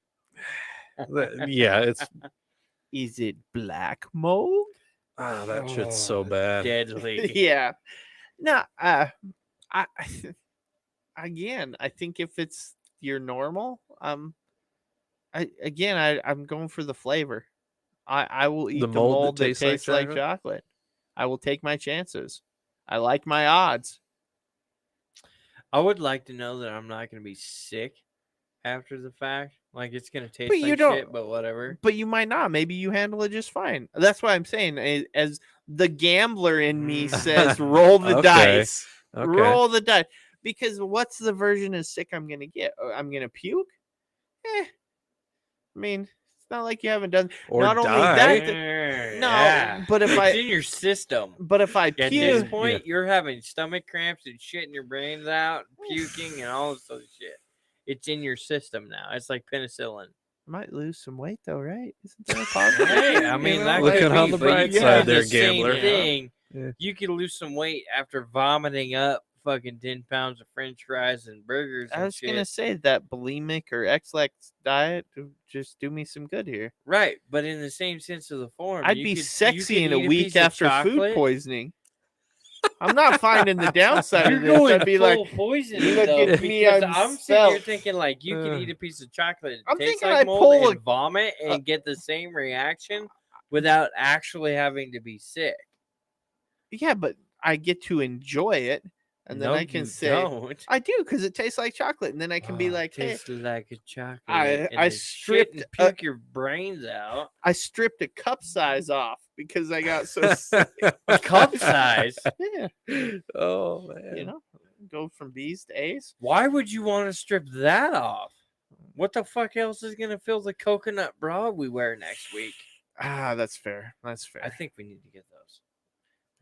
Yeah, it's Is it black mold? that shit's so bad. Deadly. Yeah. No. I. Again, I think if it's your normal, I'm going for the flavor. I will eat The the mold that mold that tastes like tastes like chocolate? chocolate. I will take my chances. I like my odds. I would like to know that I'm not going to be sick after the fact. Like it's going to taste But you like don't- shit, but whatever. But you might not. Maybe you handle it just fine. That's why I'm saying, as the gambler in me says, roll the Okay. dice. Okay. Roll the dice. Because what's the version of sick I'm gonna get? I'm gonna puke. I mean, it's not like you haven't done. Or not only die. that, no. Yeah. But if It's I, in your system. but if I At this puke, point, you're having stomach cramps and shitting your brains out, puking, and all this other shit. It's in your system now. It's like penicillin. might lose some weight though, right? Isn't that a positive? Hey, I mean, that Looking could on be, the but you bright could side do there, the same gambler. thing. Yeah. You could lose some weight after vomiting up fucking 10 pounds of French fries and burgers. I And was shit. gonna say that bulimic or X-Lax diet would just do me some good here. Right, but in the same sense of the form, I'd you be could- sexy you in could a eat week piece of after food chocolate. poisoning. I'm not finding the downside You're of this. going I'd be like, full poison look though, at me, because I'm I'm sitting here svelte. thinking like you can eat a piece of chocolate, I'm taste thinking like I mold, pull and vomit and get the same reaction without actually having to be sick. yeah, but I get to enjoy it, and then No, I can you say, don't. I do, because it tastes like chocolate, and then I can be like, hey, tastes like a chocolate. I and then shit stripped and a- puke your brains out. I stripped a cup size off because I got so sick. A cup size. Yeah, Oh man. you know, go from B's to A's. Why would you want to strip that off? What the fuck else is gonna fill the coconut bra we wear next week? Ah, that's fair. That's fair. I think we need to get those.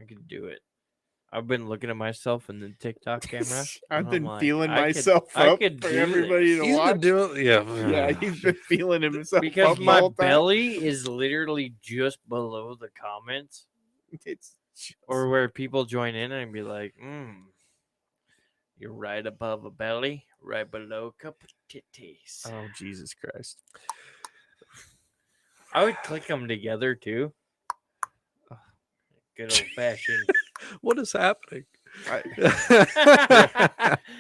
I could do it. I've been looking at myself in the TikTok camera. I've and been I'm like, feeling I could- myself I up could for do everybody this. to He's watch. been doing, yeah. Yeah, he's been feeling himself because up the my whole time. belly is literally just below the comments, It's just- or where people join in and be like, "You're right above a belly, right below a couple titties." oh Jesus Christ! I would click them together too. Good old fashioned. What is happening?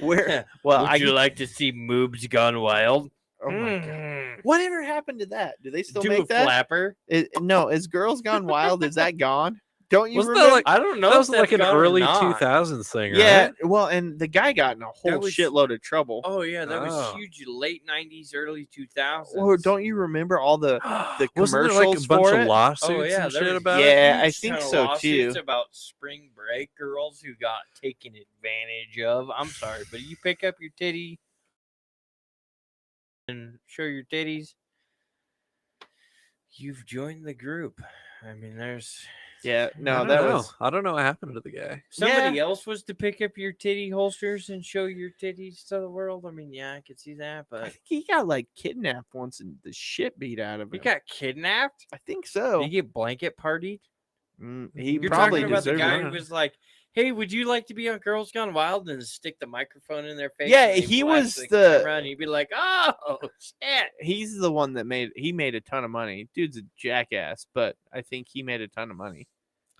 Where? Well, Would you like to see moobs gone wild? Oh my God! Mm. Whatever happened to that? Do they still Do make a that? flapper. No, is Girls Gone Wild? Is that gone? Don't you Wasn't that remember? like- I don't know. That if was like that's an gone or early not. 2000s thing, yeah. right? Well, and the guy got in a whole was- shitload of trouble. Oh yeah, that was Oh. huge. Late '90s, early 2000s. Or don't you remember all the Wasn't there like a commercials bunch for of it? lawsuits Oh yeah, and there shit was about Yeah, I huge think ton of so, lawsuits too. about spring break girls who got taken advantage of. I'm sorry, but you pick up your titty and show your titties, you've joined the group. I mean, there's Yeah, I no, don't that know. was I don't know what happened to the guy. somebody else was to pick up your titty holsters and show your titties to the world. I mean, yeah, I could see that, I but think he got like kidnapped once and the shit beat out of him. he got kidnapped. I think Did so. he get blanket partied? He You're probably talking about the deserved guy it. who was like, "Hey, would you like to be on Girls Gone Wild?" and stick the microphone in their face? Yeah, and they he flash was the the- camera, and you'd be like, "Oh shit!" He's the one that made a ton of money. Dude's a jackass, but I think he made a ton of money.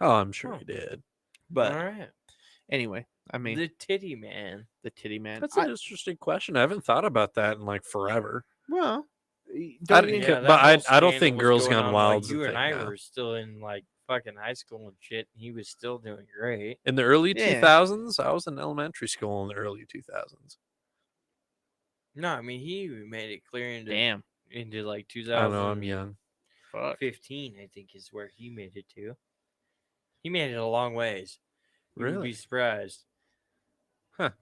Oh, I'm sure Huh. he did. But All right, anyway, I mean, the titty man. the titty man. That's an interesting question. I haven't thought about that in like forever. Well, I don't don't- you- but that whole I don't scandal think was Girls going Gone on while Wild's a You and thing I now. were still in like fucking high school and shit. And he was still doing great. In the early Yeah. 2000s, I was in elementary school in the early 2000s. No, I mean he made it clear into damn. like I don't know. I'm 2015. young. Fuck. I think is where he made it to. He made it a long ways. You would Really? be surprised.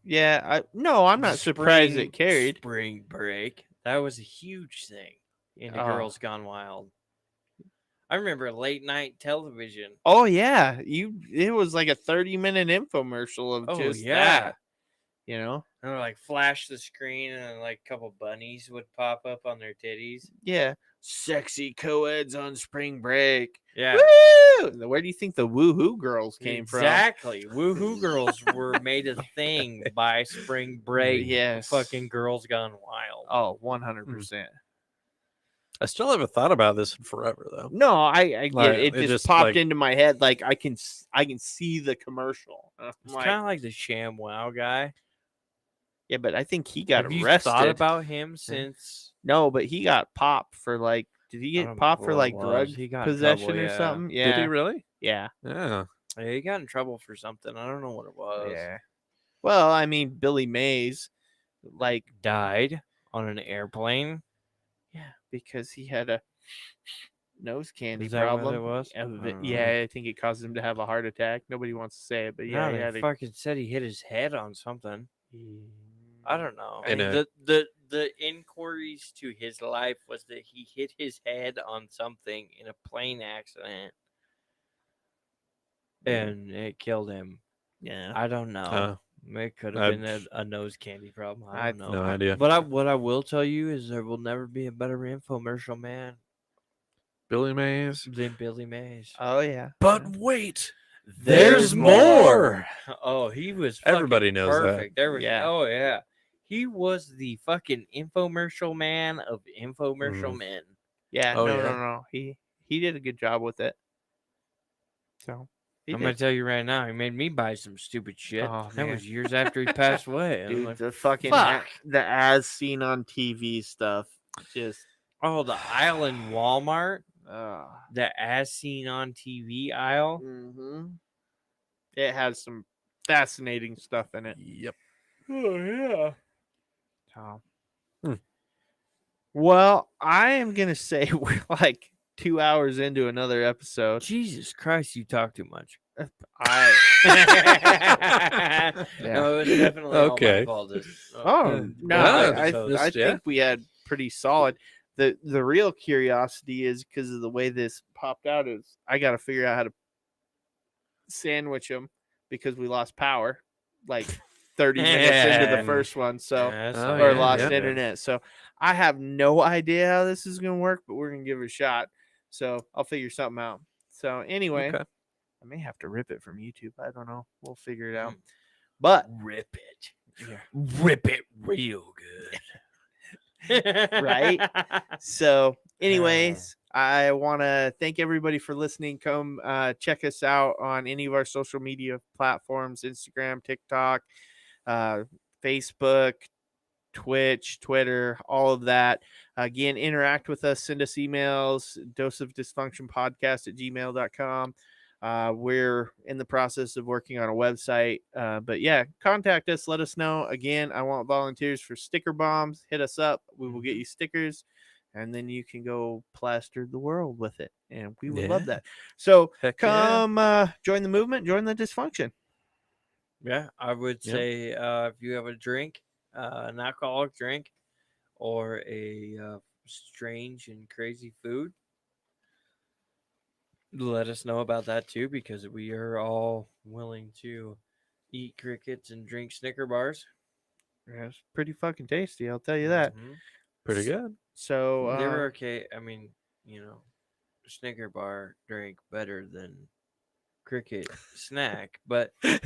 Yeah, I'm not surprised Spring- it carried. Spring break. That was a huge thing in the Oh. Girls Gone Wild. I remember late night television. Oh yeah, it was like a 30-minute infomercial of Oh, just yeah. that. You know? And like flash the screen and then, like a couple bunnies would pop up on their titties. Yeah. Sexy co-eds on spring break. Yeah. Woo! Where do you think the woohoo girls came from? Exactly. Woohoo girls were made a thing by spring break. Yes. Fucking Girls Gone Wild. Oh, 100%. I still haven't thought about this in forever though. No, I get Like, it. it Just just, popped like- into my head. Like I can see the commercial. I'm It's like, kind of like the Sham Wow guy. yeah, but I think he got Have you arrested. thought about him since? No, but he got popped for like. Did he I get don't popped remember for what like it drug was. He got in possession trouble, or yeah. something? Yeah. Did he really? Yeah. Yeah. Yeah, he got in trouble for something. I don't know what it was. Yeah. Well, I mean, Billy Mays, like, Died on an airplane. yeah, because he had a nose candy Is that what problem. it was? Yeah, I think it caused him to have a heart attack. Nobody wants to say it, but yeah, No, he they had a. fucking said he hit his head on something. I don't know. In The inquiries to his life was that he hit his head on something in a plane accident, and it killed him. Yeah. I don't know. Uh, It could I- have been a nose candy problem. I I've don't know. no idea. But what I will tell you is there will never be a better infomercial man Billy Mays. than Billy Mays. Oh yeah. But wait, There's more. Oh, he was. Everybody fucking knows that. perfect. There was. Yeah. Oh yeah. He was the fucking infomercial man of infomercial Mhm. men. Yeah. Oh, no, yeah. no. He did a good job with it. So he I'm did. gonna tell you right now, he made me buy some stupid shit. Oh, that man. was years after he passed away. I'm Dude, like, the fucking fuck. the as seen on TV stuff. Just oh, the aisle in Walmart, uh the as seen on TV aisle. mm-hmm. It has some fascinating stuff in it. Yep. Oh yeah. So. Hmm. Well, I am gonna say we're like 2 hours into another episode. Jesus Christ, you talk too much. I No, it was definitely all Okay. my fault. Oh no, Well, I just- think we had pretty solid. The real curiosity is because of the way this popped out is I got to figure out how to sandwich them because we lost power like 30 minutes into the Yeah. first one, so Oh, or yeah, lost yeah. internet. So I have no idea how this is gonna work, but we're gonna give it a shot. So I'll figure something out. So anyway, Okay. I may have to rip it from YouTube. I don't know. We'll figure it out. Mm. But Rip it. Yeah. Rip it real good. Right? So, anyways, I want to thank everybody for listening. Come check us out on any of our social media platforms: Instagram, TikTok, Facebook, Twitch, Twitter, all of that. Again, interact with us. Send us emails, doseofdysfunctionpodcast@gmail.com. We're in the process of working on a website. But yeah, contact us. Let us know. Again, I want volunteers for sticker bombs. Hit us up. We will get you stickers. And then you can go plaster the world with it. And we would love Yeah. that. So Heck yeah. come join the movement, join the dysfunction. Yeah, I would Yep. say if you have a drink, an alcoholic drink, or a strange and crazy food, Let us know about that too, because we are all willing to eat crickets and drink Snicker bars. Yeah, it's pretty fucking tasty. I'll tell you that. Mhm. Pretty good. So They were okay. I mean, Snicker bar drink better than cricket snack, but I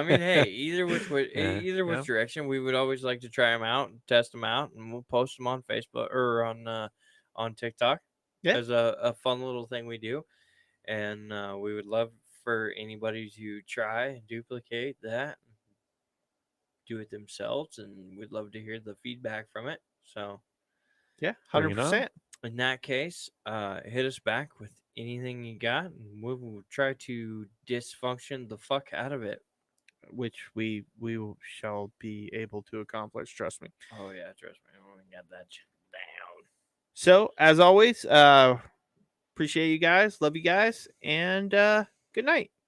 mean, hey, either which way, Yeah, either which yeah. direction, we would always like to try them out and test them out, and we'll post them on Facebook or on TikTok Yeah. as a fun little thing we do, and we would love for anybody to try and duplicate that, do it themselves, and we'd love to hear the feedback from it. So yeah, Bring it on. 100%. in that case, hit us back with anything you got, and we will try to dysfunction the fuck out of it. Which we shall be able to accomplish. Trust me. Oh yeah, trust me, we got that shit down. So as always, appreciate you guys. Love you guys, and good night.